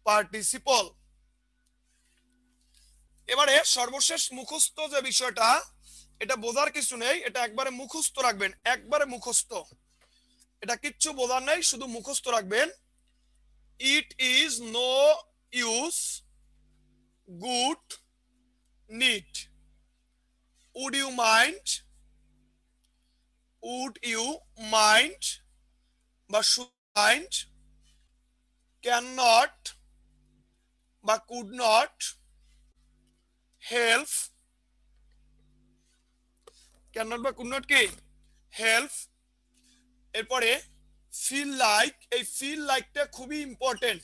S1: পার্টিসিপল। এবারে সর্বশেষ মুখস্থ যে বিষয়টা, এটা বোঝার কিছু নেই, এটা একবারে মুখস্থ রাখবেন, একবারে মুখস্থ, এটা কিচ্ছু বোঝার নেই, শুধু মুখস্থ রাখবেন। It is no use good need, would you mind, would you mind বা শুড মাইন্ড, ক্যান নট বা could not help, can not বা কুড নট কি হেল্প। এরপরে ফিল লাইক, এই ফিল লাইকটা খুবই ইম্পর্টেন্ট,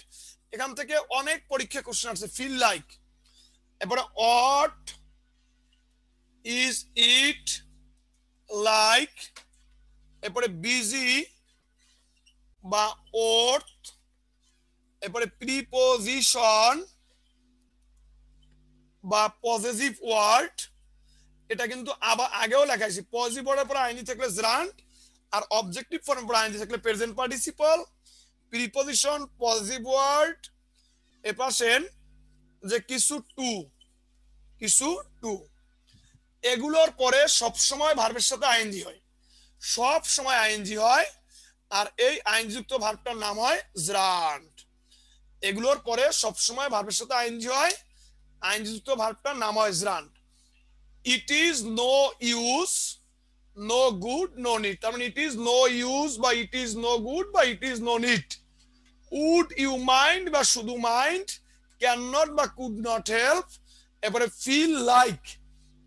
S1: এখান থেকে অনেক পরীক্ষা কোশ্চেন আছে। ফিল লাইক, এরপরে অট ইজ ইট লাইক, এরপরে বিজি বা ওর্থ, এরপরে প্রিপোজিশন বা পজেসিভ ওয়ার্ড, এটা কিন্তু আবার আগেও লেখা আছে। পজিটিভ ওয়ার্ডের পর আইএনজি থাকলে জেরান্ড, আর অবজেক্টিভ ফর্মের পর আইএনজি থাকলে present participle. Preposition, positive word, এপাশে যে কিছু টু, কিছু টু, এগুলোর পরে সব সময় ভার্বের সাথে আইএনজি হয়, সব সময় আইএনজি হয়, আর এই আইএনজি যুক্ত ভার্বটার নাম হয় জেরান্ড। এগুলোর পরে সব সময় ভার্বের সাথে আইএনজি হয়, আইএনজি যুক্ত ভার্বটার নাম হয় gerund. It is no use, no good, no need, তার মানে ইট ইজ নো ইউজ বা ইট ইজ নো গুড বা it is no need. Would you mind বা শুধু মাইন্ড, ক্যান নট বা কুড নট হেল্প, এবারে ফিল লাইক,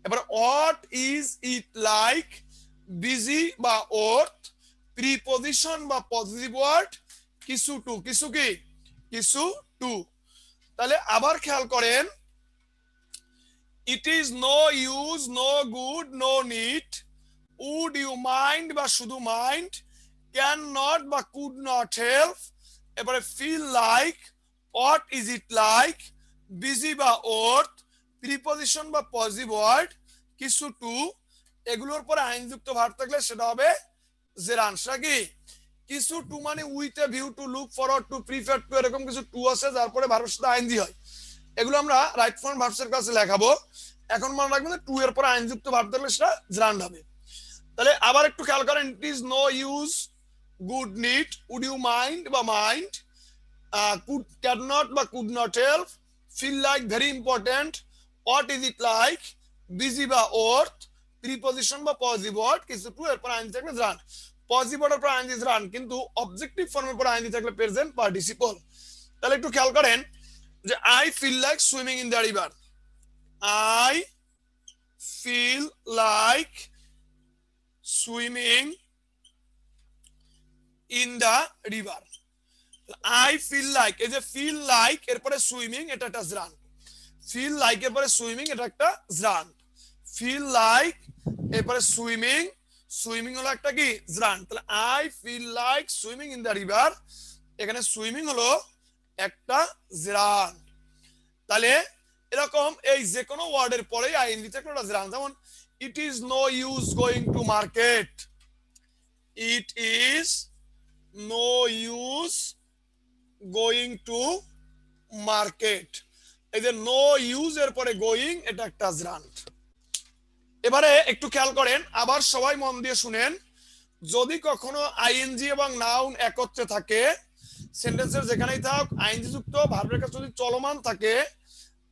S1: এবারে what is it like, busy বা ওর্থ, প্রিপোজিশন বা পজিটিভ ওয়ার্ড, কিছু টু, কিছু কি কিছু টু। তাহলে আবার খেয়াল করেন, it is no use, no good, no need, would you mind বা শুধু মাইন্ড, ক্যান নট বা কুড নট হেল্প, এবারে feel like, what is it like, busy বা ওর্থ, প্রিপোজিশন বা পজিটিভ ওয়ার্ড, কিছু টু, এগুলোর পরে আইনযুক্ত ভার্ব থাকলে সেটা হবে জেরান্ড। সেটা কি কিছু টু মানে with a view to, look forward to, prefer to, এরকম কিছু টু আছে যার পরে ভার্বের সাথে আইএনজি হয়। এগুলো আমরা রাইট ফর্ম ভার্বসের কাছে লেখাবো। এখন মনে রাখবেন টু এর পরে আইনযুক্ত ভার্ব থাকলে সেটা জেরান্ড হবে। তাহলে আবার একটু খেয়াল করেন, it is no use good need, would you mind বা মাইন্ড, কুড ক্যান নট বা could not help, feel like very important, what is it like, busy বা ওর্থ, প্রিপোজিশন বা পজিটিভ ওয়ার্ড, কিছু টু, এরপর আইএনজি থাকলে gerund. Positive ওয়ার্ডের পর ING gerund, কিন্তু অবজেক্টিভ ফর্মের পর আইএনজি থাকলে প্রেজেন্ট পার্টিসিপল। তাহলে একটু খেয়াল করেন যে I feel like swimming in the river, I feel like swimming in the river. I feel like, এই যে ফিল লাইক এরপরে সুইমিং, এটা একটা জেরান্ড। ফিল লাইক এরপরে সুইমিং, এটা একটা জেরান্ড। ফিল লাইক এরপরে সুইমিং, সুইমিং হলো একটা কি জেরান্ড। তাহলে I feel like swimming in the river, এখানে সুইমিং হলো একটা জেরান্ড। তাহলে এরকম এই যে কোনো ওয়ার্ডের পরেই আইএনজি থাকলে ওটা জিরান। যেমন it is no use going to market, it is no use going to market. এই যে নো ইউজ এর পরে গোয়িং, এটা একটা জিরান। এবারে একটু খেয়াল করেন, আবার সবাই মন দিয়ে শুনেন, যদি কখনো আইএনজি এবং নাউন একত্রে থাকে, সেন্টেন্সের যেখানেই থাক আইএনজি যুক্ত ভার্বের কাছে যদি চলমান থাকে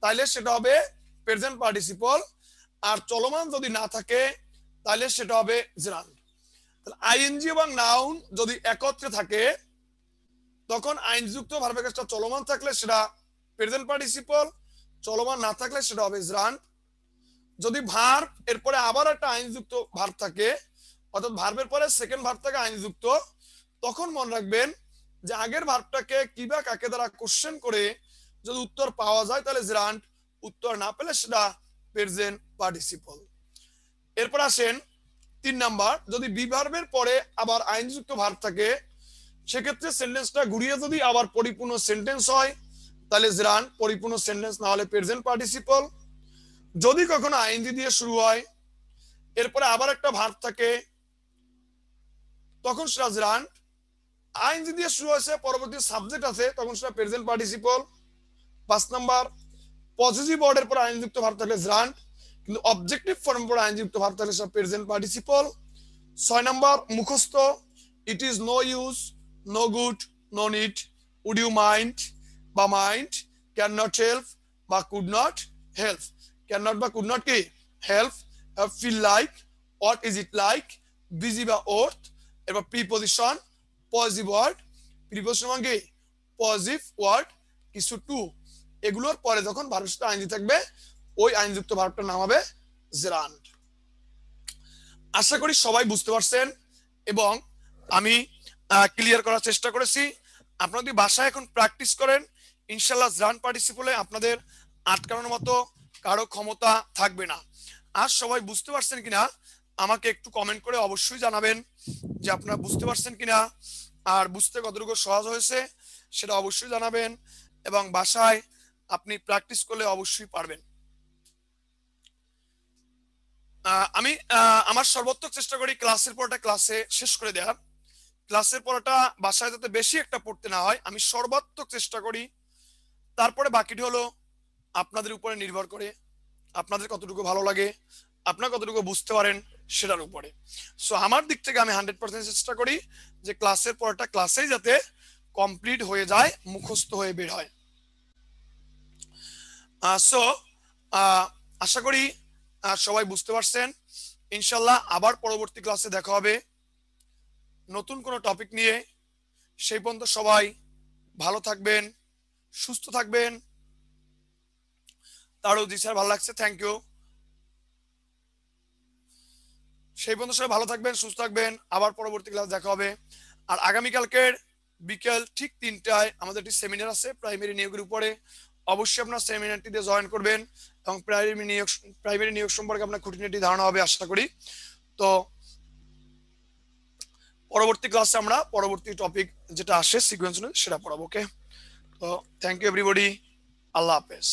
S1: তাহলে সেটা হবে প্রেজেন্ট পার্টিসিপল, আর চলমান যদি না থাকে তাহলে সেটা হবে জিরান্ড। আইএনজি এবং নাউন যদি একত্রে থাকে তখন আইএনজি যুক্ত ভার্বের কাজটা চলমান থাকলে সেটা প্রেজেন্ট পার্টিসিপল, চলমান না থাকলে সেটা হবে জিরান্ড। যদি ভার্ব এরপরে আবার একটা আইএনজি যুক্ত ভার্ব থাকে, অর্থাৎ ভার্বের পরে সেকেন্ড ভার্ব থাকে আইএনজি যুক্ত, তখন মনে রাখবেন যে আগের ভার্বটাকে কিবা কাকে দ্বারা কোশ্চেন করে যদি উত্তর পাওয়া যায় তাহলে জিরান্ড, উত্তর না পেলে সেটা প্রেজেন্ট পার্টিসিপল। এরপর আসেন 3 নাম্বার, যদি বি ভার্বের পরে আবার আইএনজি যুক্ত ভার্ব থাকে, সেক্ষেত্রে সেন্টেন্সটা ঘুরিয়ে যদি আবার পরিপূর্ণ সেন্টেন্স হয় তাহলে জিরান্ড, পরিপূর্ণ সেন্টেন্স না হলে প্রেজেন্ট পার্টিসিপল। যদি কখনো আইএনজি দিয়ে শুরু হয় এরপরে আবার একটা ভার্ব থাকে তখন সেটা জিরান্ড, আইএনজি দিয়ে শুরু হয়েছে পরবর্তী সাবজেক্ট আছে তখন সেটা প্রেজেন্ট পার্টিসিপল। 5 নাম্বার, পজিটিভ ওয়ার্ডের পর আইএনজি যুক্ত ভার্ব থাকলে জিরান্ড, কিন্তু অবজেক্টিভ ফর্ম পর আইএনজি যুক্ত ভার্ব থাকলে সেটা প্রেজেন্ট পার্টিসিপল। 6 নাম্বার, মুখস্থ, it is no use, no good, no need, would you mind বা মাইন্ড, ক্যান নট হেল্প বা could not help. Can not বা কুড নট কি help, feel like, what is it like, busy বা worth, এবার preposition positive word, preposition মানে কি positive word কিছু two, এগুলোর পরে যখন ভার্বের সাথে আইএনজি থাকবে ওই আইনযুক্ত ভার্বটার নাম হবে জিরান্ড। আশা করি সবাই বুঝতে পারছেন এবং আমি ক্লিয়ার করার চেষ্টা করেছি। আপনারা যদি বাসায় এখন প্র্যাকটিস করেন ইনশাআল্লাহ জিরান্ড পার্টিসিপলে আপনাদের আটকানোর মতো কারো ক্ষমতা থাকবে না। আর সবাই বুঝতে পারছেন কিনা আমাকে একটু কমেন্ট করে অবশ্যই জানাবেন যে আপনারা বুঝতে পারছেন কিনা, আর বুঝতে কতটুকু সহজ হয়েছে সেটা অবশ্যই জানাবেন, এবং বাসায় আপনি প্র্যাকটিস করলে অবশ্যই পারবেন। আমি আমার সর্বোত্তম চেষ্টা করি ক্লাসের পড়াটা ক্লাসে শেষ করে দেওয়ার, ক্লাসের পড়াটা বাসায় যাতে বেশি একটা পড়তে না হয় আমি সর্বাত্মক চেষ্টা করি। তারপরে বাকিটি হলো আপনাদের উপরে নির্ভর করে, আপনাদের কতটুকু ভালো লাগে, আপনারা কতটুকু বুঝতে পারেন সেটার উপরে। সো আমার দিক থেকে আমি 100% চেষ্টা করি যে ক্লাসের পড়াটা ক্লাসেই যাতে কমপ্লিট হয়ে যায়, মুখস্থ হয়ে বের হয়। সো আশা করি সবাই বুঝতে পারছেন। ইনশাল্লাহ আবার পরবর্তী ক্লাসে দেখা হবে নতুন কোনো টপিক নিয়ে। সেই পর্যন্ত সবাই ভালো থাকবেন, সুস্থ থাকবেন। তারও জি স্যার ভালো লাগছে, থ্যাংক ইউ। সেই পর্যন্ত সবাই ভালো থাকবেন, সুস্থ থাকবেন, আবার পরবর্তী ক্লাস দেখা হবে। আর আগামীকালকের বিকেল ঠিক 3টায় আমাদের একটি সেমিনার আছে প্রাইমারি নিয়োগের উপরে, অবশ্যই আপনার সেমিনারটিতে জয়েন করবেন এবং প্রাইমারি নিয়োগ সম্পর্কে আপনার খুঁটিনাটি ধারণা হবে আশা করি। তো পরবর্তী ক্লাসে আমরা পরবর্তী টপিক যেটা আসে সিকোয়েন্স সেটা পড়াবো। ওকে, তো থ্যাংক ইউ এভরিবডি, আল্লাহ হাফেজ।